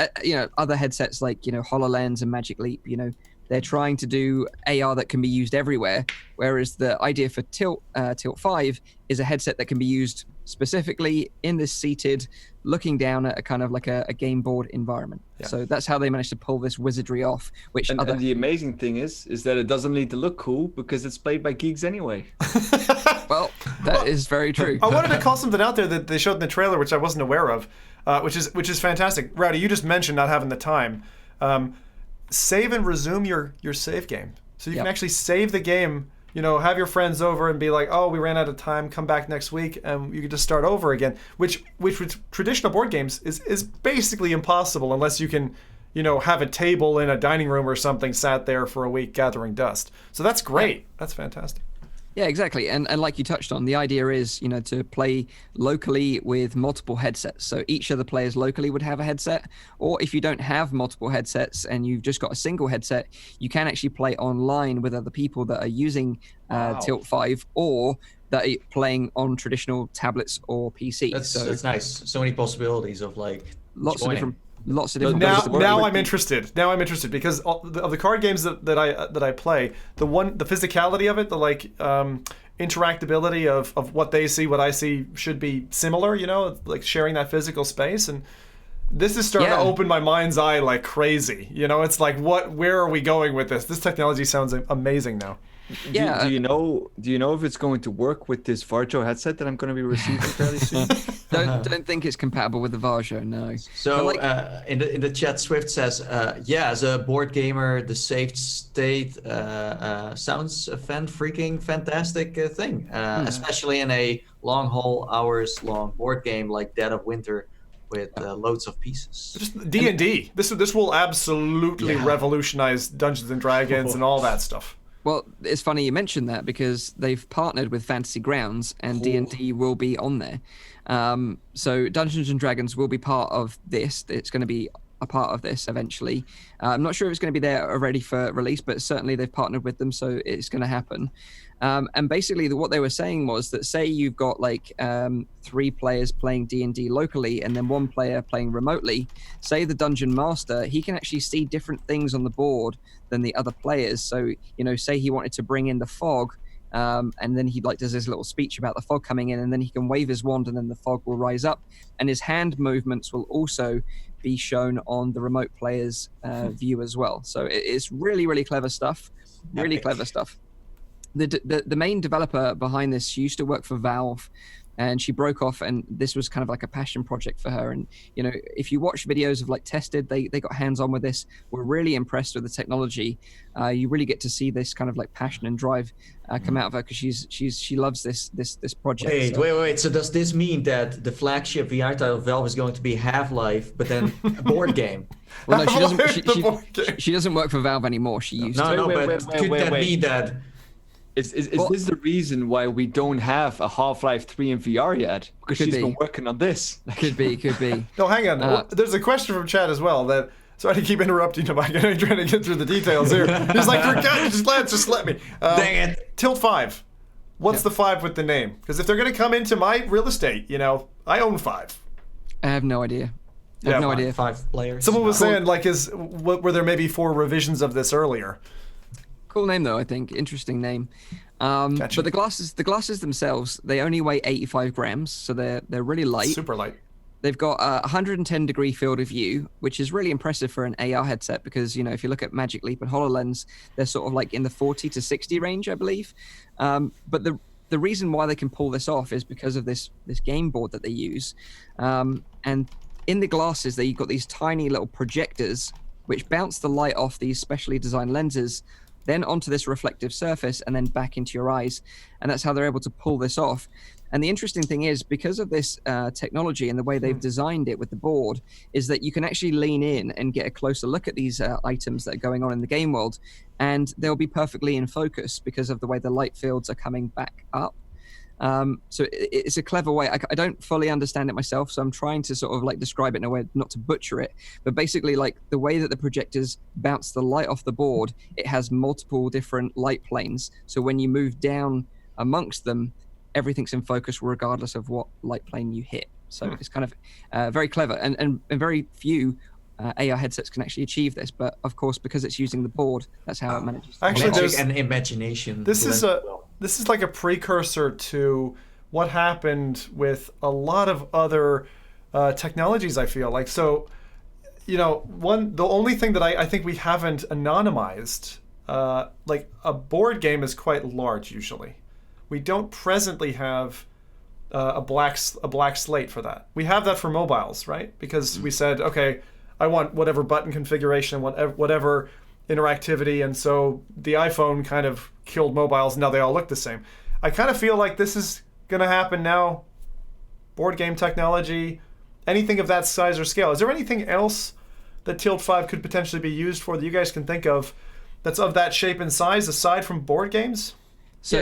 A: other headsets like, HoloLens and Magic Leap, they're trying to do AR that can be used everywhere, whereas the idea for Tilt 5 is a headset that can be used specifically in this seated, looking down at a kind of like a game board environment. Yeah. So that's how they managed to pull this wizardry off.
E: And the amazing thing is that it doesn't need to look cool because it's played by geeks anyway.
A: Well, that is very true.
B: I wanted to call something out there that they showed in the trailer, which I wasn't aware of, which is fantastic. Rowdy, you just mentioned not having the time. Save and resume your save game. So you can actually save the game, have your friends over and be like, oh, we ran out of time, come back next week, and you can just start over again, which with traditional board games is basically impossible unless you can, have a table in a dining room or something sat there for a week gathering dust. So that's great. That's fantastic.
A: Yeah, exactly. And like you touched on, the idea is, to play locally with multiple headsets. So each of the players locally would have a headset. Or if you don't have multiple headsets and you've just got a single headset, you can actually play online with other people that are using Tilt 5 or that are playing on traditional tablets or PCs.
C: That's nice. So many possibilities of like
A: lots of different
B: Now I'm interested. Now I'm interested because of the card games that I play, the physicality of it, the like interactability of what they see, what I see should be similar. Like sharing that physical space, and this is starting to open my mind's eye like crazy. It's like where are we going with this? This technology sounds amazing now.
A: Yeah.
E: Do you know if it's going to work with this Varjo headset that I'm going to be receiving fairly soon?
A: Don't think it's compatible with the Varjo, no.
C: So in the chat, Swift says, as a board gamer, the saved state sounds a freaking fantastic thing, especially in a long haul, hours long board game like Dead of Winter with loads of pieces.
B: Just D&D. This will absolutely revolutionize Dungeons and Dragons and all that stuff.
A: Well, it's funny you mentioned that because they've partnered with Fantasy Grounds and D&D will be on there. So Dungeons and Dragons will be part of this. It's going to be a part of this eventually. I'm not sure if it's going to be there already for release, but certainly they've partnered with them, so it's going to happen. And basically what they were saying was that say you've got like 3 players playing D&D locally and then 1 player playing remotely, say the Dungeon Master, he can actually see different things on the board than the other players. So, say he wanted to bring in the fog, and then he does his little speech about the fog coming in, and then he can wave his wand and then the fog will rise up. And his hand movements will also be shown on the remote player's view as well. So it's really, really clever stuff. Really clever stuff. The main developer behind this used to work for Valve, and she broke off, and this was kind of like a passion project for her. And you know, if you watch videos of like Tested, they got hands on with this, were really impressed with the technology. You really get to see this kind of like passion and drive come out of her, because she loves this project.
C: Wait. So does this mean that the flagship VR title of Valve is going to be Half-Life, but then a board game?
A: Well, no, she doesn't work for Valve anymore. She used to.
C: Could that mean that?
E: Is this the reason why we don't have a Half-Life 3 in VR yet? Because she's been working on this.
A: Could be.
B: No, hang on. There's a question from chat as well that. Sorry to keep interrupting you, Mike. I know you're trying to get through the details here. He's like, just let me.
C: Dang it.
B: Tilt 5. What's the 5 with the name? Because if they're going to come into my real estate, you know, I own 5.
A: I have no idea. I have no idea.
C: 5 players.
B: Someone was saying, like, were there maybe 4 revisions of this earlier?
A: Cool name though, I think. Interesting name. But the glasses themselves, they only weigh 85 grams, so they're really light.
B: Super light.
A: They've got a 110-degree field of view, which is really impressive for an AR headset, because, you know, if you look at Magic Leap and HoloLens, they're sort of like in the 40 to 60 range, I believe. But the reason why they can pull this off is because of this game board that they use. And in the glasses, you've got these tiny little projectors which bounce the light off these specially designed lenses, then onto this reflective surface, and then back into your eyes. And that's how they're able to pull this off. And the interesting thing is, because of this technology and the way they've designed it with the board, is that you can actually lean in and get a closer look at these items that are going on in the game world, and they'll be perfectly in focus because of the way the light fields are coming back up. So it's a clever way. I don't fully understand it myself, so I'm trying to sort of like describe it in a way not to butcher it. But basically, like the way that the projectors bounce the light off the board, it has multiple different light planes. So when you move down amongst them, everything's in focus regardless of what light plane you hit. So it's kind of very clever, and very few AR headsets can actually achieve this. But of course, because it's using the board, that's how it manages.
B: Actually,
C: Magic and imagination.
B: This is like a precursor to what happened with a lot of other technologies, I feel like. So, you know, the only thing that I think we haven't anonymized, like a board game is quite large usually. We don't presently have a black slate for that. We have that for mobiles, right? Because we said, okay, I want whatever button configuration, whatever interactivity, and so the iPhone kind of killed mobiles, and now they all look the same. I kind of feel like this is going to happen now. Board game technology, anything of that size or scale. Is there anything else that Tilt 5 could potentially be used for that you guys can think of that's of that shape and size aside from board games?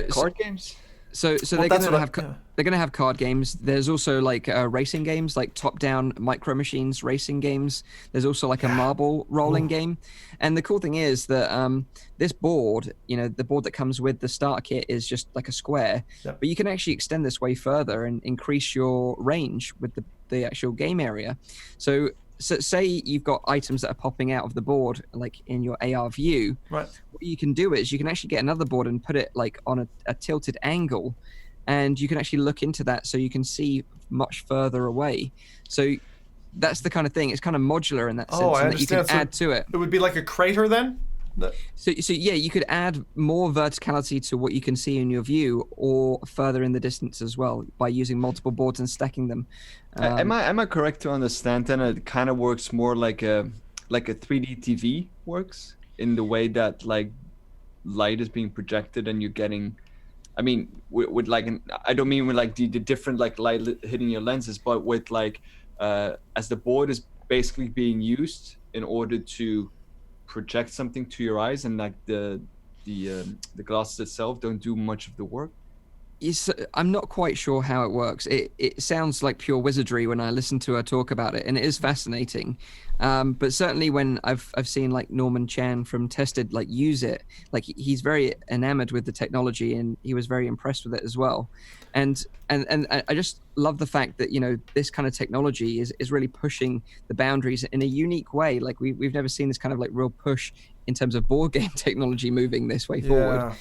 E: Card games.
A: So they're gonna have card games. There's also like racing games, like top-down micro machines racing games. There's also like a marble rolling game. And the cool thing is that this board, you know, the board that comes with the starter kit is just like a square, but you can actually extend this way further and increase your range with the actual game area. So say you've got items that are popping out of the board, like in your AR view. Right. What you can do is you can actually get another board and put it like on a tilted angle, and you can actually look into that so you can see much further away. So that's the kind of thing. It's kind of modular in that sense, and that you can add to it.
B: It would be like a crater then?
A: So yeah, you could add more verticality to what you can see in your view, or further in the distance as well, by using multiple boards and stacking them.
E: Am I correct to understand then it kind of works more like a 3D TV works, in the way that like light is being projected and you're getting, I mean, with like I don't mean with like the different like light hitting your lenses, but with like as the board is basically being used in order to project something to your eyes, and like the glasses itself don't do much of the work.
A: I'm not quite sure how it works. It sounds like pure wizardry when I listen to her talk about it, and it is fascinating. But certainly when I've seen like Norman Chan from Tested like use it, like he's very enamored with the technology, and he was very impressed with it as well. And I just love the fact that, you know, this kind of technology is really pushing the boundaries in a unique way. Like we've never seen this kind of like real push in terms of board game technology moving this way forward.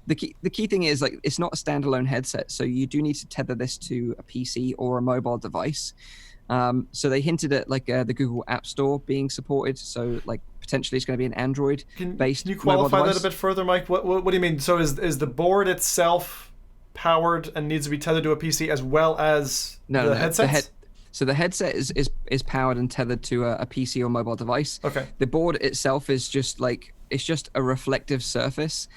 A: The key thing is, like, it's not a standalone headset, so you do need to tether this to a PC or a mobile device. So they hinted at like the Google App Store being supported, so like potentially it's going to be an Android-based.
B: Can you qualify that a bit further, Mike? What do you mean? So is the board itself powered and needs to be tethered to a PC as well as the headsets?
A: So the headset is powered and tethered to a PC or mobile device.
B: Okay.
A: The board itself is just a reflective surface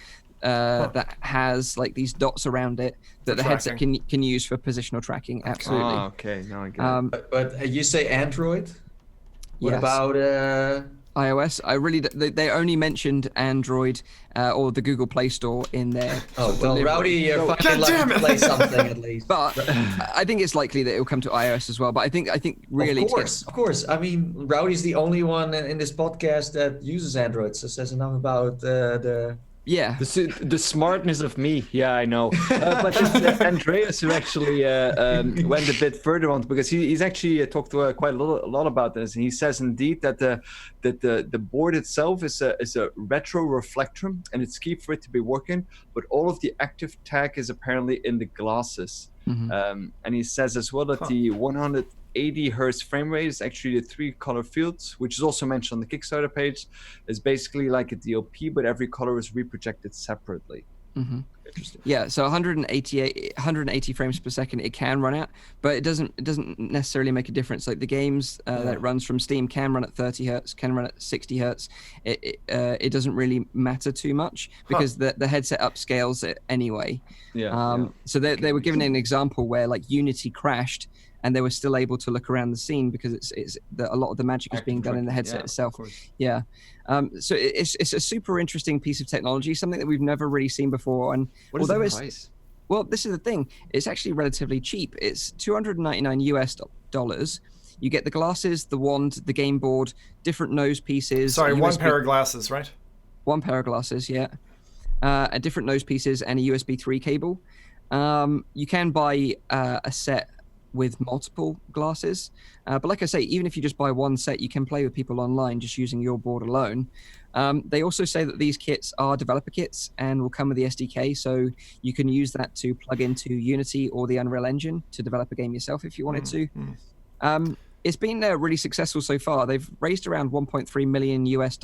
A: that has like these dots around it that the headset can use for positional tracking. Absolutely.
E: Oh, okay. Now I get it.
C: But you say Android? What
A: Yes.
C: about
A: iOS? They only mentioned Android or the Google Play Store in there.
C: Oh, well, Rowdy, you're fucking lucky to play something at least.
A: But I think it's likely that it will come to iOS as well. But I think really,
C: of course. I mean, Rowdy's the only one in this podcast that uses Android, so says enough about the.
A: Yeah,
E: the smartness of me. Yeah, I know. But it's Andreas who actually went a bit further on, because he's actually talked quite a lot about this, and he says indeed that the board itself is a retro reflector, and it's key for it to be working. But all of the active tech is apparently in the glasses. Mm-hmm. And he says as well that the 180 hertz frame rate is actually the 3 color fields, which is also mentioned on the Kickstarter page, is basically like a DOP, but every color is reprojected separately.
A: Mm-hmm. Interesting. Yeah, so 180 frames per second it can run at, but it doesn't necessarily make a difference. Like the games that it runs from Steam can run at 30 hertz, can run at 60 hertz. It doesn't really matter too much because the headset upscales it anyway. So they were given an example where like Unity crashed and they were still able to look around the scene because a lot of the magic is being done in the headset itself. Yeah. So it's a super interesting piece of technology, something that we've never really seen before. And
E: what is the price?
A: Well, this is the thing. It's actually relatively cheap. It's $299. You get the glasses, the wand, the game board, different nose pieces.
B: Sorry, one pair of glasses, right?
A: One pair of glasses, yeah. Different nose pieces and a USB 3 cable. You can buy a set with multiple glasses, but like I say, even if you just buy one set, you can play with people online just using your board alone. They also say that these kits are developer kits and will come with the SDK, so you can use that to plug into Unity or the Unreal Engine to develop a game yourself if you wanted to. It's been really successful so far. They've raised around $1.3 million US.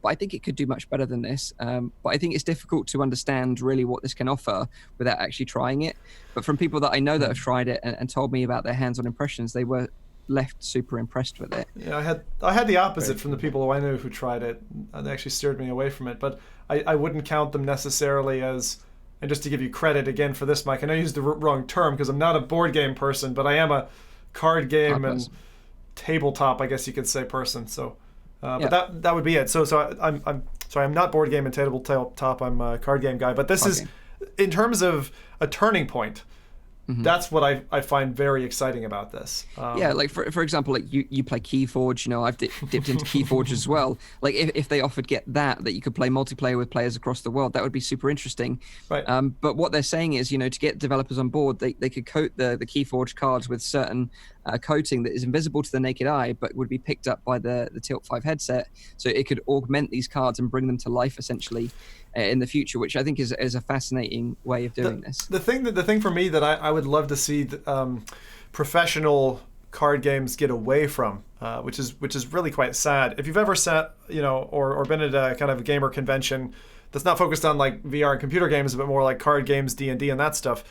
A: But I think it could do much better than this. But I think it's difficult to understand really what this can offer without actually trying it. But from people that I know that have tried it and told me about their hands-on impressions, they were left super impressed with it.
B: Yeah, I had the opposite from the people who I knew who tried it. They actually steered me away from it. But I wouldn't count them necessarily as, and just to give you credit again for this, Mike, I know I used the wrong term because I'm not a board game person, but I am a card game and tabletop, I guess you could say, person. So. But that would be it. So I'm sorry, I'm not board game and tabletop. I'm a card game guy. But this is, in terms of a turning point, that's what I find very exciting about this.
A: Like for example, like you play Keyforge. You know, I've dipped into Keyforge as well. Like if they offered that you could play multiplayer with players across the world, that would be super interesting.
B: Right.
A: But what they're saying is, you know, to get developers on board, they could coat the Keyforge cards with certain coating that is invisible to the naked eye, but would be picked up by the Tilt 5 headset, so it could augment these cards and bring them to life essentially in the future, which I think is a fascinating way of doing this.
B: The thing for me that I would love to see professional card games get away from, which is really quite sad. If you've ever sat, you know, or been at a kind of a gamer convention that's not focused on like VR and computer games, but more like card games, D&D and that stuff,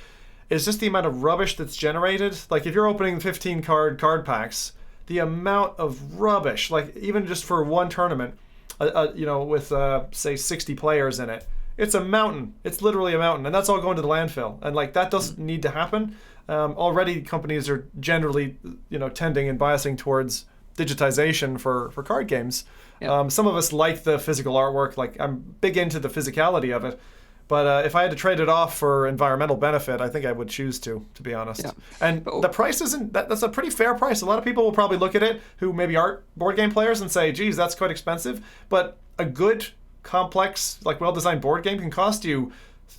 B: it's just the amount of rubbish that's generated. Like if you're opening 15 card packs, the amount of rubbish, like even just for one tournament, you know, with say 60 players in it, it's a mountain. It's literally a mountain, and that's all going to the landfill. And like that doesn't need to happen. Already companies are generally, you know, tending and biasing towards digitization for card games. Some of us like the physical artwork. Like I'm big into the physicality of it. But if I had to trade it off for environmental benefit, I think I would choose to be honest. Yeah. And the price isn't, that's a pretty fair price. A lot of people will probably look at it who maybe aren't board game players and say, geez, that's quite expensive. But a good, complex, like well-designed board game can cost you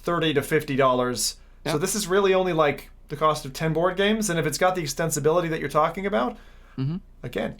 B: $30 to $50. Yeah. So this is really only like the cost of 10 board games. And if it's got the extensibility that you're talking about, again.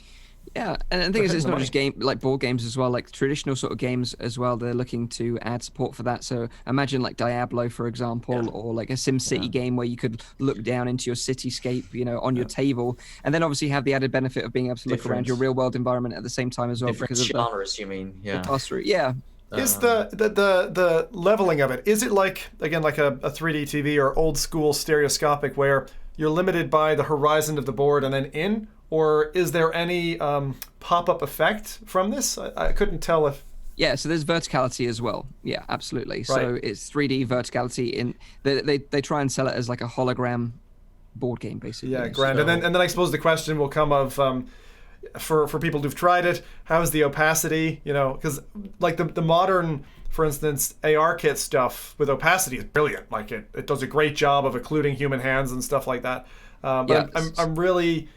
A: Yeah, and the thing is, it's not just like board games as well, like traditional sort of games as well. They're looking to add support for that. So imagine like Diablo, for example, or like a SimCity game where you could look down into your cityscape, you know, on your table, and then obviously have the added benefit of being able to look around your real world environment at the same time as well.
C: Different genres, you mean? Yeah.
A: Pass through. Yeah.
B: Is the leveling of it, is it like a 3D TV or old school stereoscopic where you're limited by the horizon of the board and then in? Or is there any pop-up effect from this? I couldn't tell if...
A: Yeah, so there's verticality as well. Yeah, absolutely. Right. So it's 3D verticality. They try and sell it as like a hologram board game, basically.
B: Yeah, grand. So, and then I suppose the question will come of... For people who've tried it, how's the opacity? Because like the modern, for instance, AR kit stuff with opacity is brilliant. Like it does a great job of occluding human hands and stuff like that. But I'm really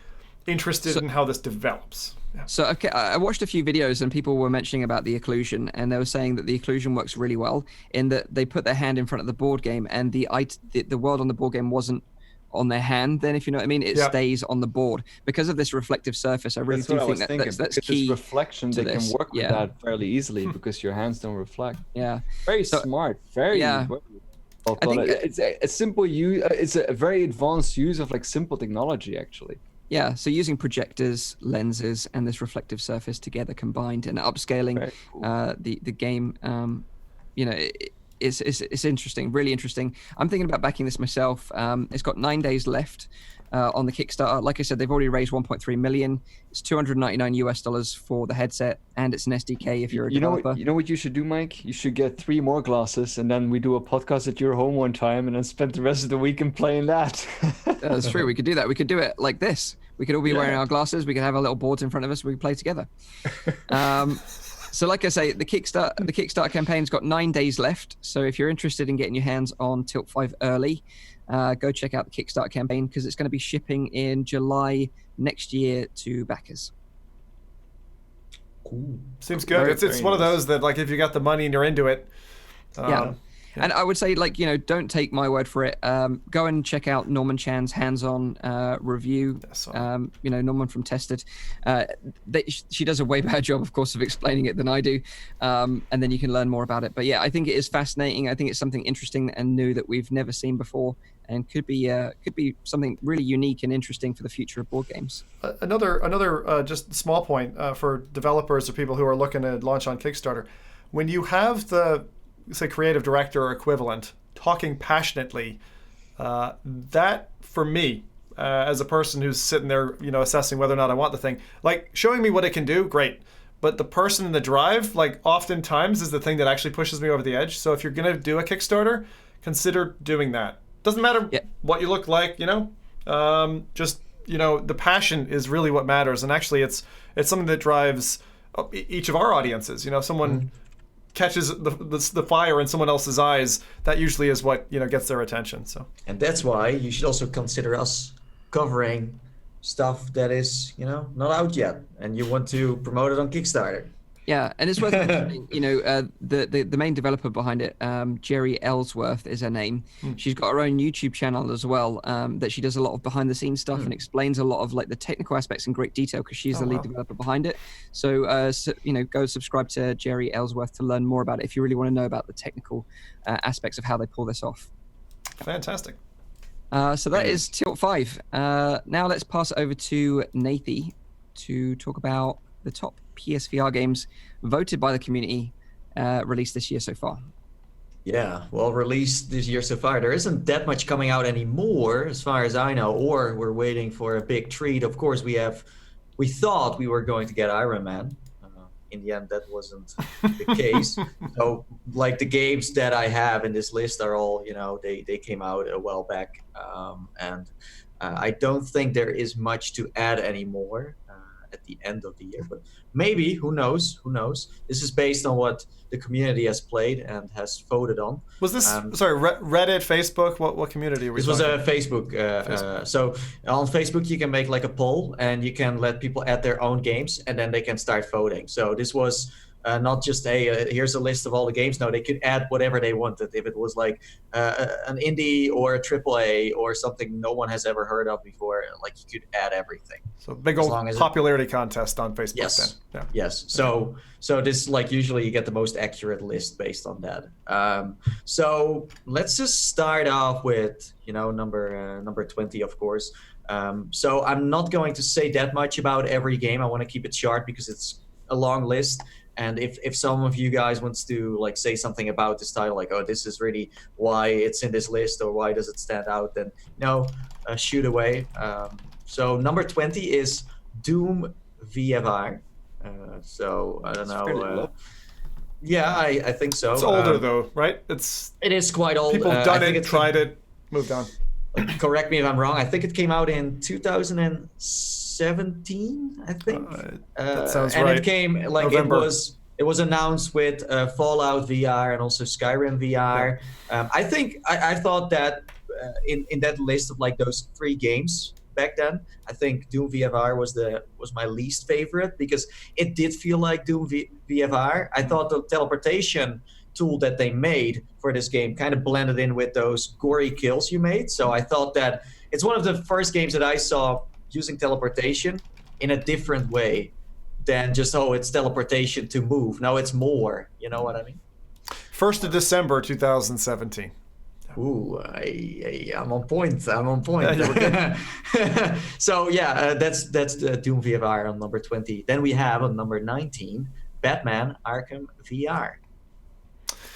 B: interested in how this develops. Yeah.
A: So I watched a few videos and people were mentioning about the occlusion, and they were saying that the occlusion works really well in that they put their hand in front of the board game, and the world on the board game wasn't on their hand, then, if you know what I mean, it stays on the board because of this reflective surface. I really do think that's key.
E: This reflection, they can work with that fairly easily because your hands don't reflect.
A: Yeah,
E: very smart. Very. Yeah. I think it's a simple use. It's a very advanced use of like simple technology, actually.
A: Yeah, so using projectors, lenses, and this reflective surface together combined and upscaling the game, It's interesting, really interesting. I'm thinking about backing this myself. It's got 9 days left on the Kickstarter. Like I said, they've already raised 1.3 million. It's $299 for the headset, and it's an SDK if you're a developer.
E: You know what you should do, Mike? You should get 3 more glasses, and then we do a podcast at your home one time, and then spend the rest of the weekend playing that.
A: That's true. We could do that. We could do it like this. We could all be wearing our glasses. We could have our little boards in front of us. We could play together. So like I say, the Kickstarter campaign's got 9 days left. So if you're interested in getting your hands on Tilt 5 early, go check out the Kickstarter campaign because it's going to be shipping in July next year to backers.
B: Cool. Seems good. It's one of those that, like, if you got the money and you're into it. And I would say, like, don't take my word for it. Go and check out Norman Chan's hands-on review. Norman from Tested. She does a way better job, of course, of explaining it than I do. And then you can learn more about it. But yeah, I think it is fascinating. I think it's something interesting and new that we've never seen before, and could be something really unique and interesting for the future of board games. Another just small point for developers or people who are looking to launch on Kickstarter. When you have the say creative director or equivalent talking passionately, that for me as a person who's sitting there assessing whether or not I want the thing, like showing me what it can do, great, but the person in the drive, like, oftentimes is the thing that actually pushes me over the edge. So if you're gonna do a Kickstarter, consider doing that. Doesn't matter what you look like, just the passion is really what matters. And actually it's something that drives each of our audiences. Someone catches the fire in someone else's eyes, that usually is what gets their attention. So, and that's why you should also consider us covering stuff that is not out yet, and you want to promote it on Kickstarter. Yeah, and it's worth mentioning, the main developer behind it, Jerry Ellsworth is her name. She's got her own YouTube channel as well, that she does a lot of behind the scenes stuff and explains a lot of like the technical aspects in great detail because she's the lead developer behind it. So, go subscribe to Jerry Ellsworth to learn more about it if you really want to know about the technical aspects of how they pull this off. Fantastic. So that is Tilt 5. Now let's pass it over to Nathie to talk about the top PSVR games voted by the community released this year so far. Yeah, well, released this year so far. There isn't that much coming out anymore, as far as I know, or we're waiting for a big treat. Of course, we thought we were going to get Iron Man. In the end, that wasn't the case. So, like, the games that I have in this list are all, they came out a while back. And I don't think there is much to add anymore at the end of the year, but maybe, who knows? This is based on what the community has played and has voted on. Was this Reddit, Facebook? What community were you talking? This was Facebook. So on Facebook you can make like a poll and you can let people add their own games and then they can start voting. So this was not just here's a list of all the games. No, they could add whatever they wanted. If it was like an indie or a AAA or something no one has ever heard of before, like, you could add everything. So big old popularity contest on Facebook. Yes. Then. Yeah. Yes. So this, like, usually you get the most accurate list based on that. So let's just start off with number 20, of course. So I'm not going to say that much about every game. I want to keep it short because it's a long list.
C: And if some of you guys wants to like say something about this title, like, oh, this is really why it's in this list or why does it stand out, then shoot away. So number 20 is Doom VR. So I don't know. Yeah, I think so.
B: It's older though, right?
C: It is quite old.
B: People done it, tried it, moved on.
C: Correct me if I'm wrong. I think it came out in 2017. I think.
B: That sounds
C: and
B: right.
C: it came like
B: November.
C: it was announced with Fallout VR and also Skyrim VR. I thought that in that list of like those 3 games back then, I think Doom VR was my least favorite because it did feel like Doom VR. I thought the teleportation tool that they made for this game kind of blended in with those gory kills you made. So I thought that it's one of the first games that I saw using teleportation in a different way than just, it's teleportation to move. No, it's more. You know what I mean?
B: 1st of December 2017.
C: Ooh, I'm on point. So that's the Doom VR on number 20. Then we have on number 19, Batman Arkham VR.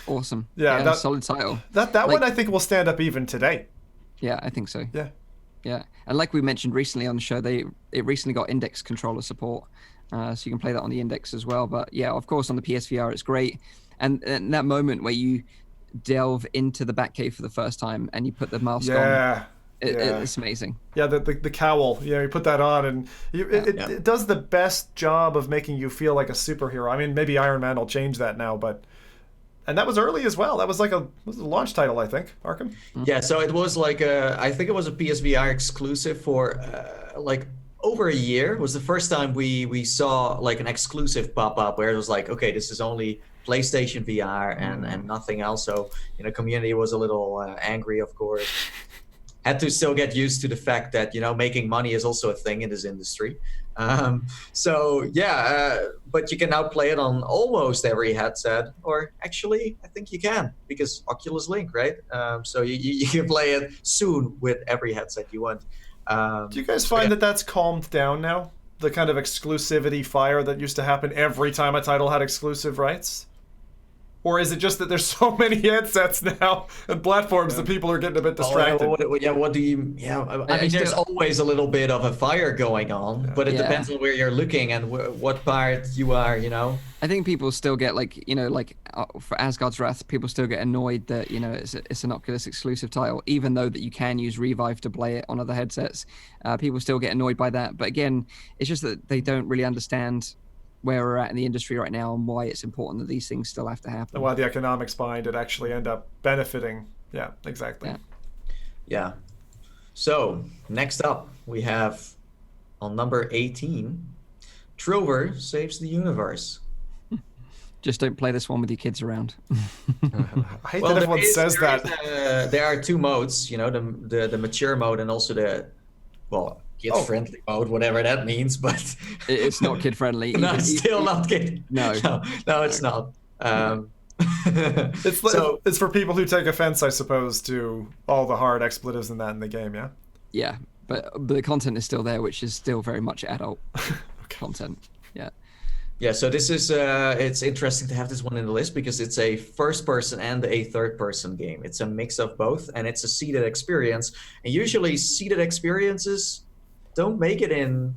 A: Awesome.
B: Yeah,
A: solid title.
B: That one I think will stand up even today.
A: Yeah, I think so.
B: Yeah.
A: Yeah, and like we mentioned recently on the show, it recently got index controller support, so you can play that on the index as well. But yeah, of course on the PSVR it's great, and that moment where you delve into the Batcave for the first time and you put the mask on, it's amazing. Yeah,
B: the cowl. Yeah, you put that on and it does the best job of making you feel like a superhero. I mean, maybe Iron Man will change that now, but. And that was early as well. That was like a launch title, I think, Arkham.
C: Yeah, so it was like I think it was a PSVR exclusive for like over a year. It was the first time we saw like an exclusive pop up where it was like, okay, this is only PlayStation VR and nothing else. So community was a little angry, of course. Had to still get used to the fact that making money is also a thing in this industry. But you can now play it on almost every headset, or actually I think you can because Oculus Link, right? So you can play it soon with every headset you want.
B: Do you guys find that that's calmed down now? The kind of exclusivity fire that used to happen every time a title had exclusive rights? Or is it just that there's so many headsets now and platforms that people are getting a bit distracted?
C: What do you... I mean, there's always a little bit of a fire going on, but it depends on where you're looking and what part you are,
A: I think people still get for Asgard's Wrath, people still get annoyed that, it's an Oculus exclusive title, even though that you can use Revive to play it on other headsets. People still get annoyed by that. But again, it's just that they don't really understand where we're at in the industry right now and why it's important that these things still have to happen.
B: And why the economics behind it actually end up benefiting. Yeah, exactly.
C: Yeah. So, next up, we have on number 18, Trover Saves the Universe.
A: Just don't play this one with your kids around.
B: I hate that everyone says that.
C: There are 2 modes, the mature mode and also the, kid-friendly mode, whatever that means, but
A: it's not kid-friendly.
C: No, still not kid.
A: No,
C: it's not.
B: It's for people who take offense, I suppose, to all the hard expletives and that in the game. Yeah.
A: Yeah, but the content is still there, which is still very much adult content. Yeah.
C: Yeah, so this is it's interesting to have this one in the list because it's a first-person and a third-person game. It's a mix of both, and it's a seated experience. And usually, seated experiences don't make it in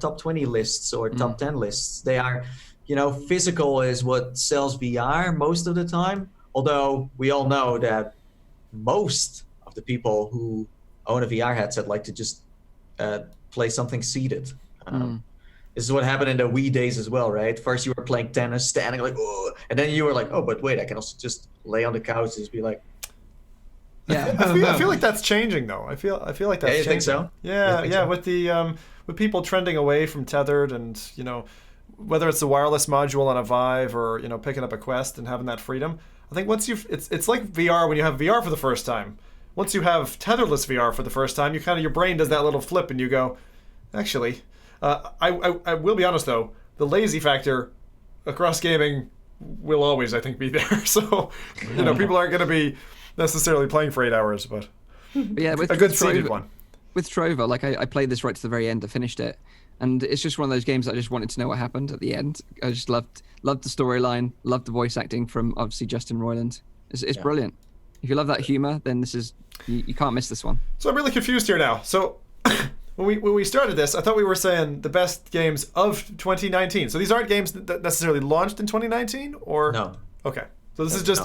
C: top 20 lists or top 10 lists. They are, physical is what sells VR most of the time. Although we all know that most of the people who own a VR headset like to just play something seated. This is what happened in the Wii days as well, right? First you were playing tennis, standing like, oh, and then you were like, oh, but wait, I can also just lay on the couch and just be like.
B: Yeah, I feel like that's changing though. I feel like that's changing.
C: You think so?
B: Yeah, with the with people trending away from tethered and whether it's the wireless module on a Vive or picking up a Quest and having that freedom. I think once it's like VR when you have VR for the first time. Once you have tetherless VR for the first time, your brain does that little flip and you go, actually. I will be honest though, the lazy factor across gaming will always, I think, be there. So people aren't going to be necessarily playing for 8 hours, but
A: yeah,
B: a good seated one.
A: With Trover, I played this right to the very end. I finished it, And it's just one of those games that I just wanted to know what happened at the end. I just loved the storyline, loved the voice acting from obviously Justin Roiland. It's brilliant. If you love that humor, then this is you can't miss this one.
B: So I'm really confused here now. So when we started this, I thought we were saying the best games of 2019. So these aren't games that necessarily launched in 2019, or
C: No.
B: Okay. So this is just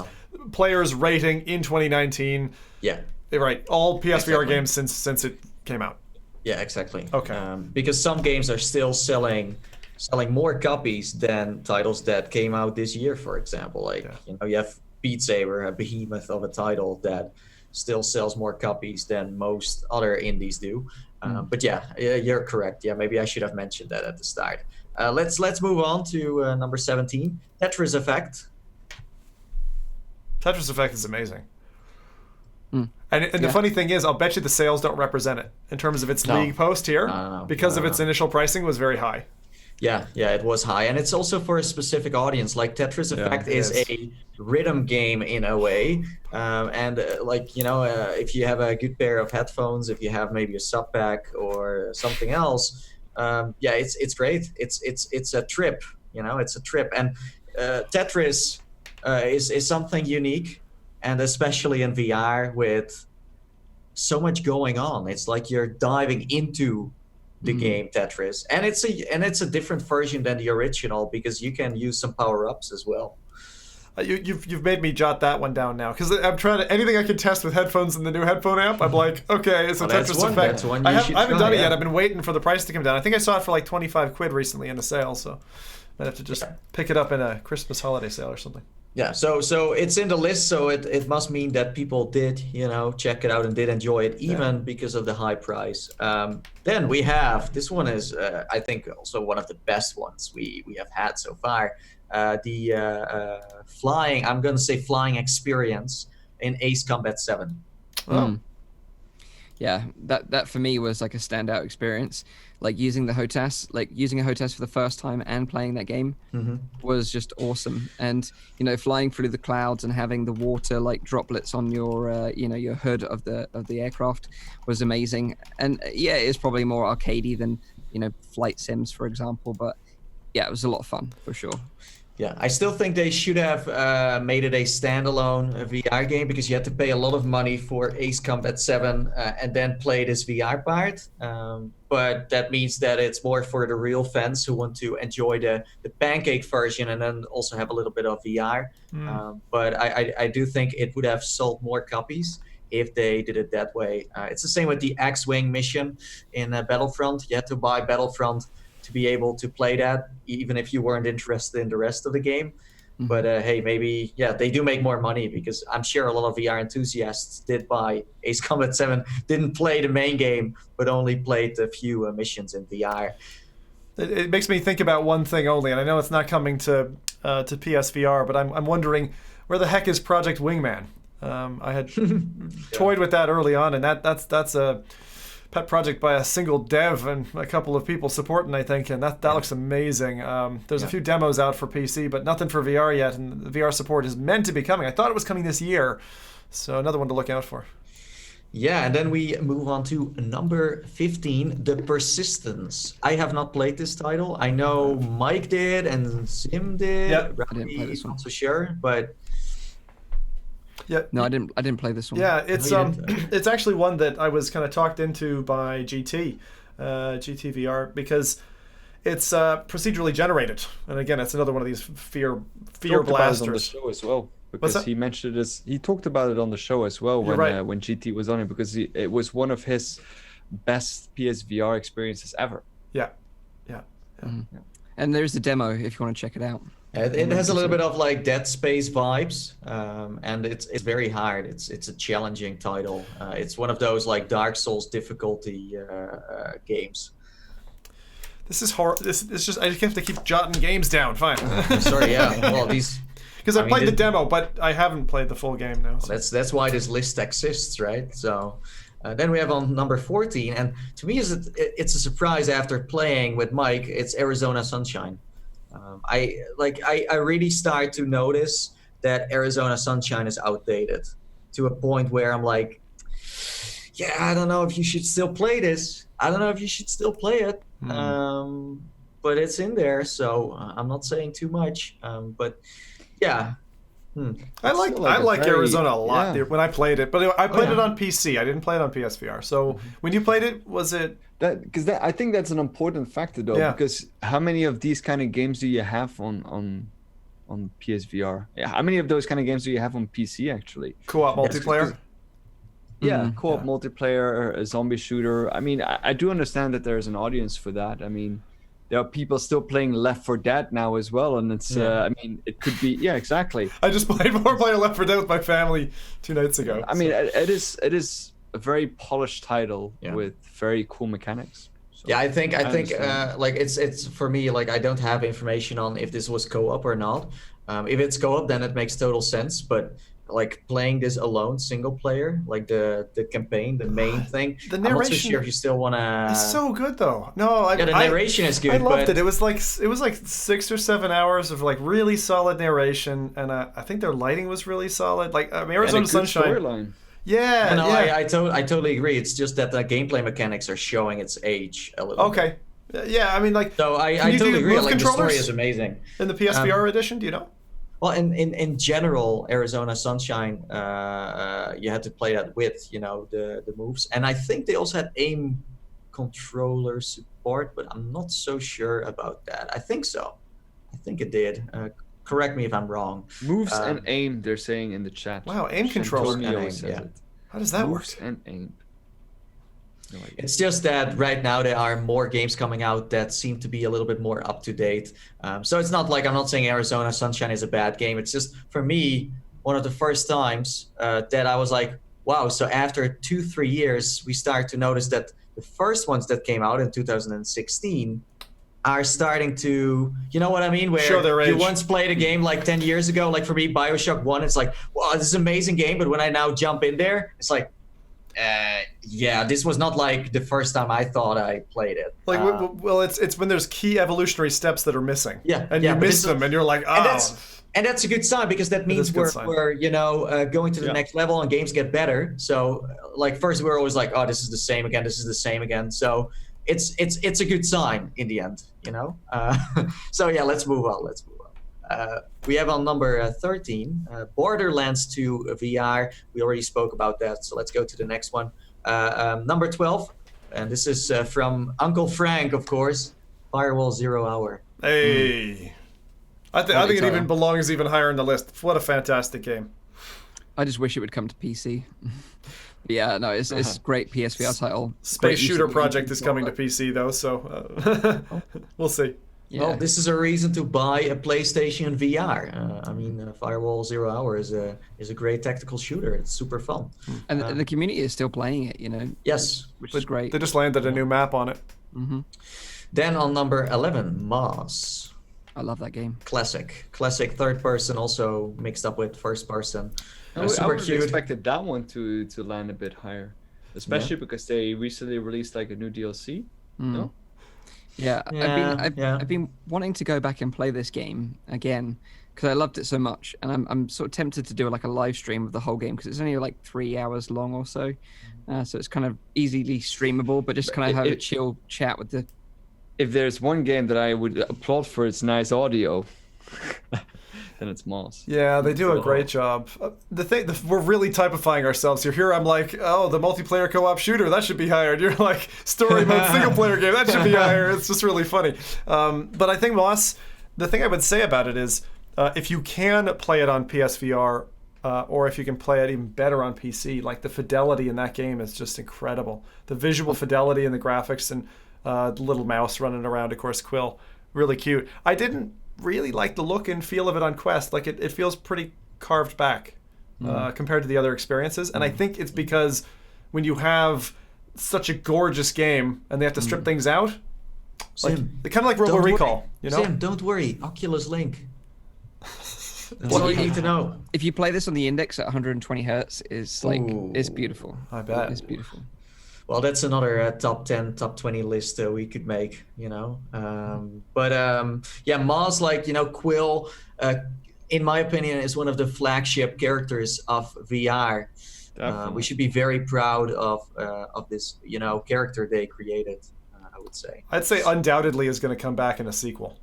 B: players rating in 2019.
C: Yeah.
B: Right. All PSVR
C: Exactly.
B: games since it came out.
C: Yeah, exactly.
B: Okay.
C: Because some games are still selling more copies than titles that came out this year, for example. Like, you have Beat Saber, a behemoth of a title that still sells more copies than most other indies do. But yeah, you're correct. Yeah, maybe I should have mentioned that at the start. Let's move on to number 17, Tetris Effect.
B: Tetris Effect is amazing. And the funny thing is, I'll bet you the sales don't represent it in terms of its league post here, because of its initial pricing was very high.
C: Yeah, it was high, and it's also for a specific audience. Like Tetris Effect is a rhythm game in a way, if you have a good pair of headphones, if you have maybe a sub pack or something else, it's great. It's a trip, it's a trip, and Tetris is something unique, and especially in VR with so much going on. It's like you're diving into the game Tetris, and it's a different version than the original because you can use some power-ups as well.
B: You've made me jot that one down now, because I'm trying to anything I can test with headphones in the new headphone app. I'm like, okay, it's a Tetris Effect.
C: That's one
B: I haven't done it yet. I've been waiting for the price to come down. I think I saw it for like 25 quid recently in a sale, so I'd have to just pick it up in a Christmas holiday sale or something.
C: Yeah, so it's in the list, so it must mean that people did, check it out and did enjoy it, even because of the high price. Then we have, this one is, I think, also one of the best ones we have had so far. The flying, I'm going to say flying experience in Ace Combat 7.
B: Oh.
A: Yeah, that for me was like a standout experience. Like using a HOTAS for the first time and playing that game was just awesome. And flying through the clouds and having the water like droplets on your your hood of the aircraft was amazing. And yeah, it's probably more arcadey than flight sims, for example. But yeah, it was a lot of fun for sure.
C: Yeah, I still think they should have made it a standalone VR game, because you had to pay a lot of money for Ace Combat 7 and then play this VR part. But that means that it's more for the real fans who want to enjoy the pancake version and then also have a little bit of VR. But I do think it would have sold more copies if they did it that way. It's the same with the X-Wing mission in Battlefront. You had to buy Battlefront to be able to play that, even if you weren't interested in the rest of the game. But hey, maybe, they do make more money, because I'm sure a lot of VR enthusiasts did buy Ace Combat 7, didn't play the main game, but only played a few missions in VR.
B: It makes me think about one thing only, and I know it's not coming to PSVR, but I'm wondering, where the heck is Project Wingman? I had toyed with that early on, and that's a pet project by a single dev and a couple of people supporting, I think, and that looks amazing. There's a few demos out for PC, but nothing for VR yet, and the VR support is meant to be coming. I thought it was coming this year, so another one to look out for.
C: Yeah, and then we move on to number 15, The Persistence. I have not played this title. I know Mike did and Sim did.
B: Yep.
A: I didn't play this one.
C: Not so sure, but
B: yeah.
A: No, I didn't play this one.
B: Yeah, it's actually one that I was kind of talked into by GT VR, because it's procedurally generated, and again, it's another one of these fear blasters.
E: On the show as well, because he mentioned this. He talked about it on the show as well when GT was on it, because it was one of his best PSVR experiences ever.
B: Yeah.
A: And there's a demo if you want to check it out.
C: It has a little bit of like Dead Space vibes, and it's very hard. It's a challenging title. It's one of those like Dark Souls difficulty games.
B: This is hard. It's just I just have to keep jotting games down. Fine.
C: Sorry, yeah. Well, these.
B: Because I played the demo, but I haven't played the full game now. So.
C: Well, that's why this list exists, right? So. Then we have on number 14, and to me, it's a surprise after playing with Mike. It's Arizona Sunshine. I really start to notice that Arizona Sunshine is outdated to a point where I'm like, yeah, I don't know if you should still play this. I don't know if you should still play it. But it's in there, so I'm not saying too much. But yeah.
B: I like Arizona a lot when I played it, but I played it on PC. I didn't play it on PSVR. So when you played it, was it
E: because I think that's an important factor though, because how many of these kind of games do you have on PSVR? Yeah, how many of those kind of games do you have on PC actually?
B: Co-op multiplayer?
E: Co-op multiplayer, a zombie shooter. I mean, I do understand that there's an audience for that. I mean, there are people still playing Left 4 Dead now as well, and it's I mean, it could be exactly.
B: I just played Left 4 Dead with my family 2 nights ago.
E: I mean, it is a very polished title with very cool mechanics. So
C: I think like it's for me, like I don't have information on if this was co-op or not. If it's co-op, then it makes total sense, but like playing this alone, single player, like the campaign, the main thing.
B: The narration,
C: I'm not so sure if you still want to.
B: It's so good though. No,
C: the narration is good.
B: I loved it. It was like 6 or 7 hours of like really solid narration, and I think their lighting was really solid. Like Arizona Sunshine.
E: Storyline.
B: Yeah,
C: I totally agree. It's just that the gameplay mechanics are showing its age a little.
B: Okay. Yeah, I mean, like.
C: So I totally agree. Like the story is amazing.
B: In the PSVR edition, do you know?
C: Well, in general, Arizona Sunshine, you had to play that with, the moves. And I think they also had aim controller support, but I'm not so sure about that. I think so. I think it did. Correct me if I'm wrong.
E: Moves and aim, they're saying in the chat.
B: Wow, aim controller. How does that work?
E: Moves and aim.
C: No idea. It's just that right now there are more games coming out that seem to be a little bit more up to date. So it's not like I'm not saying Arizona Sunshine is a bad game. It's just for me one of the first times that I was like, wow. So after 2-3 years, we start to notice that the first ones that came out in 2016 are starting to, you know what I mean? Where
B: show their age.
C: You once played a game like 10 years ago. Like for me, BioShock 1, it's like, wow, this is an amazing game. But when I now jump in there, it's like, this was not like the first time I thought I played it.
B: Like, well, it's when there's key evolutionary steps that are missing. And you miss them, and you're like, oh.
C: And that's a good sign because that means we're going to the next level and games get better. So, like, first we're always like, oh, this is the same again. This is the same again. So it's a good sign in the end, So yeah, let's move on. We have on number 13, Borderlands 2 VR. We already spoke about that, so let's go to the next one. Number 12, and this is from Uncle Frank, of course, Firewall 0 Hour.
B: Hey. I think it even belongs even higher in the list. What a fantastic game.
A: I just wish it would come to PC. Yeah, no, it's a great PSVR title.
B: Space Shooter Project is coming to PC, though, so we'll see.
C: Yeah. Well, this is a reason to buy a PlayStation VR. Firewall 0 Hour is a great tactical shooter. It's super fun.
A: And the community is still playing it,
C: Yes.
A: Which is great.
B: They just landed a new map on it.
A: Mm-hmm.
C: Then on number 11, Moss.
A: I love that game.
C: Classic third person, also mixed up with first person.
E: I would have expected that one to land a bit higher, especially because they recently released like a new DLC. No?
A: Yeah, I've been wanting to go back and play this game again because I loved it so much, and I'm sort of tempted to do like a live stream of the whole game because it's only like 3 hours long or so, so it's kind of easily streamable, but just kind of have a chill chat with the.
E: If there's one game that I would applaud for its nice audio, then it's Moss.
B: Yeah, they do a great job. We're really typing ourselves here. Here I'm like, oh, the multiplayer co-op shooter, that should be higher. And you're like, story mode single player game, that should be higher. It's just really funny. But I think Moss, the thing I would say about it is, if you can play it on PSVR, or if you can play it even better on PC, like the fidelity in that game is just incredible. The visual fidelity and the graphics and the little mouse running around, of course, Quill, really cute. I didn't really like the look and feel of it on Quest. Like it feels pretty carved back compared to the other experiences. And I think it's because when you have such a gorgeous game and they have to strip things out,
C: Sim,
B: kind of like Robo Recall,
C: Sim, don't worry, Oculus Link. That's all you need to know.
A: If you play this on the Index at 120 hertz, it's beautiful.
B: I bet.
A: It's beautiful.
C: Well, that's another top 10, top 20 list we could make, Moss, Quill, in my opinion, is one of the flagship characters of VR. We should be very proud of this, character they created. I would say.
B: I'd say undoubtedly is going to come back in a sequel.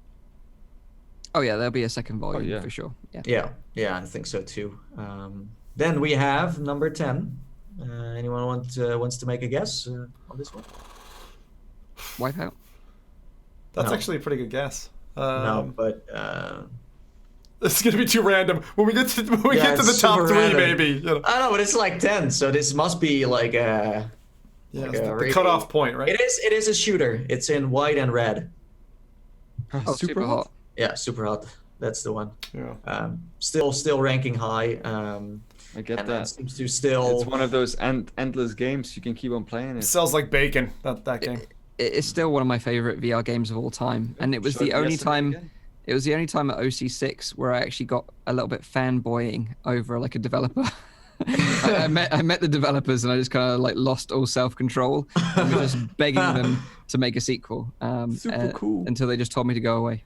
A: Oh yeah, there'll be a second volume for sure.
C: Yeah, I think so too. Then we have number 10. Anyone wants to make a guess on this one?
A: Wipeout.
B: That's actually a pretty good guess.
C: No, but
B: this is gonna be too random. When we get to the top 3,
C: random.
B: maybe.
C: I know, but it's like 10, so this must be like a.
B: The cutoff point, right?
C: It is a shooter. It's in white and red.
A: Oh, super hot.
C: Yeah, super hot. That's the one.
B: Yeah.
C: Still ranking high.
E: I get that.
C: Seems to still.
E: It's one of those endless games. You can keep on playing it.
B: Sells like bacon. That game.
A: It's still one of my favorite VR games of all time, and it was the only time. It was the only time at OC6 where I actually got a little bit fanboying over like a developer. I met the developers and I just kind of like lost all self-control and was just begging them to make a sequel.
E: Super cool.
A: Until they just told me to go away.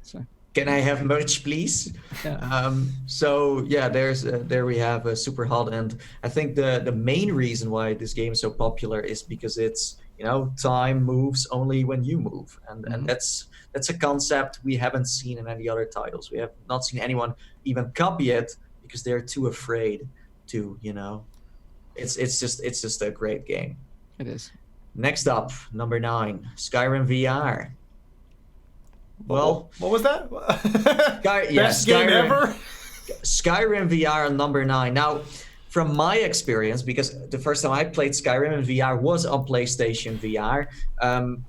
A: So.
C: Can I have merch, please?
A: Yeah.
C: There we have Super Hot, and I think the main reason why this game is so popular is because it's time moves only when you move, and that's a concept we haven't seen in any other titles. We have not seen anyone even copy it because they're too afraid to. It's just a great game.
A: It is.
C: Next up, number 9, Skyrim VR. Well,
B: what was that?
C: Best
B: game ever?
C: Skyrim VR number 9. Now, from my experience, because the first time I played Skyrim in VR was on PlayStation VR,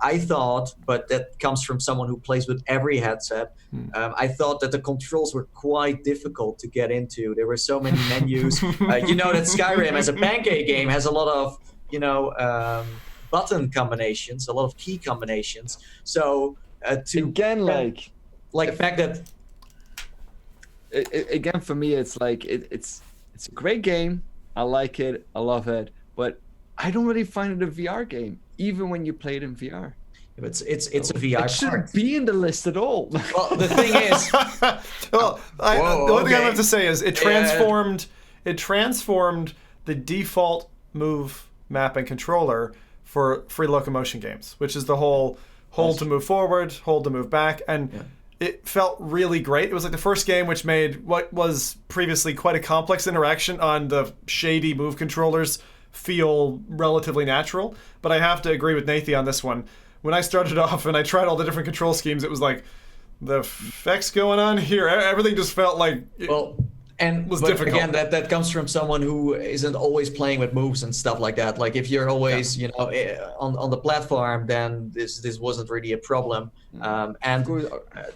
C: I thought, but that comes from someone who plays with every headset, I thought that the controls were quite difficult to get into. There were so many menus. That Skyrim as a pancake game has a lot of, button combinations, a lot of key combinations. So the fact that
E: again for me it's like it's a great game. I like it, I love it, but I don't really find it a VR game, even when you play it in VR.
C: It's a VR.
E: It shouldn't be in the list at all.
C: Well, the thing is,
B: the only thing I have to say is it transformed the default move map and controller for free locomotion games, which is the whole hold to move forward, hold to move back, and it felt really great. It was like the first game which made what was previously quite a complex interaction on the shady move controllers feel relatively natural. But I have to agree with Nathie on this one. When I started off and I tried all the different control schemes, it was like, the effects going on here, everything just felt like was difficult.
C: Again, that comes from someone who isn't always playing with moves and stuff like that. Like if you're always, on the platform, then this wasn't really a problem. And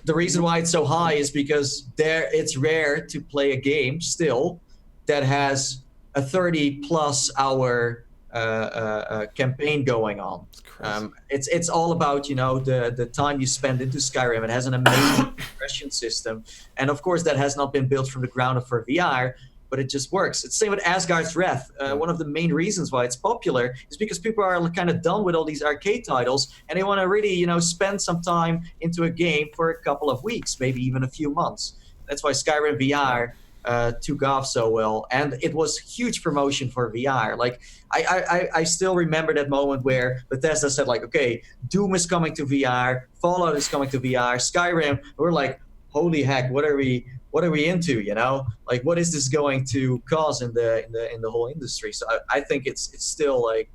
C: the reason why it's so high is because it's rare to play a game still that has a 30+ hour campaign going on. It's all about the time you spend into Skyrim. It has an amazing progression system, and of course that has not been built from the ground up for VR, but it just works. It's the same with Asgard's Wrath. One of the main reasons why it's popular is because people are kind of done with all these arcade titles, and they want to really spend some time into a game for a couple of weeks, maybe even a few months. That's why Skyrim VR took off so well, and it was huge promotion for VR. Like I still remember that moment where Bethesda said like, okay, Doom is coming to VR, Fallout is coming to VR, Skyrim. We're like, holy heck, what are we into? Like what is this going to cause in the whole industry? So I think it's still like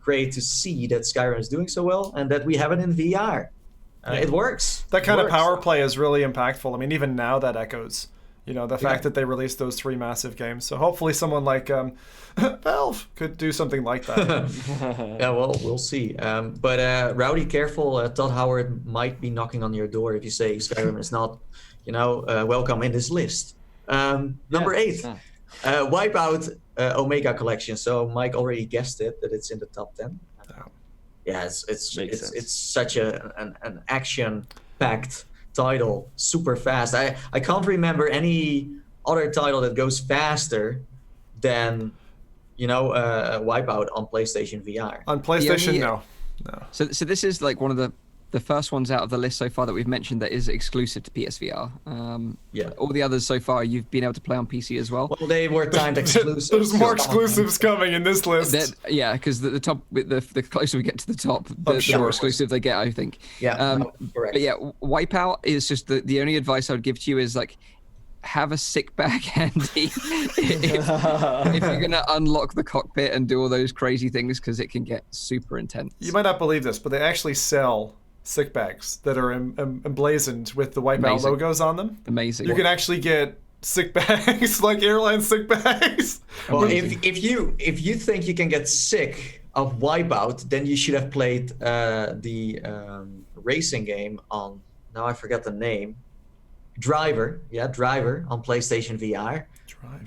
C: great to see that Skyrim is doing so well and that we have it in VR. It works.
B: That kind of power play is really impactful. I mean, even now that echoes. The fact that they released those 3 massive games. So hopefully someone like Valve could do something like that.
C: Yeah, well, we'll see. But Rowdy, careful. Todd Howard might be knocking on your door if you say Skyrim is not, welcome in this list. Number 8, Wipeout Omega Collection. So Mike already guessed it, that it's in the top 10. Yeah, it's such an action-packed title, super fast. I can't remember any other title that goes faster than Wipeout on PlayStation VR.
B: On PlayStation, no.
A: So this is like one of the the first ones out of the list so far that we've mentioned that is exclusive to PSVR. All the others so far you've been able to play on PC as well.
C: Well, they were timed exclusive.
B: There's more exclusives coming in this list.
A: Because the top, the closer we get to the top, the more exclusive they get, I think.
C: Yeah, correct.
A: But yeah, Wipeout is just the only advice I would give to you is like, have a sick bag handy if you're gonna unlock the cockpit and do all those crazy things, because it can get super intense.
B: You might not believe this, but they actually sell sick bags that are emblazoned with the Wipeout logos on them.
A: Amazing.
B: You can actually get sick bags, like airline sick bags.
C: Well, if you think you can get sick of Wipeout, then you should have played the racing game on, now I forgot the name, Driver on PlayStation VR.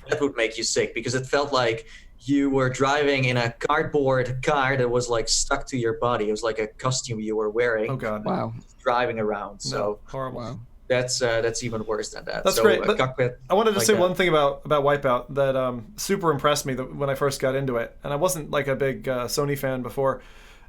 C: That would make you sick, because it felt like you were driving in a cardboard car that was like stuck to your body. It was like a costume you were wearing.
B: Oh god!
A: Wow.
C: Driving around. So
B: horrible.
A: Wow.
C: That's even worse than that.
B: That's
C: so,
B: great. But
C: cockpit,
B: I wanted to say one thing about Wipeout that super impressed me when I first got into it, and I wasn't like a big Sony fan before.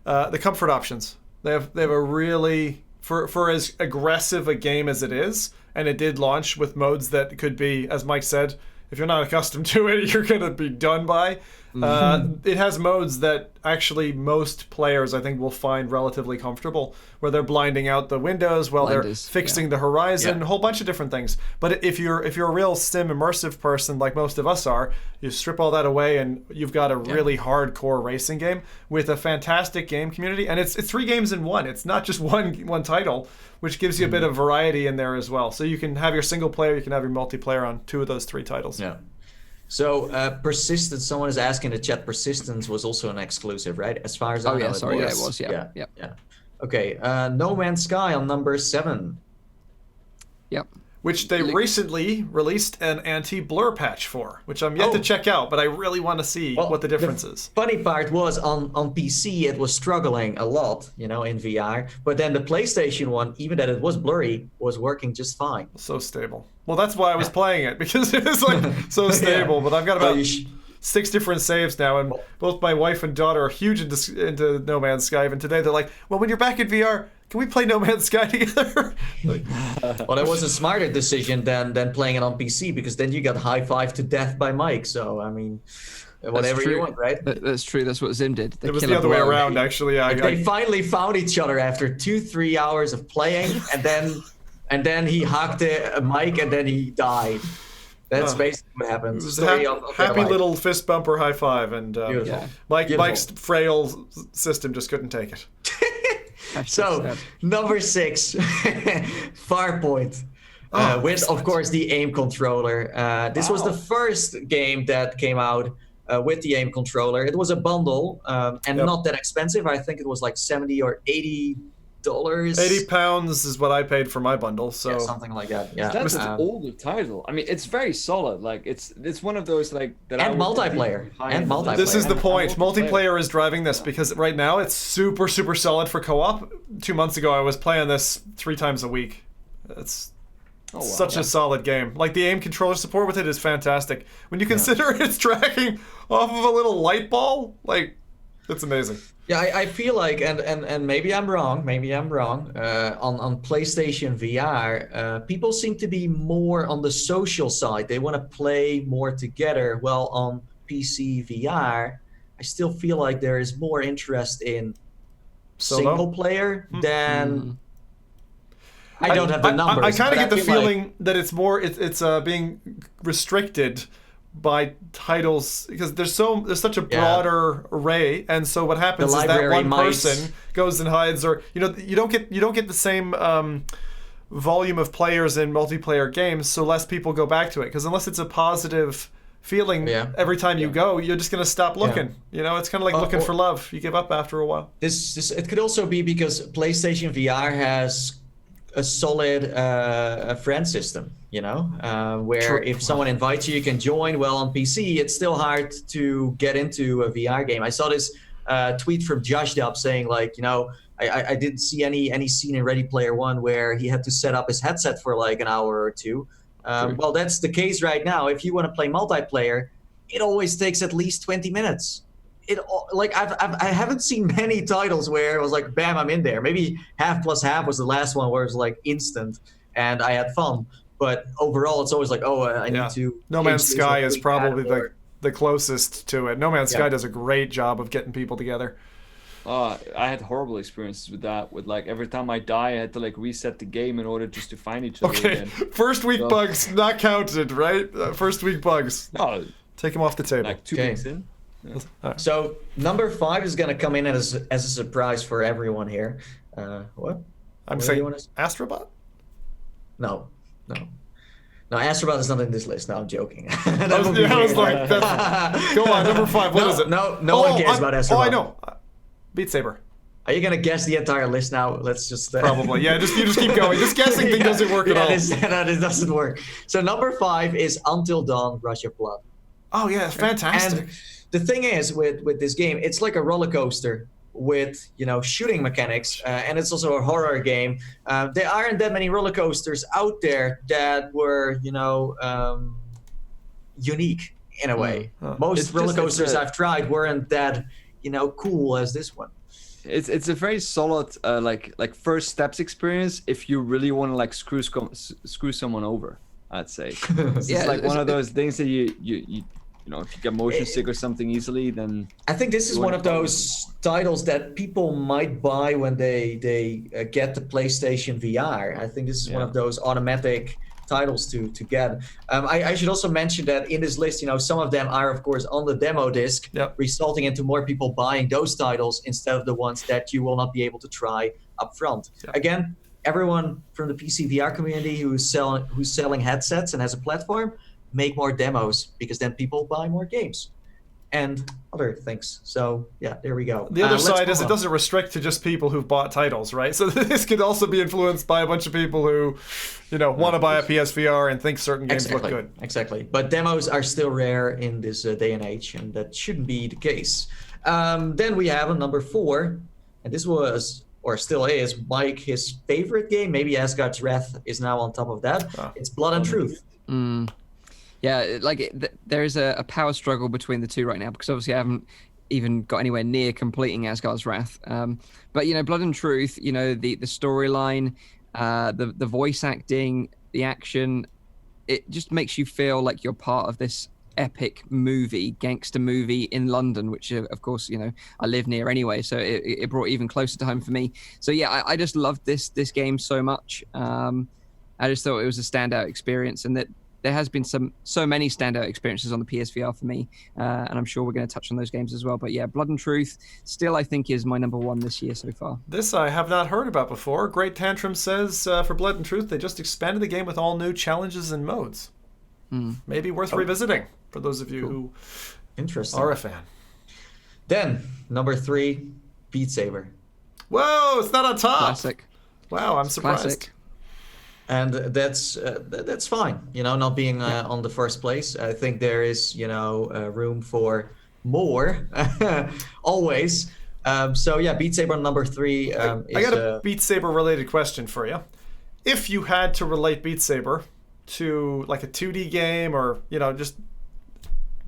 B: The comfort options. They have a really, for as aggressive a game as it is. And it did launch with modes that could be, as Mike said, if you're not accustomed to it, you're going to be done by. It has modes that actually most players, I think, will find relatively comfortable, where they're blinding out the windows while they're fixing the horizon, a whole bunch of different things. But if you're a real sim immersive person, like most of us are, you strip all that away and you've got a really hardcore racing game with a fantastic game community. And it's 3 games in one. It's not just one title, which gives you a bit of variety in there as well. So you can have your single player, you can have your multiplayer on 2 of those 3 titles.
C: Yeah. So Persistence, someone is asking in the chat, Persistence was also an exclusive, right? As far as I know,
A: it was. Yeah.
C: Okay, No Man's Sky on number 7.
A: Yep.
B: Which they recently released an anti-blur patch for, which I'm yet to check out, but I really want to see what the difference is.
C: Funny part was on PC it was struggling a lot, in VR, but then the PlayStation one, even that it was blurry, was working just fine.
B: So stable. Well, that's why I was playing it, because it is like so stable. But I've got about 6 different saves now, and both my wife and daughter are huge into No Man's Sky. And today they're like, well, when you're back in VR, can we play No Man's Sky together?
C: Well, that was a smarter decision than playing it on PC, because then you got high-fived to death by Mike. So, I mean, whatever you want, right?
A: That's true. That's what Zim did.
B: It was the other way around, actually.
C: They finally found each other after 2-3 hours of playing, and then he hacked Mike, and then he died. That's basically what happens.
B: It was a happy little fist bumper high five, and Mike's frail system just couldn't take it.
C: So, number 6, Farpoint, with, of course, the aim controller. This was the first game that came out with the aim controller. It was a bundle, and not that expensive. I think it was like $70 or $80.
B: £80 is what I paid for my bundle, so
C: something like that. Yeah,
E: that's an older title. I mean, it's very solid. Like it's one of those like that.
C: And multiplayer.
B: This is the point. Multiplayer is driving this, because right now it's super solid for co-op. 2 months ago, I was playing this 3 times a week. It's such a solid game. Like the aim controller support with it is fantastic. When you consider it's tracking off of a little light ball, like it's amazing.
C: Yeah, I feel like, and maybe I'm wrong, on PlayStation VR, people seem to be more on the social side. They want to play more together. Well, on PC VR, I still feel like there is more interest in single player than... I don't have the numbers.
B: I kind of get the feeling that it's more, it's being restricted by titles, because there's such a broader array, and so what happens is that one person goes and hides, or you don't get the same volume of players in multiplayer games, so less people go back to it, because unless it's a positive feeling every time you go, you're just going to stop looking. It's kind of like looking for love. You give up after a while.
C: This it could also be because PlayStation VR has a solid friend system, where if someone invites you, you can join. Well, on PC, it's still hard to get into a VR game. I saw this tweet from Josh Dub saying, like, I didn't see any scene in Ready Player One where he had to set up his headset for like an hour or 2. Well, that's the case right now. If you want to play multiplayer, it always takes at least 20 minutes. like I haven't seen many titles where it was like, bam, I'm in there. Maybe Half Plus Half was the last one where it was like instant and I had fun. But overall, it's always like, oh, I need to.
B: No Man's Sky is probably the closest to it. No Man's Sky does a great job of getting people together.
E: I had horrible experiences with that. With like every time I die, I had to like reset the game in order just to find each other again.
B: First week bugs not counted, right? First week bugs.
E: No,
B: take them off the table.
E: Like 2 weeks in.
C: Yeah. Right. So number 5 is going to come in as a surprise for everyone here. What?
B: I'm saying Astrobot?
C: No, Astrobot is not in this list. No, I'm joking.
B: I was like, go on, number 5. What is it?
C: No one cares about Astrobot.
B: Oh, I know. Beat Saber.
C: Are you gonna guess the entire list now? Let's just
B: probably. Yeah, you just keep going. This guessing thing doesn't work at all.
C: It doesn't work. So number 5 is Until Dawn: Rush of Blood.
B: Oh yeah, it's fantastic.
C: And the thing is with this game, it's like a roller coaster with shooting mechanics, and it's also a horror game. There aren't that many roller coasters out there that were unique in a way. Most roller coasters I've tried weren't that cool as this one.
E: It's a very solid like first steps experience if you really want to like screw someone over, I'd say. It's like one of those things that you if you get motion sick or something easily, then
C: I think this is one of those titles that people might buy when they get the PlayStation VR. I think this is one of those automatic titles to get. I should also mention that in this list, some of them are of course on the demo disc, resulting into more people buying those titles instead of the ones that you will not be able to try up front. Again, everyone from the PC VR community who's selling headsets and has a platform, make more demos, because then people buy more games and other things. So yeah, there we go.
B: The other side is it doesn't restrict to just people who've bought titles, right? So this could also be influenced by a bunch of people who, want to buy a PSVR and think certain games look good.
C: Exactly. But demos are still rare in this day and age, and that shouldn't be the case. Then we have a number 4, and this was, or still is, Mike, his favorite game. Maybe Asgard's Wrath is now on top of that. It's Blood and Truth.
A: Yeah, there is a power struggle between the two right now, because obviously I haven't even got anywhere near completing Asgard's Wrath. But Blood and Truth, the storyline, the voice acting, the action, it just makes you feel like you're part of this epic gangster movie in London, which of course I live near anyway, so it brought even closer to home for me. So yeah, I just loved this game so much. I just thought it was a standout experience, and that there has been so many standout experiences on the PSVR for me, and I'm sure we're going to touch on those games as well. But yeah, Blood and Truth still, I think, is my number 1 this year so far.
B: This I have not heard about before. Great Tantrum says for Blood and Truth, they just expanded the game with all new challenges and modes. Maybe worth revisiting for those of you who are a fan.
C: Then, number 3, Beat Saber.
B: Whoa, it's not on top.
A: Classic.
B: Wow, I'm surprised.
A: Classic.
C: And that's fine, not being on the first place. I think there is, room for more, always. So yeah, Beat Saber number 3.
B: I got a Beat Saber related question for you. If you had to relate Beat Saber to like a 2D game, or just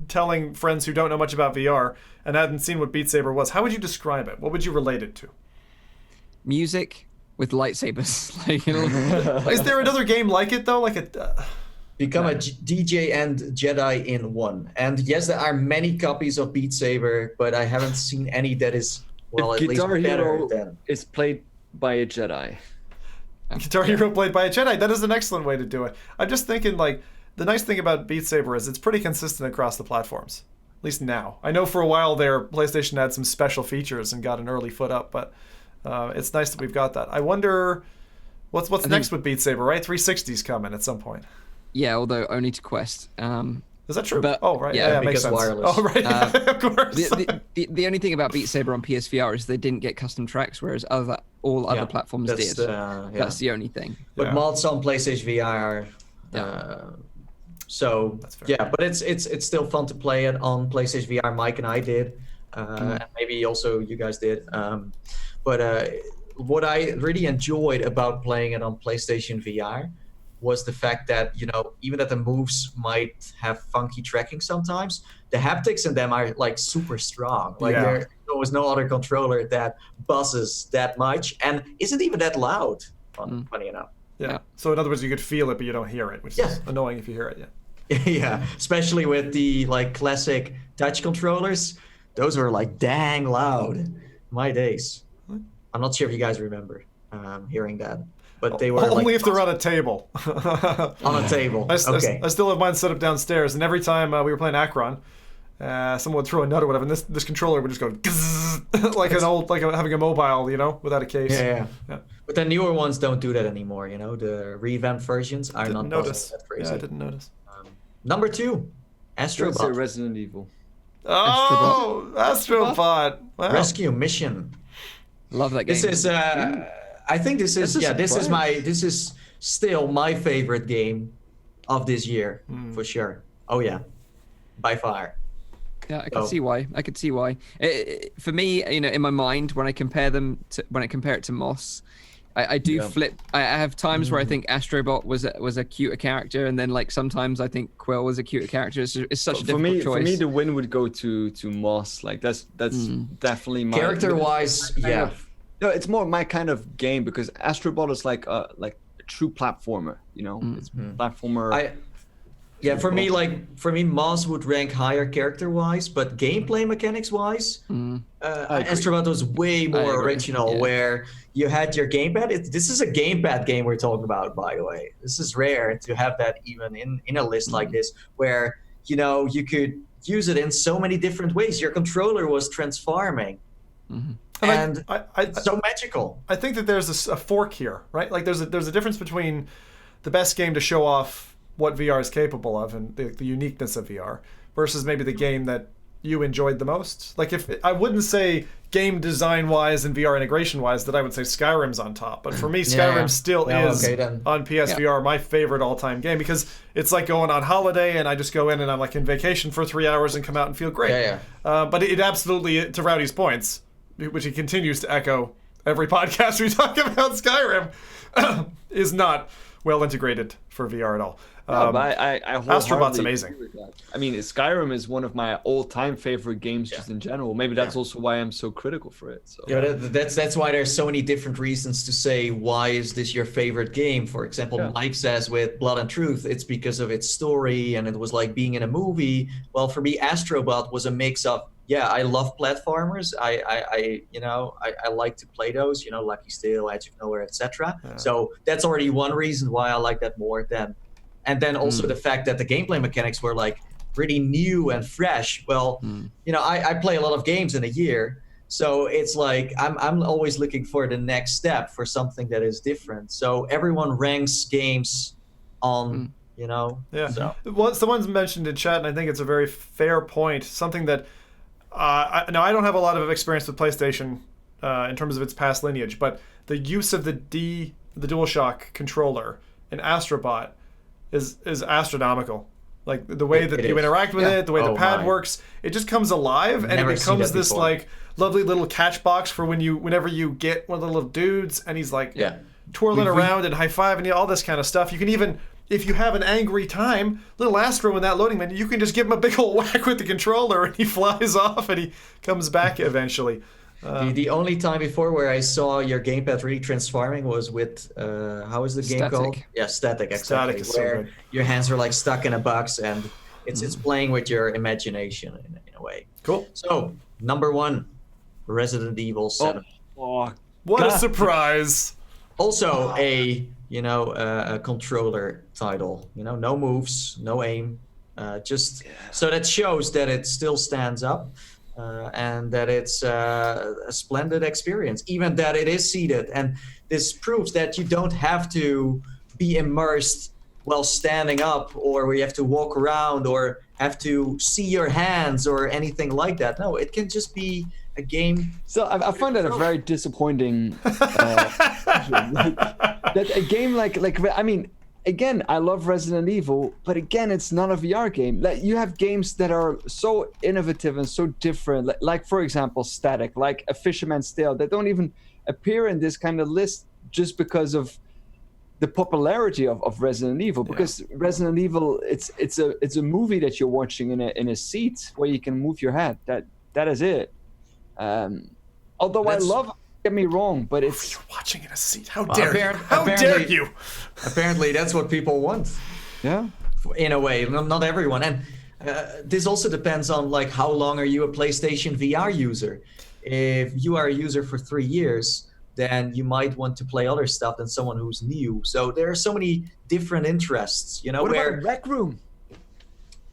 B: telling friends who don't know much about VR and hadn't seen what Beat Saber was, how would you describe it? What would you relate it to?
A: Music with lightsabers.
B: Is there another game like it though?
C: Become a DJ and Jedi in one. And yes, there are many copies of Beat Saber, but I haven't seen any that is at least better than.
E: Is played by a Jedi.
B: Guitar Hero played by a Jedi. That is an excellent way to do it. I'm just thinking the nice thing about Beat Saber is it's pretty consistent across the platforms. At least now. I know for a while there, PlayStation had some special features and got an early foot up, but it's nice that we've got that. I wonder what's next with Beat Saber, right? 360's coming at some point.
A: Yeah, although only to Quest.
B: Is that true?
A: But,
B: oh, right. Yeah, makes sense.
C: Wireless.
B: Oh, right. Of course.
A: The only thing about Beat Saber on PSVR is they didn't get custom tracks, whereas all other platforms did. That's the only thing.
C: But mods on PlayStation VR. So but it's still fun to play it on PlayStation VR. Mike and I did, and maybe also you guys did. But what I really enjoyed about playing it on PlayStation VR was the fact that, even that the moves might have funky tracking sometimes, the haptics in them are like super strong. Like there was no other controller that buzzes that much and isn't even that loud, funny enough.
B: Yeah. So in other words, you could feel it, but you don't hear it, which is annoying if you hear it. Yeah.
C: Yeah, especially with the like classic touch controllers. Those were like dang loud. My days. I'm not sure if you guys remember hearing that, but they were
B: only
C: like,
B: if they're on a table.
C: On a table.
B: I still have mine set up downstairs, and every time we were playing Akron, someone would throw a nut or whatever, and this controller would just go like having a mobile, without a case.
C: Yeah. But the newer ones don't do that anymore. The revamped versions are not that crazy.
B: Yeah, I didn't notice.
C: Number 2, Astrobot.
E: Resident Evil.
B: Oh, Astrobot. Wow.
C: Rescue Mission.
A: Love that game.
C: This is I think this is still my favorite game of this year for sure. Oh yeah, by far.
A: Yeah, I can see why. For me, in my mind, when I compare it to Moss, I do flip. I have times where I think Astrobot was a cuter character, and then like sometimes I think Quill was a cuter character. It's such a difficult choice.
E: For me, the win would go to Moss. Like that's definitely my
C: character-wise. Yeah.
E: No, it's more my kind of game because Astrobot is like a true platformer. It's platformer. For me, Moss would rank higher character-wise, but gameplay mechanics-wise, Astrobot was way more original. Where you had your gamepad. This is a gamepad game we're talking about, by the way. This is rare to have that even in a list like this, where you could use it in so many different ways. Your controller was transforming. And so magical.
B: I think that there's a fork here, right? Like there's a difference between the best game to show off what VR is capable of and the uniqueness of VR versus maybe the game that you enjoyed the most. Like if I wouldn't say game design wise and VR integration wise that I would say Skyrim's on top, but for me Skyrim still is on PSVR my favorite all-time game because it's like going on holiday and I just go in and I'm like in vacation for 3 hours and come out and feel great. But it absolutely, to Rowdy's points, which he continues to echo every podcast we talk about Skyrim, is not well integrated for VR at all.
E: But I
B: Astrobot's amazing.
E: I mean, Skyrim is one of my all-time favorite games just in general. Maybe that's also why I'm so critical for it. So.
C: Yeah, that's why there's so many different reasons to say why is this your favorite game. For example, Mike says with Blood and Truth, it's because of its story and it was like being in a movie. Well, for me, Astrobot was a mix of I love platformers. I like to play those. Lucky Steel, Edge of Nowhere, etc. So that's already one reason why I like that more than. And then also the fact that the gameplay mechanics were like really new and fresh. Well, I play a lot of games in a year, so it's like I'm always looking for the next step for something that is different. So everyone ranks games on, So.
B: Well, someone's mentioned in chat, and I think it's a very fair point. Something that I don't have a lot of experience with PlayStation in terms of its past lineage, but the use of the DualShock controller in Astrobot is astronomical. Like the way that you interact with it, the way the pad works, it just comes alive and it becomes this like lovely little catch box for whenever you get one of the little dudes and he's like twirling around and high-fiving you, all this kind of stuff. You can even, if you have an angry time, little Astro in that loading menu, you can just give him a big old whack with the controller and he flies off and he comes back eventually.
C: The only time before where I saw your gamepad really transforming was with how is the game called? Yeah, Static, exactly. Where your hands are like stuck in a box and it's playing with your imagination in a way.
B: Cool.
C: So number 1, Resident Evil 7.
B: What a surprise!
C: Also a controller title. No moves, no aim, so that shows that it still stands up. And that it's a splendid experience, even that it is seated. And this proves that you don't have to be immersed while standing up, or where you have to walk around or have to see your hands or anything like that. No, it can just be a game.
E: So I find that a very disappointing that a game like I mean, again, I love Resident Evil, but again, it's not a VR game. Like you have games that are so innovative and so different, like for example, Static, like A Fisherman's Tale, that don't even appear in this kind of list just because of the popularity of Resident Evil, because Resident Evil, it's a movie that you're watching in a seat where you can move your head. That is it. Although I love, get me wrong, but it's
B: you're watching in a seat. How dare you? How dare you?
C: Apparently, that's what people want.
E: Yeah,
C: in a way, not everyone, and this also depends on like how long are you a PlayStation VR user. If you are a user for 3 years, then you might want to play other stuff than someone who's new. So there are so many different interests, you know.
E: What about Rec Room?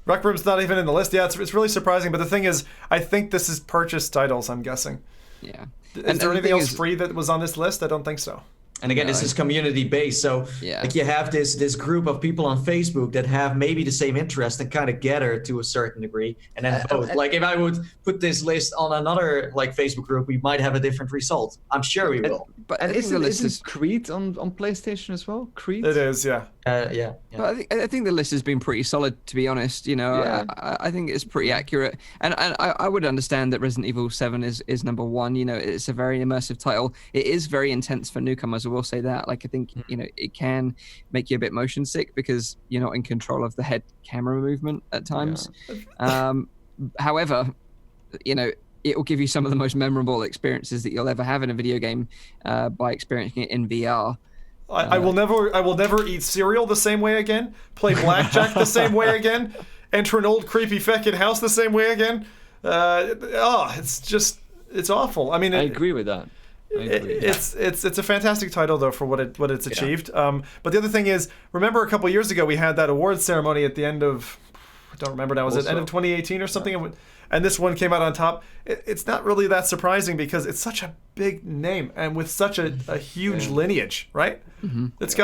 B: Rec Room's not even in the list. Yeah, it's really surprising. But the thing is, I think this is purchased titles, I'm guessing.
A: Yeah.
B: Is there anything else free that was on this list? I don't think so.
C: And again, this is community based, so like you have this group of people on Facebook that have maybe the same interest and kind of gather to a certain degree, and then vote. Like if I would put this list on another like Facebook group, we might have a different result. I'm sure we will.
E: But isn't Creed on PlayStation as well? Creed.
B: It is, yeah.
C: Yeah.
A: But I think the list has been pretty solid, to be honest. You know, I think it's pretty accurate, and I would understand that Resident Evil 7 is number one. You know, it's a very immersive title. It is very intense for newcomers. I will say that. Like, I think you know it can make you a bit motion sick because you're not in control of the head camera movement at times. Yeah. However, you know, it will give you some of the most memorable experiences that you'll ever have in a video game by experiencing it in VR.
B: I will never eat cereal the same way again, play blackjack the same way again, enter an old creepy feckin' house the same way again. It's awful. I mean,
E: I agree with that.
B: It's a fantastic title though for what it's achieved. But the other thing is, remember a couple years ago we had that awards ceremony at the end of, I don't remember now, was it end of 2018 or something? Yeah. And this one came out on top. It's not really that surprising because it's such a big name and with such a huge lineage, right? Mm-hmm. It's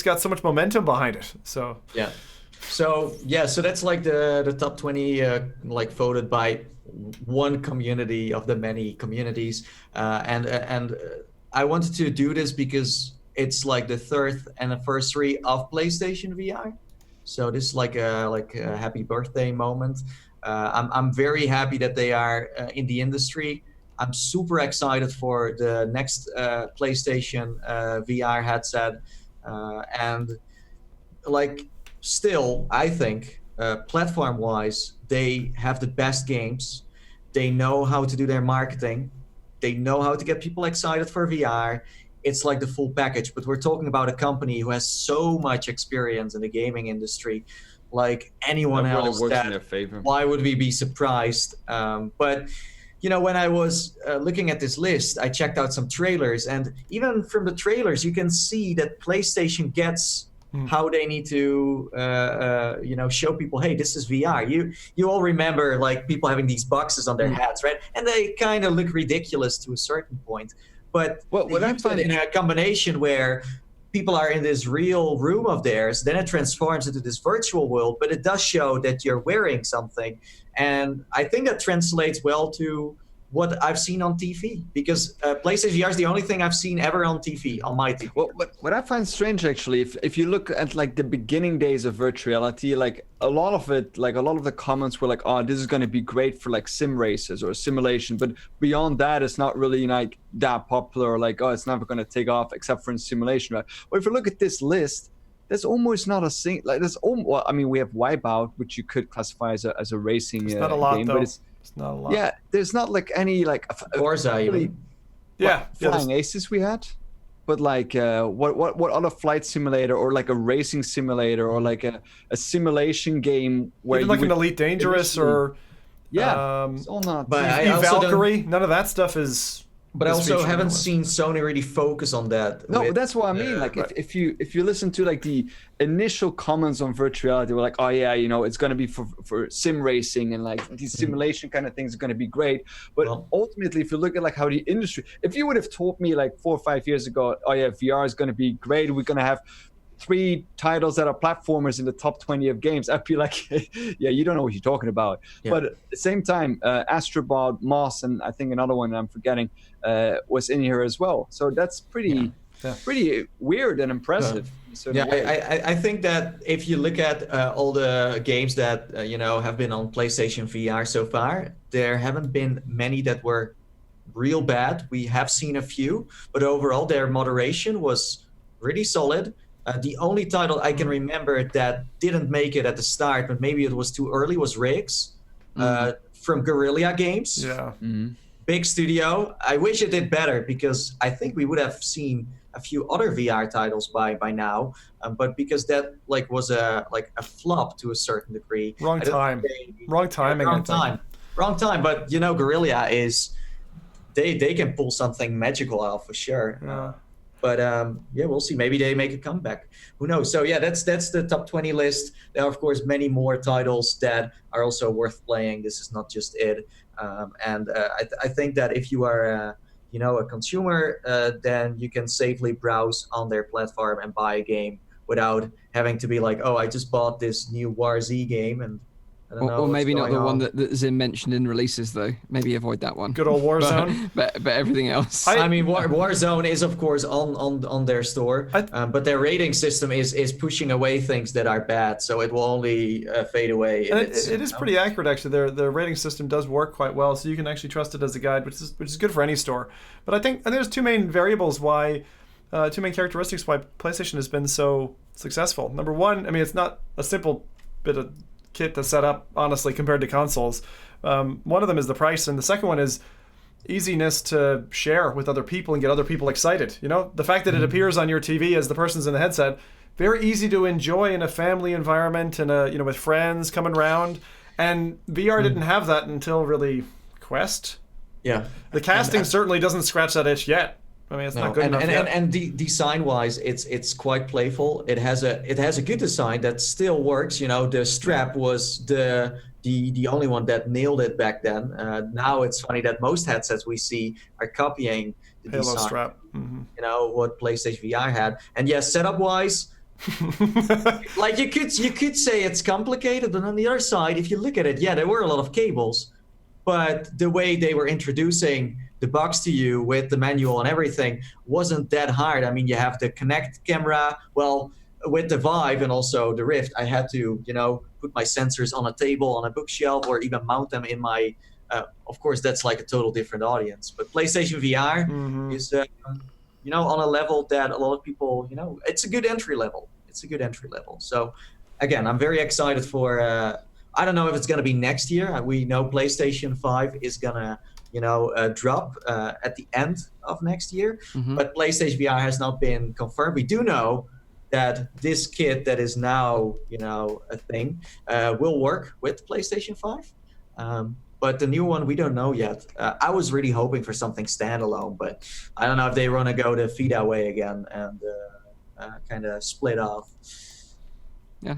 B: got so much momentum behind it. So
C: so that's like the top 20 like voted by one community of the many communities, and I wanted to do this because it's like the 3rd anniversary of PlayStation VR. So this is like a happy birthday moment. I'm very happy that they are in the industry. I'm super excited for the next PlayStation VR headset, and like still, I think platform-wise, they have the best games. They know how to do their marketing. They know how to get people excited for VR. It's like the full package. But we're talking about a company who has so much experience in the gaming industry. Like anyone else, why would we be surprised? But you know, when I was looking at this list, I checked out some trailers, and even from the trailers, you can see that PlayStation gets how they need to, show people, hey, this is VR. You all remember like people having these boxes on their heads, right? And they kind of look ridiculous to a certain point. But what I'm finding in a combination where people are in this real room of theirs, then it transforms into this virtual world, but it does show that you're wearing something. And I think that translates well to what I've seen on TV, because PlayStation VR is the only thing I've seen ever on TV, on my TV.
E: Well, what I find strange, actually, if you look at like the beginning days of FReality, like a lot of the comments were like, oh, this is going to be great for like sim races or simulation, but beyond that, it's not really like that popular, like, oh, it's never going to take off except for in simulation, right? But if you look at this list, there's almost not a thing, like there's well, I mean, we have Wipeout, which you could classify as a racing
B: it's not a lot,
E: game,
B: though.
E: but it's
B: not a lot.
E: Yeah, there's not like any like
C: Forza even.
E: Flying Aces we had, but like what other flight simulator or like a racing simulator or like a simulation game where
B: even like an Elite Dangerous or
E: it's all not.
C: But
B: Valkyrie, none of that stuff is.
C: But I also haven't seen Sony really focus on that.
E: No, that's what I mean. Like if you listen to like the initial comments on FReality, we're like, oh yeah, you know, it's gonna be for sim racing and like these simulation kind of things are gonna be great. But ultimately, if you look at like how the industry, if you would have told me like 4 or 5 years ago, oh yeah, VR is gonna be great, we're gonna have 3 titles that are platformers in the top 20 of games, I'd be like, yeah, you don't know what you're talking about. Yeah. But at the same time, Astrobot, Moss, and I think another one I'm forgetting was in here as well. So that's pretty weird and impressive.
C: I think that if you look at all the games that have been on PlayStation VR so far, there haven't been many that were real bad. We have seen a few, but overall their moderation was really solid. The only title I can remember that didn't make it at the start, but maybe it was too early, was Riggs from Guerrilla Games.
B: Yeah.
C: Big studio. I wish it did better because I think we would have seen a few other VR titles by now, but because that was a flop to a certain degree.
B: Wrong time. Wrong timing.
C: Wrong time. But Guerrilla is they can pull something magical out for sure.
B: Yeah.
C: But we'll see. Maybe they make a comeback. Who knows? So that's the top 20 list. There are of course many more titles that are also worth playing. This is not just it. I think that if you are a consumer, then you can safely browse on their platform and buy a game without having to be like, oh, I just bought this new War Z game and I don't know.
A: Or maybe not the one that Zim mentioned in releases, though. Maybe avoid that one.
B: Good old Warzone.
A: but everything else.
C: I mean, Warzone is of course on their store, but their rating system is pushing away things that are bad, so it will only fade away.
B: And it is pretty accurate, actually. Their rating system does work quite well, so you can actually trust it as a guide, which is good for any store. But I think there's two main characteristics why PlayStation has been so successful. Number one, I mean, it's not a simple bit of kit to set up, honestly, compared to consoles. One of them is the price, and the second one is easiness to share with other people and get other people excited. The fact that it appears on your TV as the person's in the headset, very easy to enjoy in a family environment and with friends coming around. And VR didn't have that until really Quest.
C: Yeah.
B: The casting certainly doesn't scratch that itch yet. I mean, it's not good enough yet.
C: And design-wise, it's quite playful. It has a good design that still works. The strap was the only one that nailed it back then. Now it's funny that most headsets we see are copying the
B: Halo
C: design.
B: Strap.
C: What PlayStation VR had. And yes, setup-wise, like you could say it's complicated, but on the other side, if you look at it, there were a lot of cables, but the way they were introducing the box to you with the manual and everything wasn't that hard. I mean, you have the Kinect camera. Well, with the Vive and also the Rift, I had to, put my sensors on a table, on a bookshelf, or even mount them in my. Of course, that's like a total different audience. But PlayStation VR is, on a level that a lot of people, it's a good entry level. So, again, I'm very excited for. I don't know if it's going to be next year. We know PlayStation 5 is gonna. Drop at the end of next year. But PlayStation VR has not been confirmed. We do know that this kit that is now, a thing, will work with PlayStation 5. But the new one, we don't know yet. I was really hoping for something standalone, but I don't know if they want to go the Vita way again and kind of split off.
A: Yeah,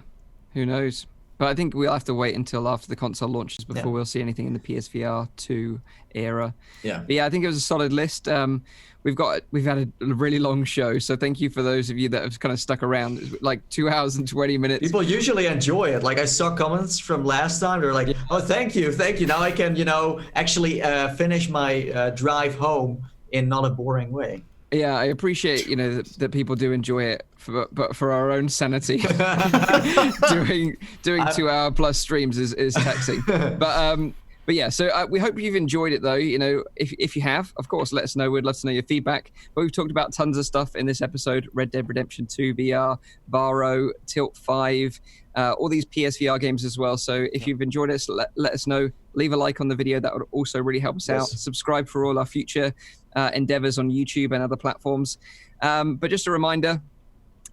A: who knows? But I think we'll have to wait until after the console launches before we'll see anything in the PSVR 2 era.
C: Yeah.
A: But I think it was a solid list. We've had a really long show, so thank you for those of you that have kind of stuck around. It's like 2 hours and 20 minutes.
C: People usually enjoy it. Like I saw comments from last time. They're like, "Oh, thank you. Now I can, actually finish my drive home in not a boring way."
A: Yeah, I appreciate, that people do enjoy it, but for our own sanity, doing 2 hour plus streams is taxing. But yeah, so we hope you've enjoyed it, though. If you have, of course, let us know. We'd love to know your feedback. But we've talked about tons of stuff in this episode: Red Dead Redemption 2 VR, Varjo, Tilt 5, all these PSVR games as well. So if you've enjoyed us, let us know. Leave a like on the video. That would also really help us out. Subscribe for all our future endeavors on YouTube and other platforms. But just a reminder,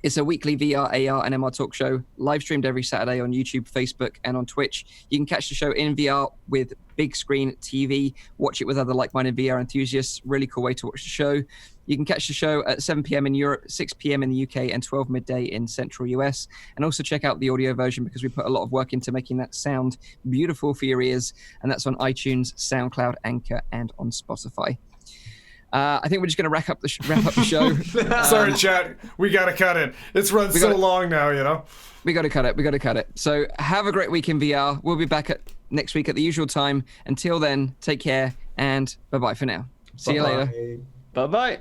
A: it's a weekly VR, AR, and MR talk show, live streamed every Saturday on YouTube, Facebook, and on Twitch. You can catch the show in VR with big screen TV, watch it with other like-minded VR enthusiasts. Really cool way to watch the show. You can catch the show at 7 p.m. in Europe, 6 p.m. in the UK, and 12 midday in Central US. And also check out the audio version because we put a lot of work into making that sound beautiful for your ears. And that's on iTunes, SoundCloud, Anchor, and on Spotify. I think we're just going to wrap up the show.
B: Sorry, chat. We got to cut it. It's run so long now,
A: We got to cut it. So have a great week in VR. We'll be back next week at the usual time. Until then, take care and bye-bye for now. See you later.
E: Bye-bye.